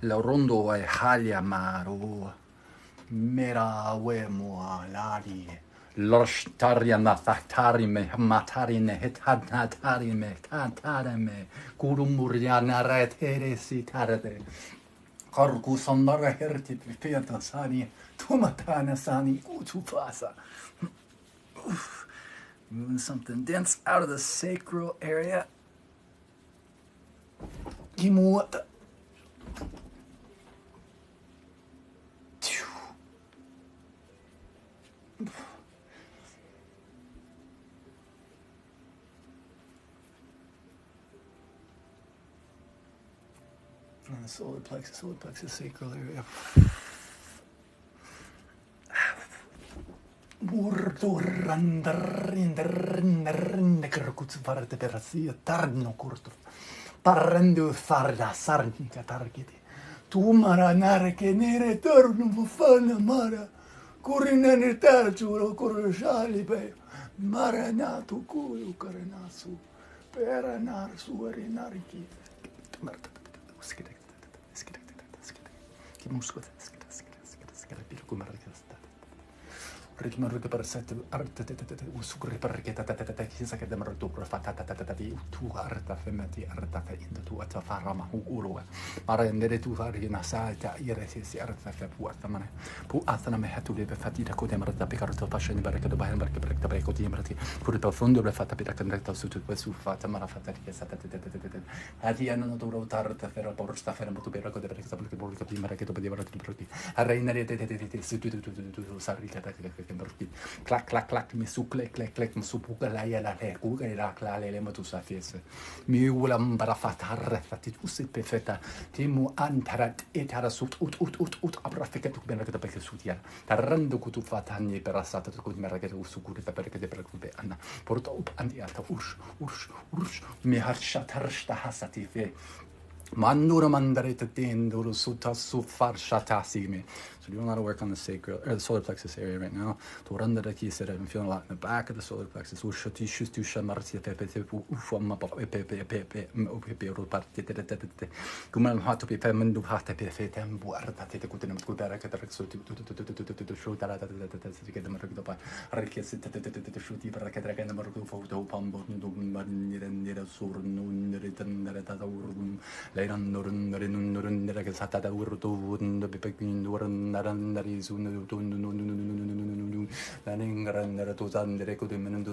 La rondo e halia maro. Mera we moa lari. Loshtaria na fatari me matari ne hitatari me tatare me. Kurumuriana retere si tarade. Karku sandara herti pipeta sani. Tumatana sani utufasa. Moving something dense out of the sacral area. Gimuata. And the solar plexus, sacral area. Parando farda sarnica targeti. Tu maranare che nere torno bufana mara. Curinane tergiuro corrosciali pe. Maranato culo caranasu. Peranar su arinarchi. Che muscolo Rikimaruka parasite arte usukri parketa kisa che demarto profata tu arta femati arta inda tu atafarama urua marendere tu farina salta iresi arta fa puatmane pu atana me hatu le fatita ko demarta picarto passion barka do bahan barka barka barka di marti pure profondo le fatta per candetta su tutto su fatta mara fatta che stata hati hanno dovuto tarta per porsta fermo tu per code perché sapete che di marka do vedere tutti prodotti a reinare su tutto sarrica clac clac clac mi su clac clac clac mi su puga la ya la le cuga la cla le ma tu sa fiese mi ulam para fatar fatti tu se perfetta timu antarat etara sut ut abrafika tu bene che perché su tia tarrando ku tu fatani per assata tu con merga che su curi perché de per cube anna porto up andiata ush mi harsha tarshta hasati fe Mandura mandarete tenduru suta su farshatasime. So doing a lot of work on the sacral or the solar plexus area right now. To run the key set I'm feeling a lot in the back of the solar plexus. Ushati shustu shamarti pepe ufama pepe ruparte. Kuman hot to be pemendu hata pepe tembu arta te kutin kudara katarexo to show that to get them to buy. Rekis to shoot you rakatra and the Marco photo pumbo nira surun written that Nurun Sata Urdu the Pepin Narandari soon Laningrand to San the Recordman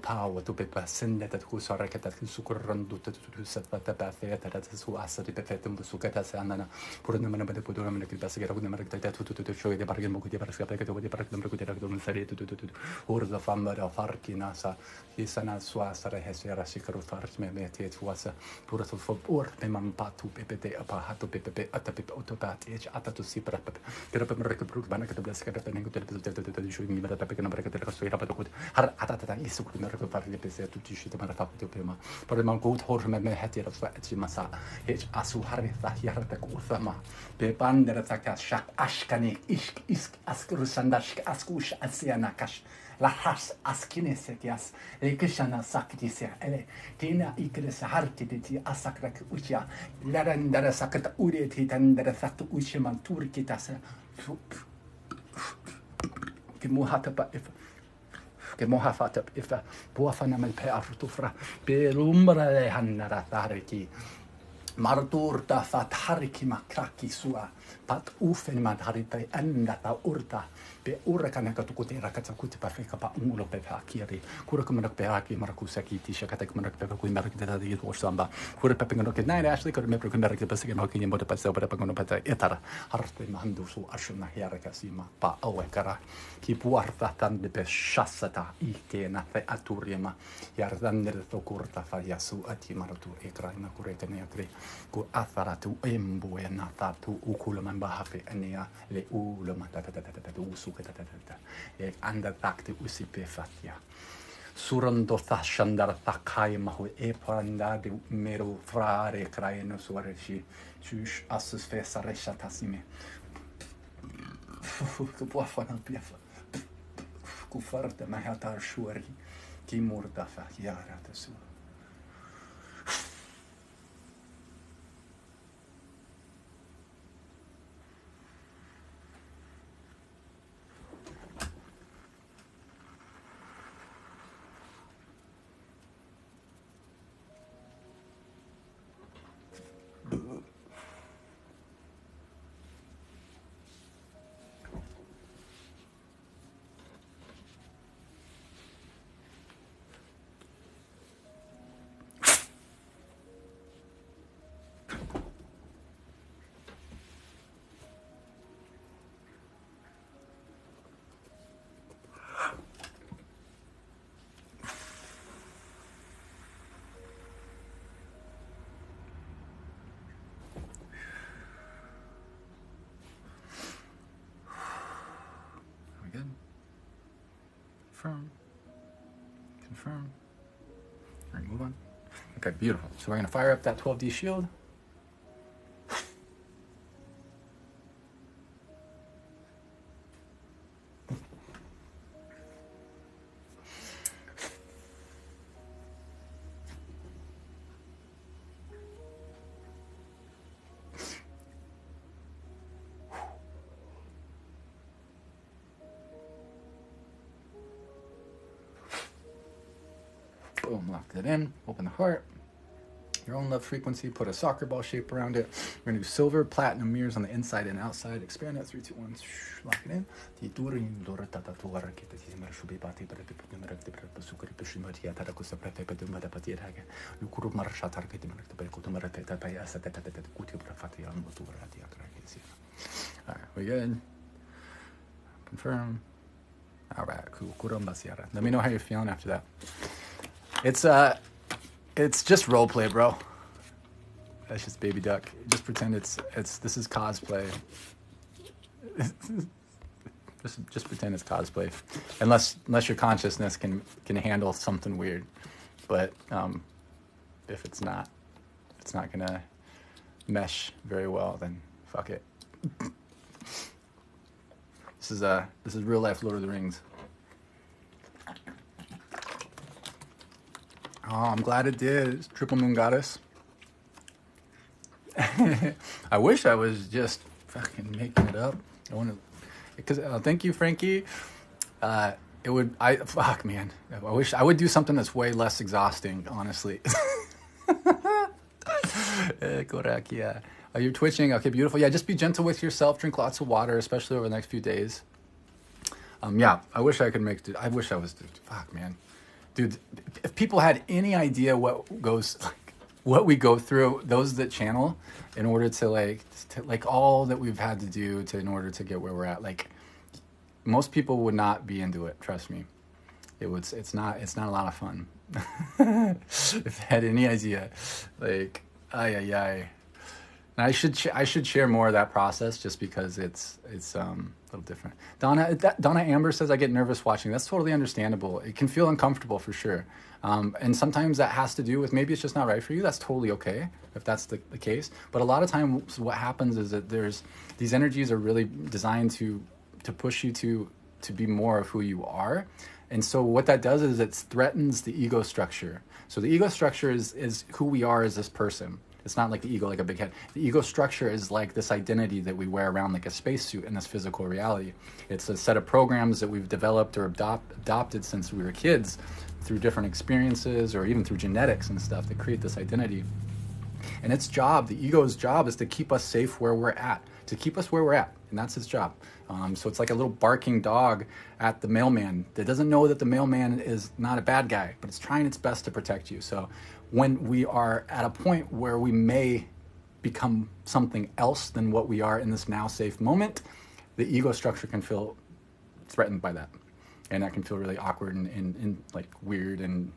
power to paper send that who saw racket that Sukurandu to set the path that's who asked the Pepetum Sukatas and put them in the Puduram and the Basket to show the bargain book the Urza famara farkinasa isana suasara hesera sikru fars me metet wasa purato for or pemam patu pepete apahato pepe atapip autopat each atatu sipra pepe recuperuk banaka to blaska pepe to show me that pepe number that so rapato har atata isukru me recuperare le pese tutti shit mara fatto prima per man gut hor me hetira fati masa each asu harita yarata kurfama pe bandera takas shak ashkani isk askru sandash askush asianakash la has askinesekias lekishana sakitise ele tina ikres harti ti asakrak ucha larandara sakata ureti tandara satu uchiman turkitas ke muhatapa if ke muhafata if buafana mal pe artufra be lumbra le hannara tariki Marturta fat hariki makraki sua pat ufen man harita enda ta urta pe urkana ka tukutera ka tsakuti pa feka pa ungulo pe akiri kura kuma pe aki marakusa ki tisha ka tak marak pe ku marak ta di samba kura pe ngano ke nine actually kura me pe marak pe se no ki mo ta pa se pa ngono pa etara harte mandu su ashuna hiara ka sima pa awe kara ki puarta tan de pe shassata ikena fe aturiema yardan de to kurta fa yasu ati maratu ekraina kurete ne akri ku atharatu embu e natatu ukulaman bahafe ania le ulama usukata e anda takti usipe fatia surando fashandar takai mahu e paranda de mero frare kraino suareci chus asus fesa reshatasime tu può fare un piaffa Kufarta Mahatar Shuri, Kimurdafa Yara Tasu. Good. Confirm. All right, move on. Okay, beautiful. So we're going to fire up that 12D shield. Boom, lock that in, open the heart. Your own love frequency, put a soccer ball shape around it. We're gonna do silver, platinum mirrors on the inside and outside. Expand that, 3, 2, 1, lock it in. All right, we good? Confirm. All right, cool. Let me know how you're feeling after that. It's just role play, bro. That's just baby duck. Just pretend this is cosplay. just pretend it's cosplay, unless your consciousness can handle something weird. But if it's not gonna mesh very well, then fuck it. This is real life Lord of the Rings. Oh, I'm glad it did. It's Triple Moon Goddess. I wish I was just fucking making it up. I want to, because thank you, Frankie. Fuck, man. I wish I would do something that's way less exhausting, honestly. Correct, yeah. You're twitching. Okay, beautiful. Yeah, just be gentle with yourself. Drink lots of water, especially over the next few days. Yeah, I wish I could I wish I was. Fuck, man. Dude, if people had any idea what we go through, those that channel, in order to like all that we've had to do in order to get where we're at, like most people would not be into it. Trust me, it's not a lot of fun. If they had any idea, like ay. And I should share more of that process just because it's a little different. Donna Amber says I get nervous watching. That's totally understandable. It can feel uncomfortable for sure. And sometimes that has to do with maybe it's just not right for you. That's totally okay if that's the case. But a lot of times what happens is that these energies are really designed to push you to be more of who you are. And so what that does is it threatens the ego structure. So the ego structure is who we are as this person. It's not like the ego, like a big head. The ego structure is like this identity that we wear around like a spacesuit in this physical reality. It's a set of programs that we've developed or adopted since we were kids through different experiences or even through genetics and stuff that create this identity. And its job, the ego's job, is to keep us safe where we're at, to keep us where we're at. And that's its job. So it's like a little barking dog at the mailman that doesn't know that the mailman is not a bad guy, but it's trying its best to protect you. So when we are at a point where we may become something else than what we are in this now safe moment, the ego structure can feel threatened by that. And that can feel really awkward and like weird and,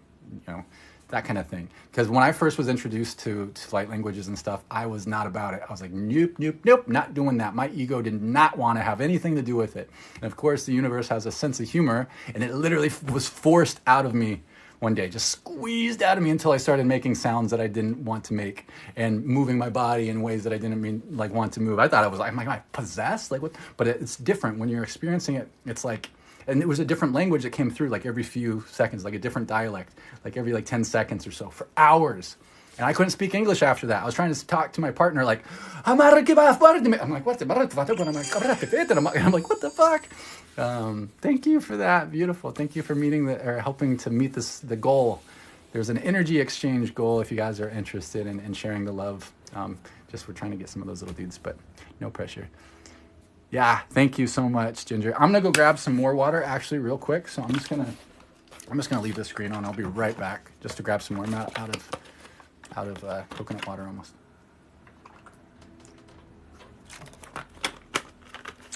that kind of thing. Because when I first was introduced to light languages and stuff, I was not about it. I was like, nope, not doing that. My ego did not want to have anything to do with it. And of course, the universe has a sense of humor, and it literally was forced out of me one day, just squeezed out of me until I started making sounds that I didn't want to make and moving my body in ways that I didn't want to move. I thought I was like, am I possessed? Like what? But it's different when you're experiencing it. It's like and it was a different language that came through like every few seconds, like a different dialect, like every like 10 seconds or so for hours. And I couldn't speak English after that. I was trying to talk to my partner like, I'm like, what the? I'm like, what the fuck? Thank you for that. Beautiful. Thank you for helping to meet the goal. There's an energy exchange goal if you guys are interested in sharing the love. Just we're trying to get some of those little dudes, but no pressure. Yeah, thank you so much, Ginger. I'm gonna go grab some more water actually real quick. So I'm just gonna leave the screen on. I'll be right back just to grab some more. I'm out of coconut water almost.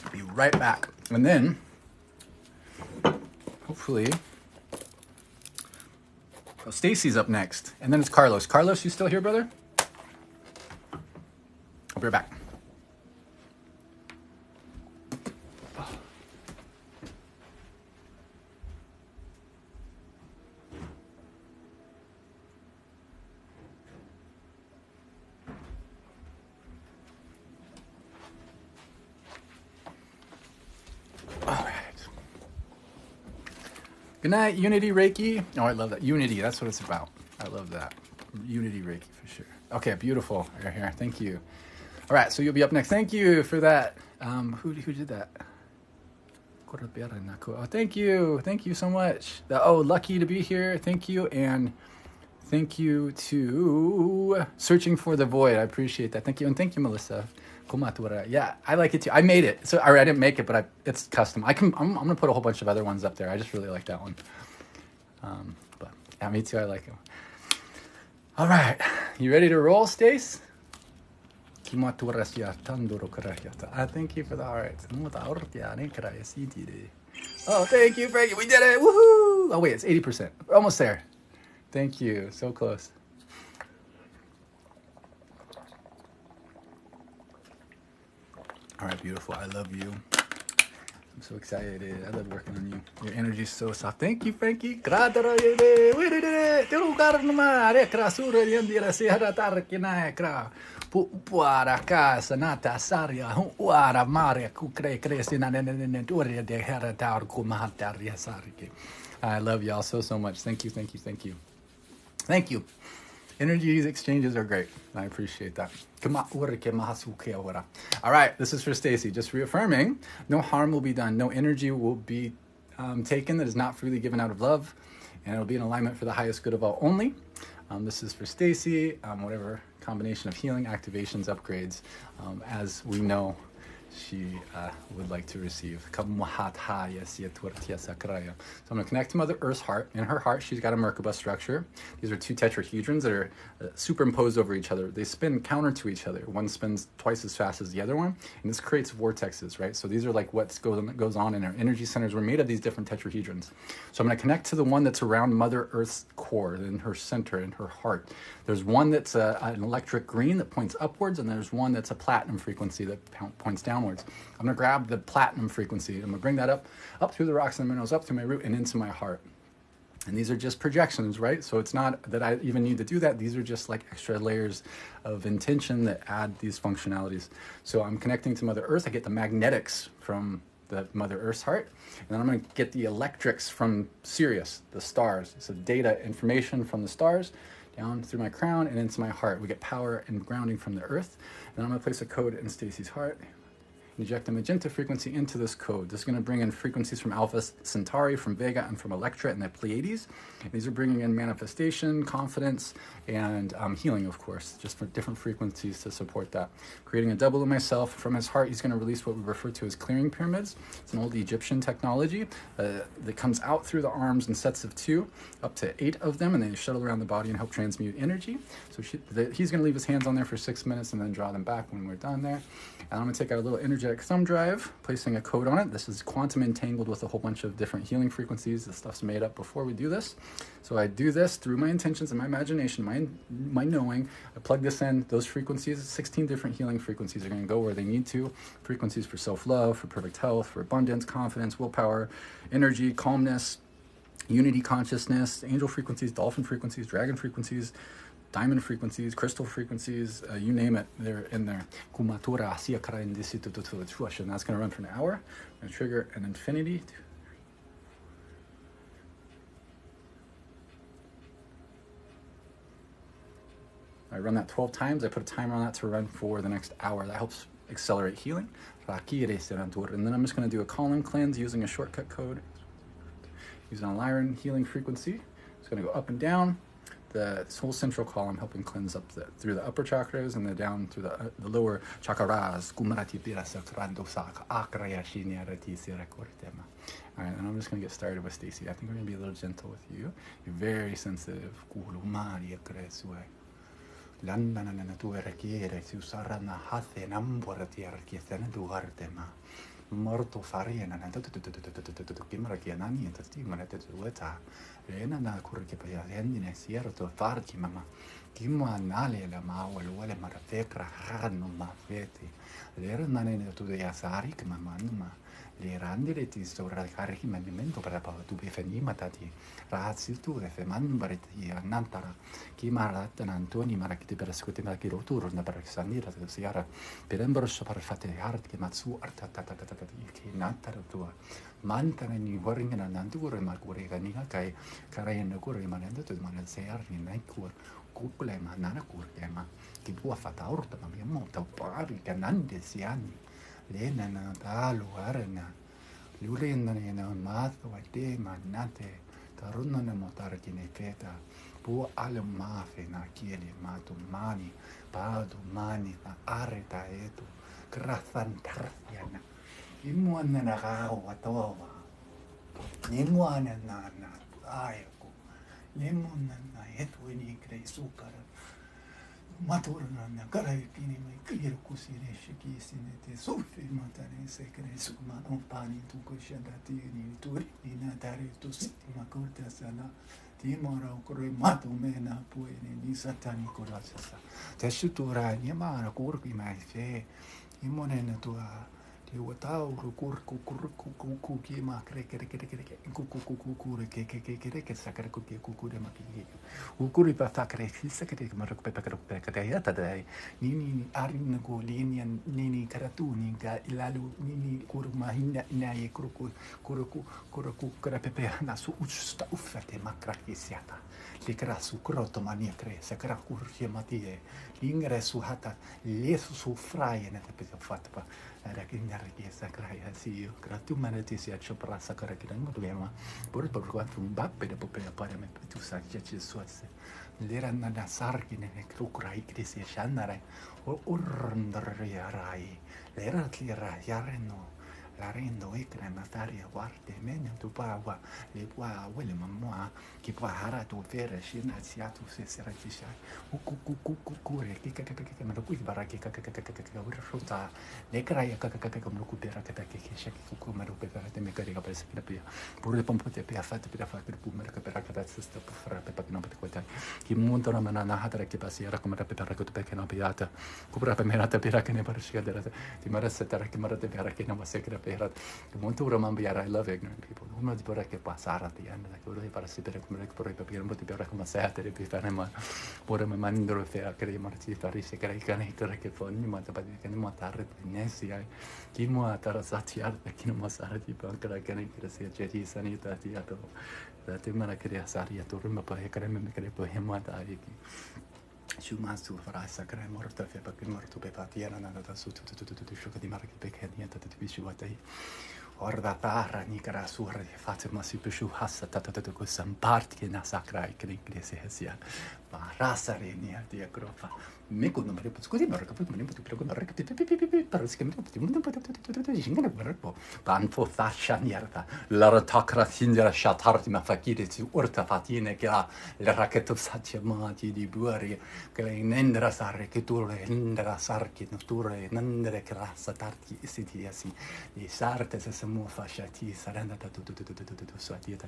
I'll be right back. And then hopefully Stacy's up next. And then it's Carlos. Carlos, you still here, brother? I'll be right back. Good night, Unity Reiki. Oh, I love that. Unity, that's what it's about. I love that. Unity Reiki for sure. Okay, beautiful. Right here. Thank you. All right, so you'll be up next. Thank you for that. Who did that? Oh, thank you. Thank you so much. Lucky to be here. Thank you. And thank you to Searching for the Void. I appreciate that. Thank you. And thank you, Melissa. Yeah, I like it too. I made it. So I didn't make it, but it's custom. I'm gonna put a whole bunch of other ones up there. I just really like that one. But yeah, me too. I like it. All right, you ready to roll, Stace? Thank you for the hearts. Oh, thank you, Frankie. We did it. Woohoo! Oh wait, it's 80%. We're almost there. Thank you. So close. All right, beautiful. I love you. I'm so excited. I love working on you. Your energy is so soft. Thank you, Frankie. I love y'all so much. Thank you, thank you, thank you. Thank you. Energy exchanges are great. I appreciate that. All right, this is for Stacy. Just reaffirming, no harm will be done. No energy will be taken that is not freely given out of love. And it'll be in alignment for the highest good of all only. This is for Stacy, whatever combination of healing, activations, upgrades, as we know she would like to receive. So I'm going to connect to Mother Earth's heart. In her heart, she's got a Merkaba structure. These are two tetrahedrons that are superimposed over each other. They spin counter to each other. One spins twice as fast as the other one, and this creates vortexes, right? So these are like what goes on in our energy centers. We're made of these different tetrahedrons. So I'm going to connect to the one that's around Mother Earth's core, in her center, in her heart. There's one that's an electric green that points upwards, and there's one that's a platinum frequency that points downwards. I'm going to grab the platinum frequency. I'm going to bring that up through the rocks and the minerals, up through my root and into my heart. And these are just projections, right? So it's not that I even need to do that. These are just like extra layers of intention that add these functionalities. So I'm connecting to Mother Earth. I get the magnetics from the Mother Earth's heart. And then I'm going to get the electrics from Sirius, the stars. So data, information from the stars down through my crown and into my heart. We get power and grounding from the earth. And then I'm going to place a code in Stacy's heart. Inject a magenta frequency into this code. This is going to bring in frequencies from Alpha Centauri, from Vega, and from Electra and the Pleiades. And these are bringing in manifestation, confidence, and healing, of course, just for different frequencies to support that. Creating a double of myself. From his heart, he's going to release what we refer to as clearing pyramids. It's an old Egyptian technology that comes out through the arms in sets of 2, up to 8 of them, and they shuttle around the body and help transmute energy. So he's going to leave his hands on there for 6 minutes and then draw them back when we're done there. And I'm going to take out a little energetic thumb drive, placing a code on it. This is quantum entangled with a whole bunch of different healing frequencies. This stuff's made up before we do this. So I do this through my intentions and my imagination, my knowing. I plug this in. Those frequencies, 16 different healing frequencies, are going to go where they need to. Frequencies for self-love, for perfect health, for abundance, confidence, willpower, energy, calmness, unity consciousness, angel frequencies, dolphin frequencies, dragon frequencies, diamond frequencies, crystal frequencies, you name it, they're in there. And that's going to run for an hour. I'm going to trigger an infinity. I run that 12 times. I put a timer on that to run for the next hour. That helps accelerate healing. And then I'm just going to do a calm cleanse using a shortcut code, using a Lyran healing frequency. It's going to go up and down. This whole central column helping cleanse up through the upper chakras and then down through the lower chakras. All right, and I'm just going to get started with Stacy. I think we're going to be a little gentle with you. You're very sensitive. Morto farina na kimara kianani and testimony to weta rena na kurke pa endine sierto farki mama kimwa nale la mawa wale mara fekra hanu ma feti lera nane to de yasari mama numa le randire ti sovra carichi manimento per pa tu befeni matati razzi tu e feman bareti nantara kimara tan antoni mara kiti per scuti ma kiro tur na per sanira to siara per embrosso per fate art che matsu artata che nantara tua mantana ni waringa nanture ma kurega ni kai karayen kure manendo to man sear ni nai kur kukule ma nana kurke ma ki può fata orta ma mi monta pari canande siani Lena na talu arena lulenda na mato ate manate tarunna na motarki ne feta pu ale mafe na kieli matu mani padu mani na areta etu krasan tarfiana imuana na gawa towa imuana na ayako lemuna na etu ni kreisukara Maturna na karai pini mai clear kusire shiki sinete sofi matane sekre suma non pani tu koshada ni turi ni na dare tu siti makurta sana ti mora okore matu mena puene ni satani korasasa teshutura ni mara kurki mai fe imone na tua ti watau kur ki ma kre ke sakare ku de ma ki ukuri pa fakre sakare ma ro pe ya tadai ni arin go linian ni karatuni ga ilalu ni kur ma hinna inaye kur kara pepe na su usta uffate makra kisiata li krasu kroto mania kre sakara kur matie l'ingresso hata lesu su fraie na te fatpa era che chiesa craia sì io gratu Leticia ci prasa cara che non dobbiamo pure per quanto un bappe dopo per pare me tu sai che ci suasse l'era na sarki ne krukrai krisi shanare o urndrai l'era che yareno la rendo e cremataria guarde meno tu pawa le qua wele mamma che può hara tu fere scena sia tu se sera ci sai kure che me lo qui barra che rota le craia che me lo cupera che shaki me lo per te me carica per sapere più pure pompo te per fare per pumere che per che pezzo sta per fare per non per questa che monta una manana hatra che passi come per che perché non piata cupra per merata per che ne per scadere ti marassa che marate per che non va secre molto I love ignorant people. Uno di porre che passare a end, like uno di partecipare come porre per un po' di per come sette di fare ma pure mi mandano a che marci fare se che che fanno ma da che non tarre ne si hai chi mo a tarasati arte che non masare tipo anche che sia c'è sanità ti ha da te mara che asari a torno poi che me che poi mo da Shumasu farasa kare morta fe perché morto pe patiera nada su tutto sciocco di marche perché niente tutto bisciuatai orda tarra ni cara surre Fatima si pesciu hassa tata con sampart che na sacrai che inglese sia ma rasa renia di agrofa me con non scusi ma che poi non potevo con per schemati non potevo jingana berpo banfo fascia nierta la ratacra sindra shatarti ma fakire ci orta fatine che ha le racchetto sacciamati di buari che le nendra sarre che tu le nendra sarchi nature nendere che rasa tarti siti asi di sarte se mo fasciati saranda tutto sua dieta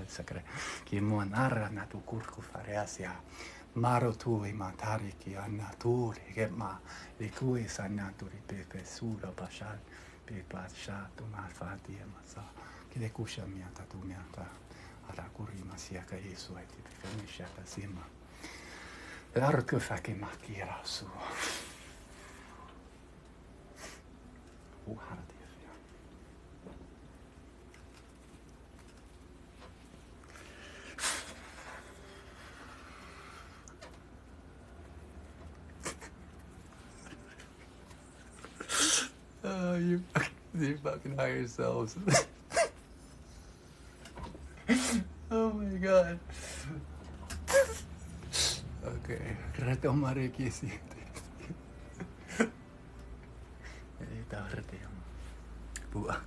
sacre che mo narra natu curco fare asia Maro tu e matari che a nature che ma le cui sanaturi pepe sura pascial pe pasciato ma fatti e masa che le cuscia mia tu mia alla curima sia che Gesù e ti finisce a sima l'arco fa che macchira su guardi These fucking higher selves. Oh my god. Okay. Retomare Kacey. Buak.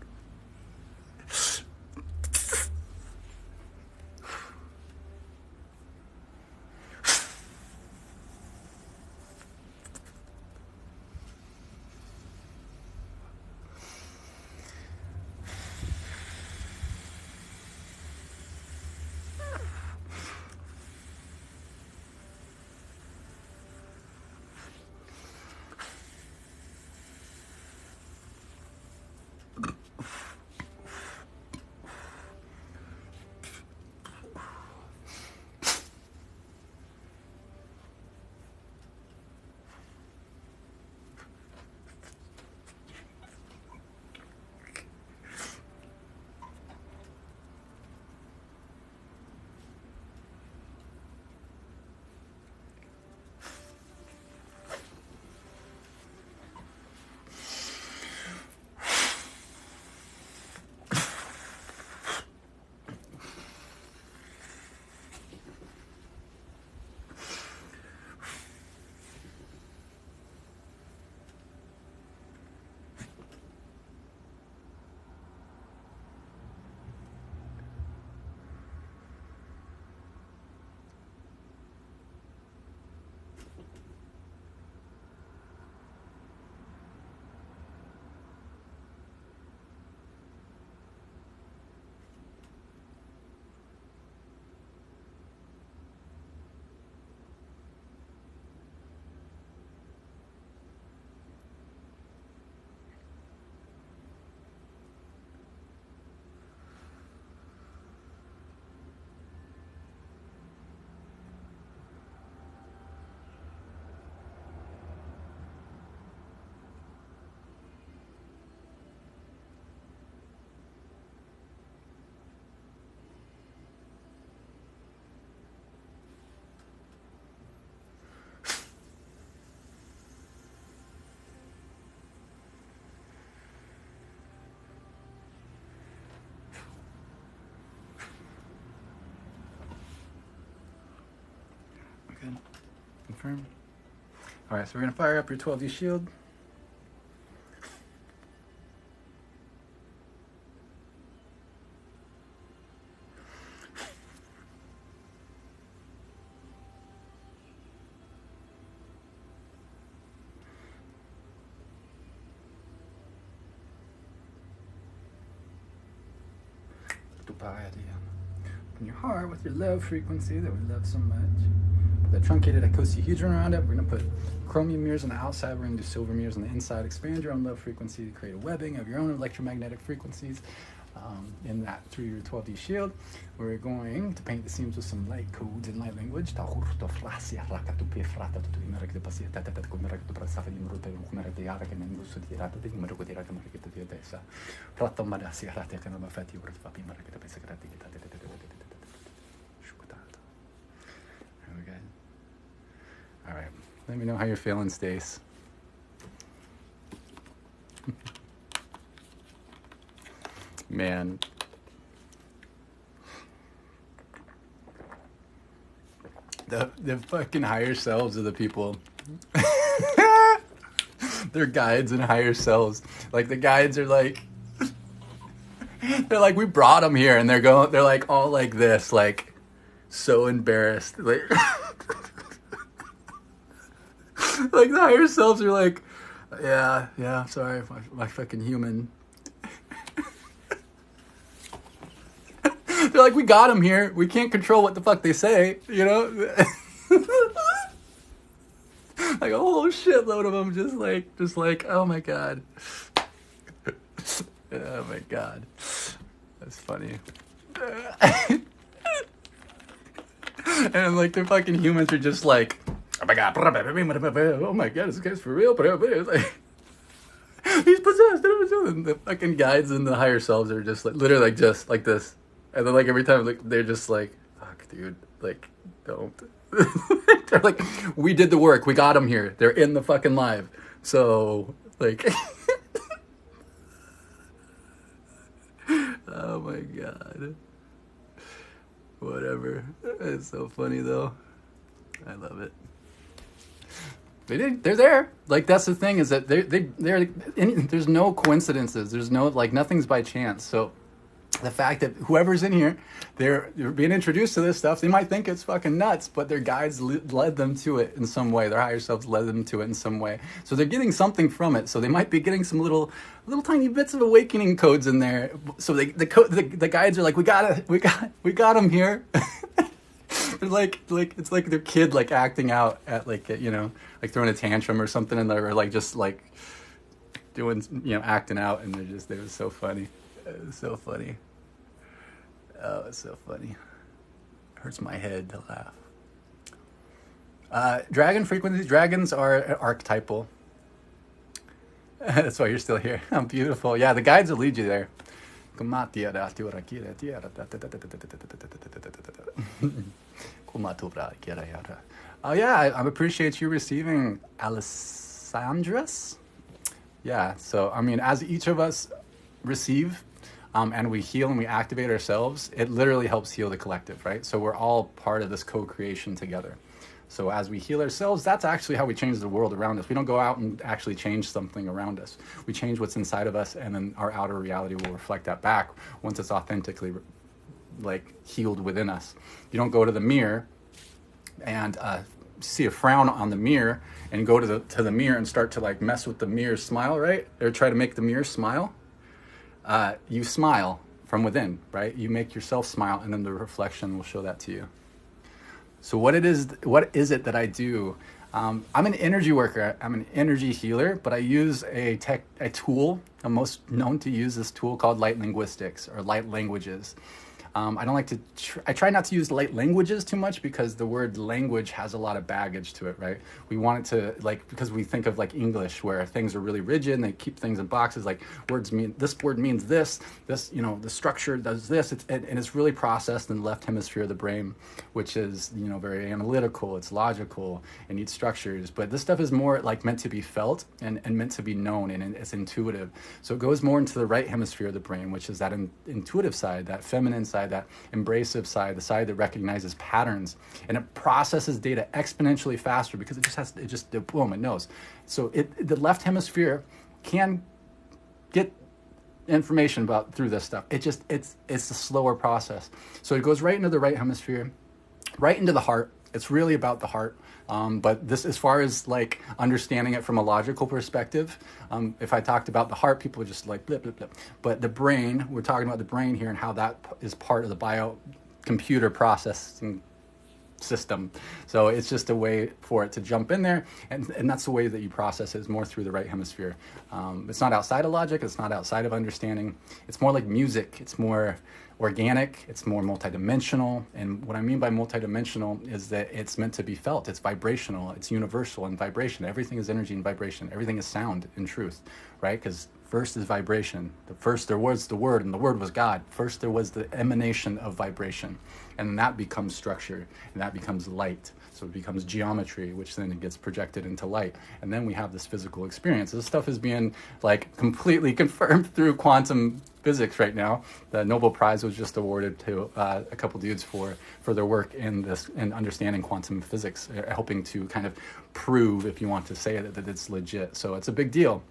Good. Confirm. All right, so we're gonna fire up your 12D shield. In your heart with your love frequency that we love so much. Put the truncated icosahedron around it. We're going to put chromium mirrors on the outside. We're going to do silver mirrors on the inside. Expand your own love frequency to create a webbing of your own electromagnetic frequencies in that through your 12D shield. We're going to paint the seams with some light codes in light language. All right, let me know how you're feeling, Stace. Man. The fucking higher selves of the people. They're guides and higher selves. Like the guides are like, they're like, we brought them here, and they're like all like this, like so embarrassed, like. Like the higher selves are like, yeah, sorry, my fucking human. They're like, we got him here. We can't control what the fuck they say, you know? Like a whole shitload of them just like, oh my God. Oh my God. That's funny. And like the fucking humans are just like, oh my God, this guy's for real. Like, he's possessed. And the fucking guides and the higher selves are just like, literally like just like this. And then like every time like they're just like, fuck dude, like don't. They're like, we did the work, we got them here. They're in the fucking live. So like God. Whatever. It's so funny though. I love it. They're there. Like, that's the thing, is that they're there's no coincidences. There's no, like, nothing's by chance. So the fact that whoever's in here, they're being introduced to this stuff, they might think it's fucking nuts, but their guides led them to it in some way. Their higher selves led them to it in some way. So they're getting something from it. So they might be getting some little tiny bits of awakening codes in there. So the guides are like, we got them here. They're like it's like their kid, like, acting out at, like, you know, like throwing a tantrum or something, and they're like just like doing, you know, acting out, and they were so funny. It was so funny. Oh, it's so funny. It hurts my head to laugh. Dragon frequencies. Dragons are archetypal. That's why you're still here. I'm beautiful. Yeah, the guides will lead you there. Oh yeah, I appreciate you receiving Alessandra's. Yeah, so I mean, as each of us receive and we heal and we activate ourselves, it literally helps heal the collective, right? So we're all part of this co-creation together. So as we heal ourselves, that's actually how we change the world around us. We don't go out and actually change something around us. We change what's inside of us, and then our outer reality will reflect that back once it's authentically, like, healed within us. You don't go to the mirror and see a frown on the mirror and go to the mirror and start to, like, mess with the mirror's smile, right? Or try to make the mirror smile. You smile from within, right? You make yourself smile, and then the reflection will show that to you. So what is it that I do? I'm an energy worker. I'm an energy healer, but I use a tool. I'm most known to use this tool called light linguistics, or light languages. I don't like to, I try not to use light languages too much, because the word language has a lot of baggage to it, right? We want it to, like, because we think of, like, English, where things are really rigid and they keep things in boxes, like words mean, this word means this, you know, the structure does this, and it's really processed in the left hemisphere of the brain, which is, you know, very analytical, it's logical, and needs structures. But this stuff is more, like, meant to be felt and meant to be known, and it's intuitive. So it goes more into the right hemisphere of the brain, which is that intuitive side, that feminine side, that embracive side, the side that recognizes patterns, and it processes data exponentially faster, because boom, it knows. So the left hemisphere can get information through this stuff. It's a slower process. So it goes right into the right hemisphere, right into the heart. It's really about the heart. But this, as far as, like, understanding it from a logical perspective, if I talked about the heart, people would just, like, blip, blip, blip. But the brain, we're talking about the brain here, and how that is part of the bio-computer processing system. So it's just a way for it to jump in there, and that's the way that you process it, is more through the right hemisphere. It's not outside of logic, it's not outside of understanding. It's more like music. It's more organic, it's more multidimensional. And what I mean by multidimensional is that it's meant to be felt. It's vibrational, it's universal in vibration. Everything is energy and vibration. Everything is sound in truth, right? Because first is vibration. First there was the Word, and the Word was God. First there was the emanation of vibration, and that becomes structure, and that becomes light. So it becomes geometry, which then gets projected into light. And then we have this physical experience. This stuff is being, like, completely confirmed through quantum physics right now. The Nobel Prize was just awarded to a couple dudes for their work in understanding quantum physics, helping to kind of prove, if you want to say it, that it's legit. So it's a big deal.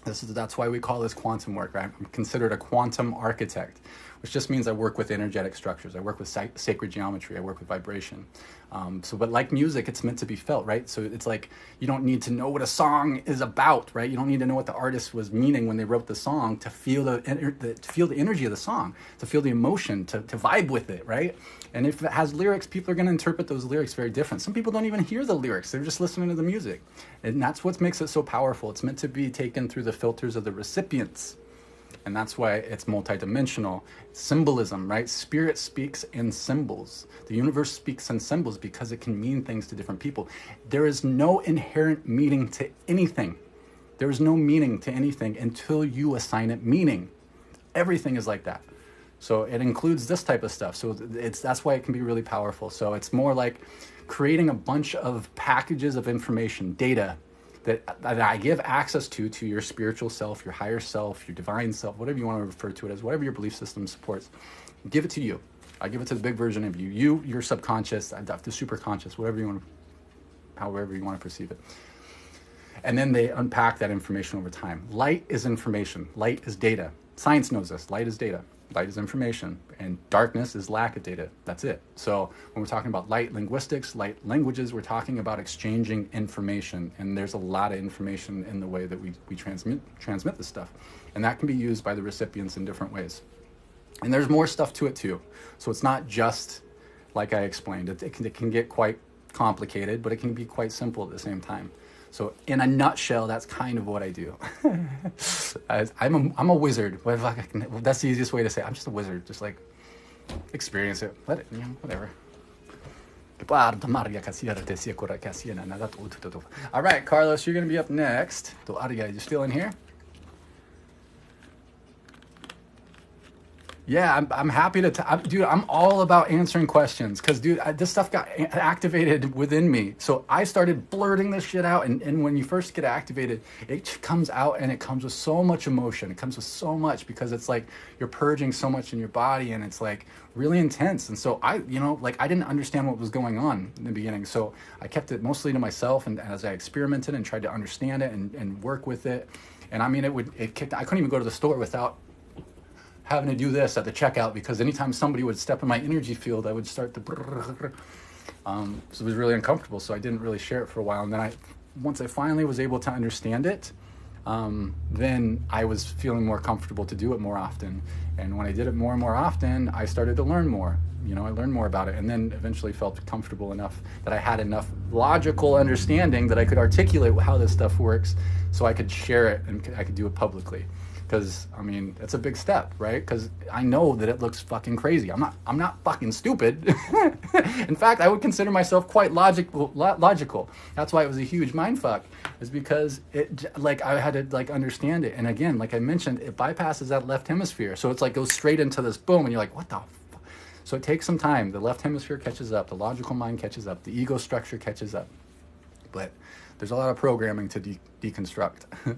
That's why we call this quantum work, right? I'm considered a quantum architect, which just means I work with energetic structures. I work with sacred geometry. I work with vibration. But like music, it's meant to be felt, right? So it's like, you don't need to know what a song is about, right? You don't need to know what the artist was meaning when they wrote the song to feel the energy of the song, to feel the emotion, to vibe with it, right? And if it has lyrics, people are going to interpret those lyrics very different. Some people don't even hear the lyrics. They're just listening to the music. And that's what makes it so powerful. It's meant to be taken through the filters of the recipients. And that's why it's multidimensional. Symbolism, right? Spirit speaks in symbols. The universe speaks in symbols because it can mean things to different people. There is no inherent meaning to anything. There is no meaning to anything until you assign it meaning. Everything is like that. So it includes this type of stuff. So that's why it can be really powerful. So it's more like creating a bunch of packages of information, data, that I give access to your spiritual self, your higher self, your divine self, whatever you want to refer to it as, whatever your belief system supports. give it to you. I give it to the big version of you. Your subconscious, the superconscious, whatever you want, however you want to perceive it. And then they unpack that information over time. Light is information. Light is data. Science knows this. Light is data. Light is information. And darkness is lack of data. That's it. So when we're talking about light linguistics, light languages, we're talking about exchanging information. And there's a lot of information in the way that we transmit this stuff. And that can be used by the recipients in different ways. And there's more stuff to it too. So it's not just like I explained. It can get quite complicated, but it can be quite simple at the same time. So in a nutshell, that's kind of what I do. I'm a wizard. That's the easiest way to say it. I'm just a wizard. Just like experience it. Let it, whatever. All right, Carlos, you're going to be up next. You still in here? Yeah, I'm happy to, dude, I'm all about answering questions because, dude, this stuff got activated within me. So I started blurting this shit out. And when you first get activated, it comes out and it comes with so much emotion. It comes with so much because it's like you're purging so much in your body and it's like really intense. And so I didn't understand what was going on in the beginning. So I kept it mostly to myself. And as I experimented and tried to understand it and work with it. And I mean, it kicked, I couldn't even go to the store without having to do this at the checkout because anytime somebody would step in my energy field, I would start to so it was really uncomfortable. So I didn't really share it for a while. And then once I finally was able to understand it, then I was feeling more comfortable to do it more often. And when I did it more and more often, I started to learn more. I learned more about it and then eventually felt comfortable enough that I had enough logical understanding that I could articulate how this stuff works so I could share it and I could do it publicly. Because, I mean, it's a big step, right? Because I know that it looks fucking crazy. I'm not fucking stupid. In fact, I would consider myself quite logical. That's why it was a huge mindfuck, is because I had to understand it. And again, like I mentioned, it bypasses that left hemisphere. So it's like goes straight into this boom and you're like, what the fuck? So it takes some time. The left hemisphere catches up. The logical mind catches up. The ego structure catches up. But there's a lot of programming to deconstruct.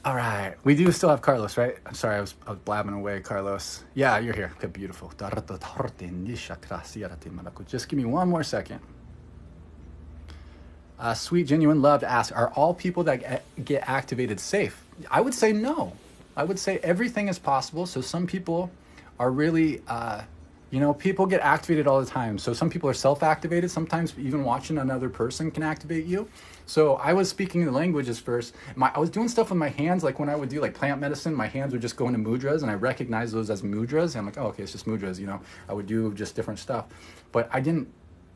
All right, we do still have Carlos, right? I'm sorry, I was blabbing away, Carlos. Yeah, you're here. Okay, beautiful. Just give me one more second. Sweet Genuine Love asks, are all people that get activated safe? I would say no. I would say everything is possible. So some people are really, people get activated all the time. So some people are self-activated. Sometimes even watching another person can activate you. So I was speaking the languages first. I was doing stuff with my hands, like when I would do like plant medicine, my hands would just go into mudras and I recognized those as mudras. And I'm like, oh, okay, it's just mudras, I would do just different stuff. But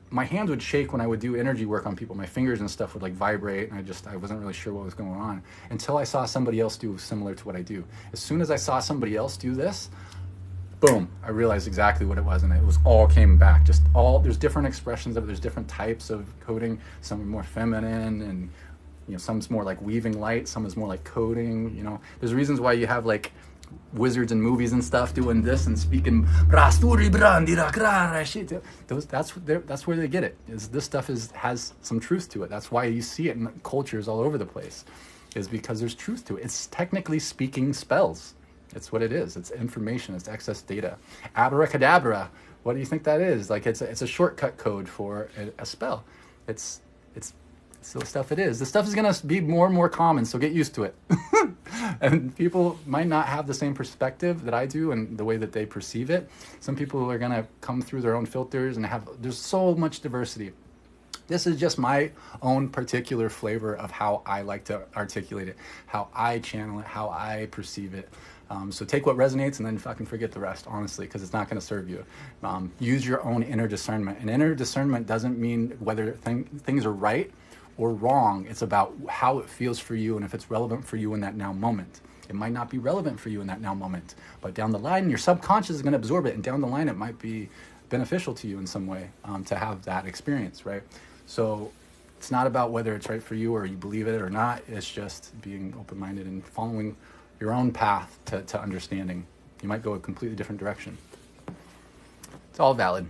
my hands would shake when I would do energy work on people. My fingers and stuff would like vibrate and I wasn't really sure what was going on until I saw somebody else do similar to what I do. As soon as I saw somebody else do this, boom, I realized exactly what it was, and it was all came back. There's different expressions of it. There's different types of coding. Some are more feminine, and some's more like weaving light. Some is more like coding. There's reasons why you have like wizards in movies and stuff doing this and speaking. That's where they get it. This stuff has some truth to it. That's why you see it in cultures all over the place, is because there's truth to it. It's technically speaking spells. It's what it is. It's information. It's excess data. Abracadabra. What do you think that is? Like it's a shortcut code for a spell. It's the stuff it is. The stuff is going to be more and more common, so get used to it. And people might not have the same perspective that I do and the way that they perceive it. Some people are going to come through their own filters and there's so much diversity. This is just my own particular flavor of how I like to articulate it, how I channel it, how I perceive it. So take what resonates and then fucking forget the rest, honestly, because it's not going to serve you. Use your own inner discernment. And inner discernment doesn't mean whether things are right or wrong. It's about how it feels for you and if it's relevant for you in that now moment. It might not be relevant for you in that now moment, but down the line, your subconscious is going to absorb it. And down the line, it might be beneficial to you in some way to have that experience, right? So it's not about whether it's right for you or you believe it or not. It's just being open-minded and following your own path to understanding. You might go a completely different direction. It's all valid.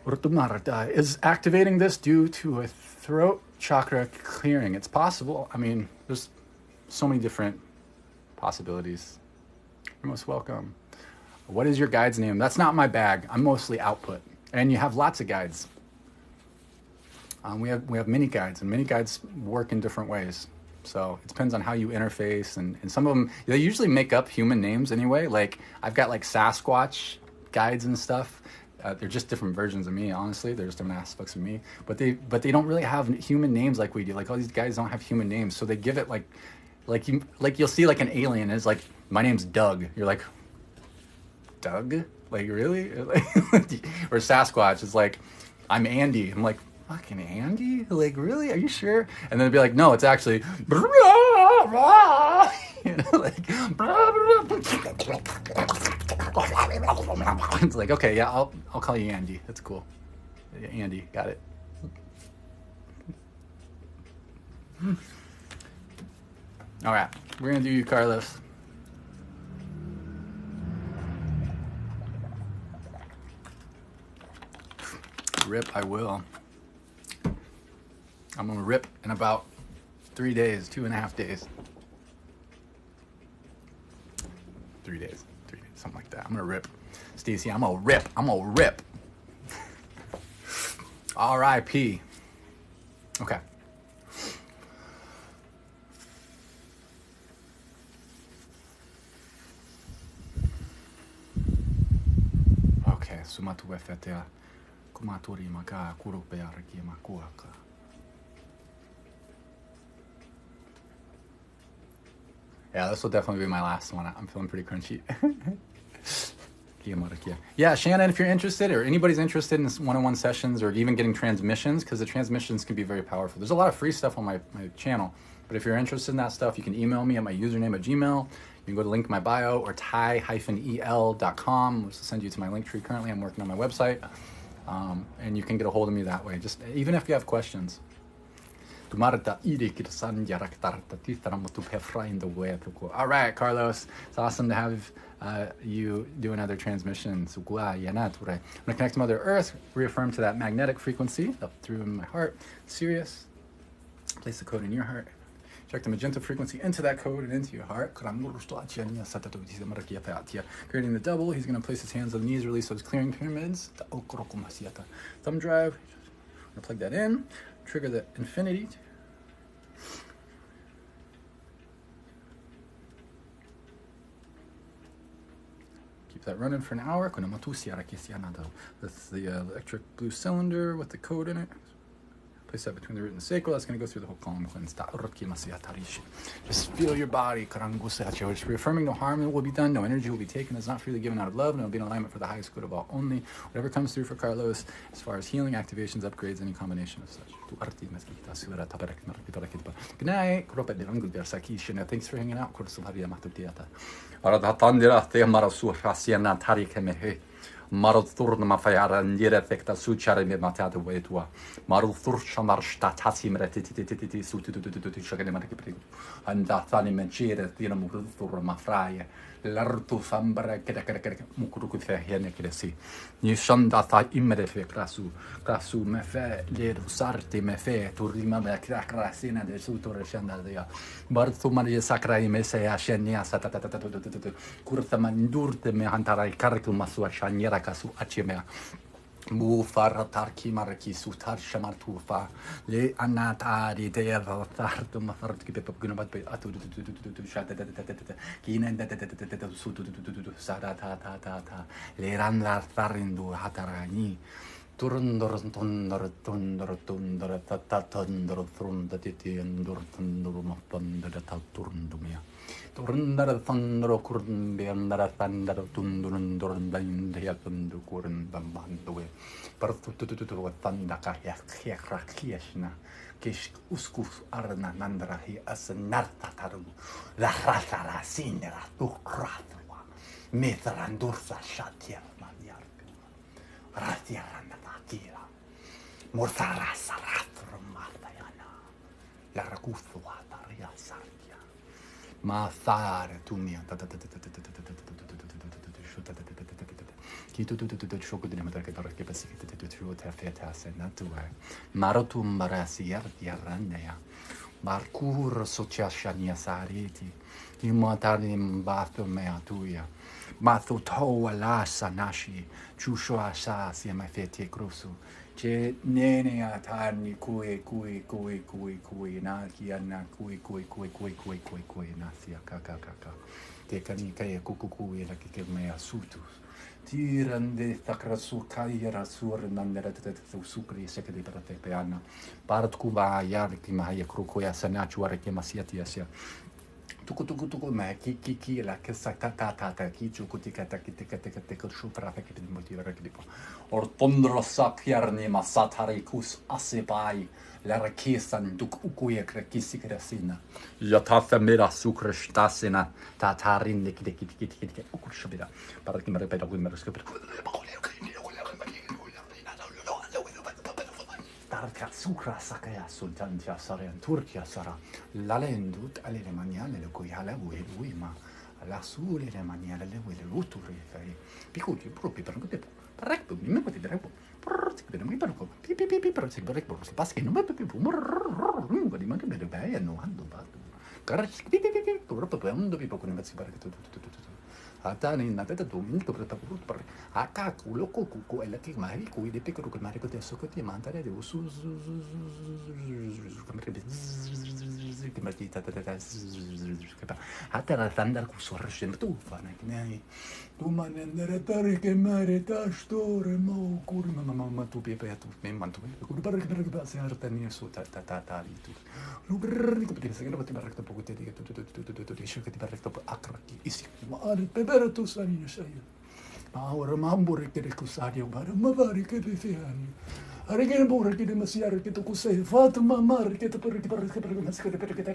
Is activating this due to a throat chakra clearing? It's possible. I mean, there's so many different possibilities. You're most welcome. What is your guide's name? That's not my bag. I'm mostly output. And you have lots of guides. We have mini guides, and mini guides work in different ways. So it depends on how you interface, and some of them, they usually make up human names anyway. Like I've got like Sasquatch guides and stuff. They're just different versions of me, honestly. They're just different aspects of me. But they don't really have human names like we do. Like all these guys don't have human names, so they give it like you'll see like an alien is like, my name's Doug. You're like, Doug? Like really? Or Sasquatch is like, I'm Andy. I'm like, fucking Andy? Like really? Are you sure? And then it'd be like, no, it's actually you know, like it's like, okay, yeah, I'll call you Andy. That's cool. Yeah, Andy, got it. All right, we're gonna do you, Carlos. Rip, I will. I'm gonna rip in about 3 days, 2.5 days. 3 days, something like that. I'm gonna rip. Stacy, I'm gonna rip. R.I.P. Okay. Okay, sumatu wefetea. Kumaturi maka kurupearaki makuaka. Yeah, this will definitely be my last one. I'm feeling pretty crunchy. Yeah, Shannon, if you're interested, or anybody's interested in one-on-one sessions, or even getting transmissions, because the transmissions can be very powerful. There's a lot of free stuff on my channel, but if you're interested in that stuff, you can email me at my username at Gmail. You can go to link in my bio, or tai-el.com, which will send you to my link tree. Currently, I'm working on my website, and you can get a hold of me that way, just even if you have questions. All right, Carlos. It's awesome to have you do another transmission. I'm going to connect to Mother Earth, reaffirm to that magnetic frequency up through my heart. Sirius, place the code in your heart. Check the magenta frequency into that code and into your heart. Creating the double, he's going to place his hands on the knees, release those clearing pyramids. Thumb drive. I'm going to plug that in. Trigger the infinity. Keep that running for an hour. That's the electric blue cylinder with the code in it. Place that between the root and the sacral. That's going to go through the whole column. Just feel your body. Just reaffirming no harm will be done. No energy will be taken. It's not freely given out of love. No, it'll be in alignment for the highest good of all only. Whatever comes through for Carlos, as far as healing, activations, upgrades, any combination of such. Good night. Thanks for hanging out. Marul thurna mafayara nire fekta suchare me matata wetua. Marul thurcha marsta tati meretiti sututututu shagane markipri. And dathani menchere tina murul thurma mafraye. Lartu fambra keda mukuruku fehene kedesi. Ni shanda tha imere fe krasu me fe leru sarti me fe turima me krasina de sutore shanda dia. Bartu maria sakrai me se ashenia satatatu kurta mandurte me hantara karku masu ashanyera kasu achimea. Mu faratarki maraki sutar shamartufa le anatari de tartu mafartu ki pepgunabat be atu shata kinen sutu sadata ta le ranlar tarindu hatarani turundor tatandor frunda titindur tundur mapanda taturndumia turundar thundro kurn beandara tandar tundurundur bandia tundu kurn bambandwe partututu tandaka yakhrakhishna kish uskus arna nandrahi asnarta taru la ratara sinera tukratwa metrandursa shatia maniar ratiarana tatira mortara saratro matayana la rakufu ataria sartia ma fare tu mia marotum barasier di arranea Marcur sociashania sariti. Imatani mbato mea tuia. Matho toa la sanashi. Chusho asa sia mai fete crusu. Che nene atani kui na kia na kui na sia kaka. Te kani kaya kukuku la kike mea sutus. Tirande takrasu kaira sur nandera sukri sekedi parate peana. Parat kuba yar ki mahaya krukoya sanachu ara ki masiati asia. Tuku me ki la ke ta ki chukuti kata ki shufra fe ki motivare ki po. Ortondro sapierni masatarikus asebai la rakesan duk ukuye krakisi krasina. Yatafa mera sukrastasina tatarin ki ukurshbida. Para ki me repeta qui me scopre. Tarka sukra sakaya sultan tiasara Turkia sara lalendut alele maniale le cui hala ma la sule le maniale le luturi fai picuti proprio per che parecchio mi potete dire mi parco pi per se parecchio si passa che non mi più lungo di manca bene bene no ando fatto carci pi proprio ando più con mezzi per tutto Atani na teta tu minto per tapurut per akaku loko kuku ela ki mai ku de pekro ko mari ko te soko ti mantare de usu que me quita hasta la tandar ku sorgen tu fana que nei tu manendere tare che mare ta store mo kurma mama tu pepe tu me mantu ku per che passa artani su ta tu lu brr ko te se che no ti barrecto poco te che tu dice che ti barrecto akraki isi ma per tu sani sai ma ora mambure che recusario ma vari che befiani Arigene bore che demasiare che tu cos'è fatto mamma che tu per ma si per che te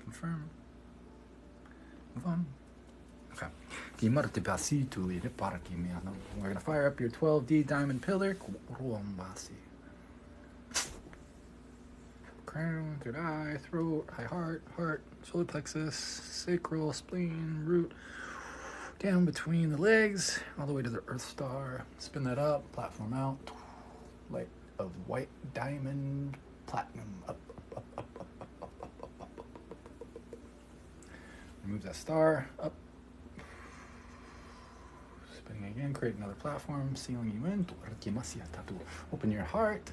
Confirm. Move on. Okay. We're going to fire up your 12D diamond pillar. crown, third eye, throat, high heart, solar plexus, sacral, spleen, root, down between the legs, all the way to the Earth Star. Spin that up, platform out, light of white diamond, platinum, up. Remove that star, up. Spinning again, create another platform, sealing you in. Open your heart.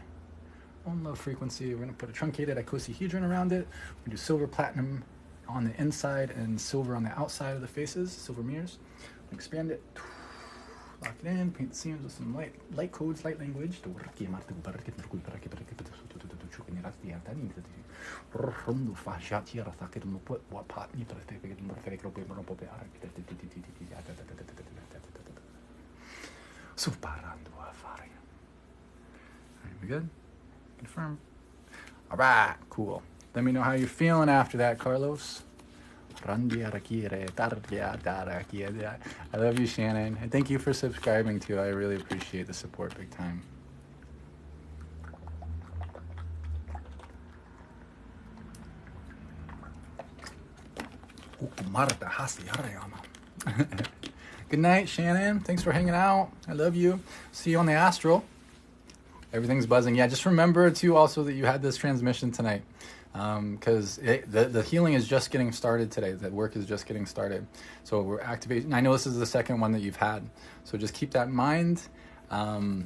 One low frequency. We're going to put a truncated icosahedron around it. We do silver platinum on the inside and silver on the outside of the faces, silver mirrors. Expand it. Lock it in. Paint the seams with some light codes, light language. We good? Confirm. All right, cool. Let me know how you're feeling after that, Carlos. I love you, Shannon. And thank you for subscribing too. I really appreciate the support big time. Good night, Shannon. Thanks for hanging out. I love you. See you on the astral. Everything's buzzing. Yeah, just remember too also that you had this transmission tonight, because the healing is just getting started today. The work is just getting started. So we're activating. I know this is the second one that you've had. So just keep that in mind. Yeah,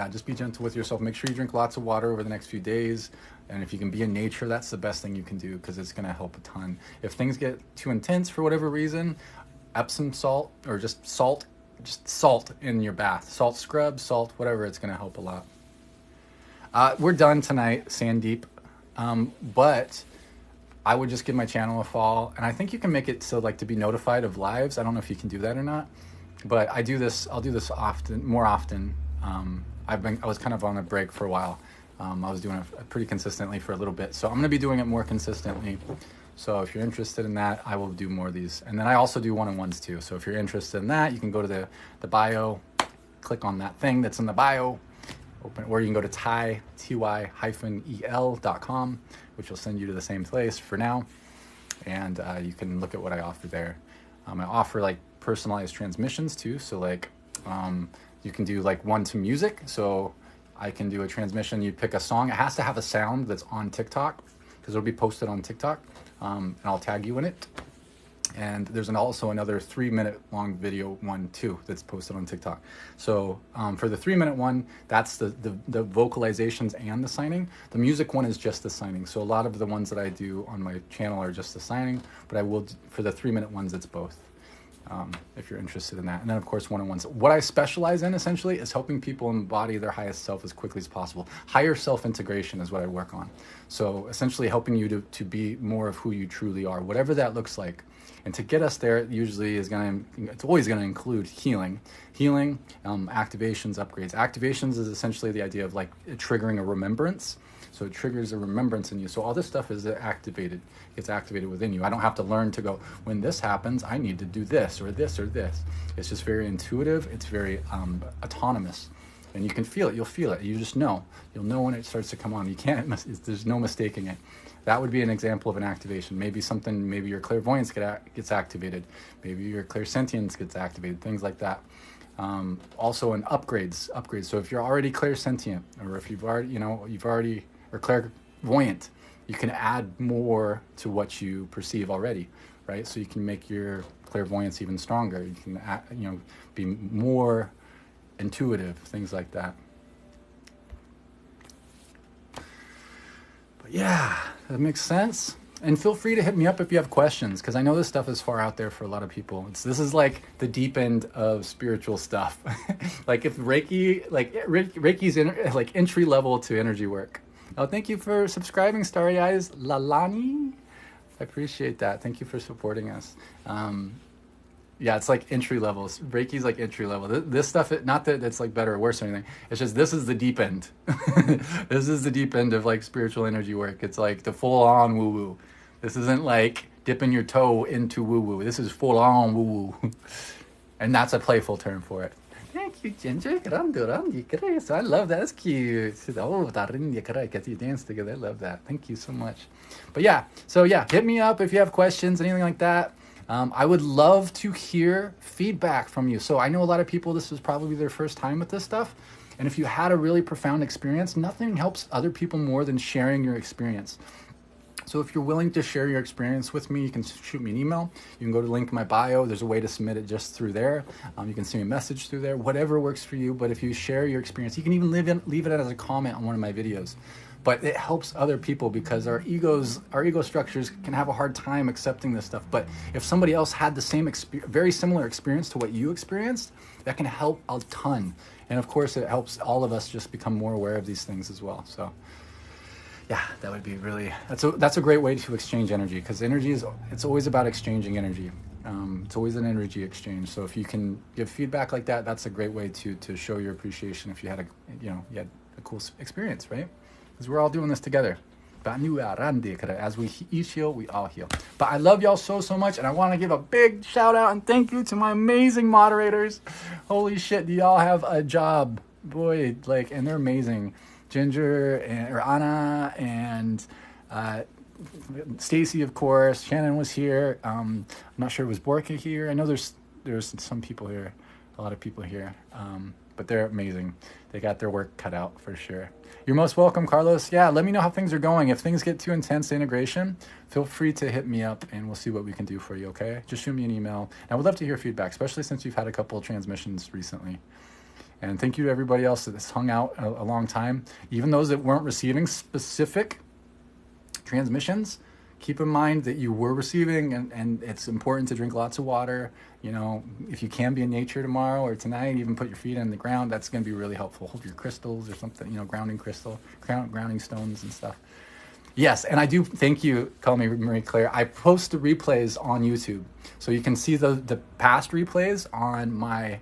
just be gentle with yourself. Make sure you drink lots of water over the next few days. And if you can be in nature, that's the best thing you can do, because it's going to help a ton. If things get too intense for whatever reason, Epsom salt or just salt in your bath. Salt scrub, salt, whatever, it's going to help a lot. We're done tonight, Sandeep. But I would just give my channel a follow. And I think you can make it so like to be notified of lives. I don't know if you can do that or not. But I'll do this more often. I was kind of on a break for a while. I was doing it pretty consistently for a little bit. So I'm going to be doing it more consistently. So if you're interested in that, I will do more of these. And then I also do one-on-ones too. So if you're interested in that, you can go to the bio, click on that thing that's in the bio, or you can go to ty-el.com, which will send you to the same place for now. And you can look at what I offer there. I offer like personalized transmissions too. So like you can do like one to music. So I can do a transmission. You pick a song. It has to have a sound that's on TikTok, because it'll be posted on TikTok. And I'll tag you in it. And there's also another 3-minute long video one too that's posted on TikTok. So for the 3-minute one, that's the vocalizations and the signing. The music one is just the signing. So a lot of the ones that I do on my channel are just the signing, but I will, for the 3-minute ones, it's both. If you're interested in that. And then of course one-on-ones. What I specialize in essentially is helping people embody their highest self as quickly as possible. Higher self-integration is what I work on. So essentially helping you to be more of who you truly are, whatever that looks like. And to get us there, it usually is it's always going to include healing, activations, upgrades. Activations is essentially the idea of like triggering a remembrance. So it triggers a remembrance in you. So all this stuff is activated. It's activated within you. I don't have to learn to go, when this happens, I need to do this or this or this. It's just very intuitive. It's very autonomous. And you can feel it. You'll feel it. You just know. You'll know when it starts to come on. You can't, there's no mistaking it. That would be an example of an activation. Maybe your clairvoyance gets activated. Maybe your clairsentience gets activated, things like that. Also in upgrades. So if you're already clairsentient, or if you've already, or clairvoyant, you can add more to what you perceive already, right? So you can make your clairvoyance even stronger. You can, be more intuitive, things like that. But yeah, that makes sense. And feel free to hit me up if you have questions, because I know this stuff is far out there for a lot of people. This is like the deep end of spiritual stuff. Like if Reiki, Reiki's entry level to energy work. Oh, thank you for subscribing, Starry Eyes Lalani. I appreciate that. Thank you for supporting us. Yeah, it's like entry level. Reiki's like entry level. This stuff, not that it's like better or worse or anything. It's just, this is the deep end. This is the deep end of like spiritual energy work. It's like the full on woo woo. This isn't like dipping your toe into woo woo. This is full on woo woo. And that's a playful term for it. Thank you, Ginger. So I love that. That's cute. Oh, because you dance together. I love that. Thank you so much. But yeah, so yeah, hit me up if you have questions, anything like that. I would love to hear feedback from you. So I know a lot of people, this is probably their first time with this stuff. And if you had a really profound experience, nothing helps other people more than sharing your experience. So if you're willing to share your experience with me, you can shoot me an email. You can go to the link in my bio. There's a way to submit it just through there. You can send me a message through there, whatever works for you. But if you share your experience, you can even leave it as a comment on one of my videos. But it helps other people because our ego structures can have a hard time accepting this stuff. But if somebody else had the same very similar experience to what you experienced, that can help a ton. And of course, it helps all of us just become more aware of these things as well. So yeah, that would be really, that's a great way to exchange energy, because energy it's always about exchanging energy. It's always an energy exchange. So if you can give feedback like that, that's a great way to show your appreciation if you had a cool experience, right? Because we're all doing this together. As we each heal, we all heal. But I love y'all so much, and I want to give a big shout out and thank you to my amazing moderators. Holy shit, do y'all have a job? Boy, and they're amazing. Ginger or Anna and Stacy, of course. Shannon was here. I'm not sure, was Borka here? I know there's some people here, a lot of people here, but they're amazing. They got their work cut out for sure. You're most welcome, Carlos. Yeah, let me know how things are going. If things get too intense to integration, feel free to hit me up and we'll see what we can do for you, okay? Just shoot me an email. And I would love to hear feedback, especially since you've had a couple of transmissions recently. And thank you to everybody else that's hung out a long time. Even those that weren't receiving specific transmissions, keep in mind that you were receiving, and it's important to drink lots of water. You know, if you can be in nature tomorrow or tonight, even put your feet in the ground, that's going to be really helpful. Hold your crystals or something, grounding stones and stuff. Yes, and I do thank you, call me Marie Claire. I post the replays on YouTube. So you can see the past replays on my,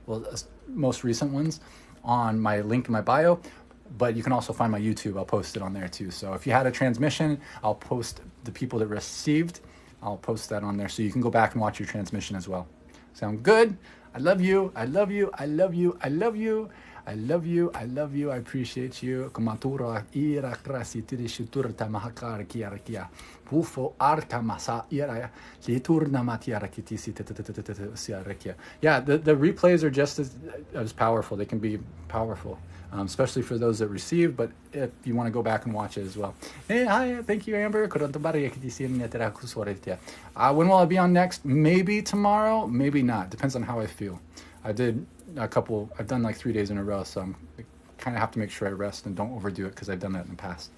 most recent ones on my link in my bio, but you can also find my YouTube. I'll post it on there too. So if you had a transmission, I'll post the people that received. I'll post that on there so you can go back and watch your transmission as well. Sound good? I love you. I love you. I love you. I love you. I love you. I love you. I appreciate you. Kumatura ira krasi tirishuturta mahakar kiarakia. Bufo arka masa ira liturna matiara kitisi siarakia. Yeah, the replays are just as powerful. They can be powerful, especially for those that receive, but if you want to go back and watch it as well. Hey, hi, thank you, Amber. When will I be on next? Maybe tomorrow, maybe not. Depends on how I feel. I've done like 3 days in a row, so I kind of have to make sure I rest and don't overdo it because I've done that in the past.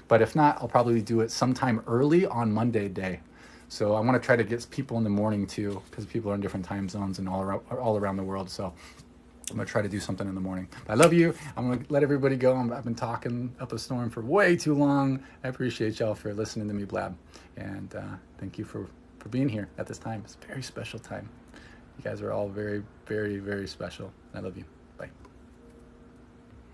But if not, I'll probably do it sometime early on Monday day. So I want to try to get people in the morning too, because people are in different time zones and all around the world. So I'm going to try to do something in the morning. I love you. I'm going to let everybody go. I've been talking up a storm for way too long. I appreciate y'all for listening to me blab. And thank you for being here at this time. It's a very special time. You guys are all very, very, very special. I love you. Bye.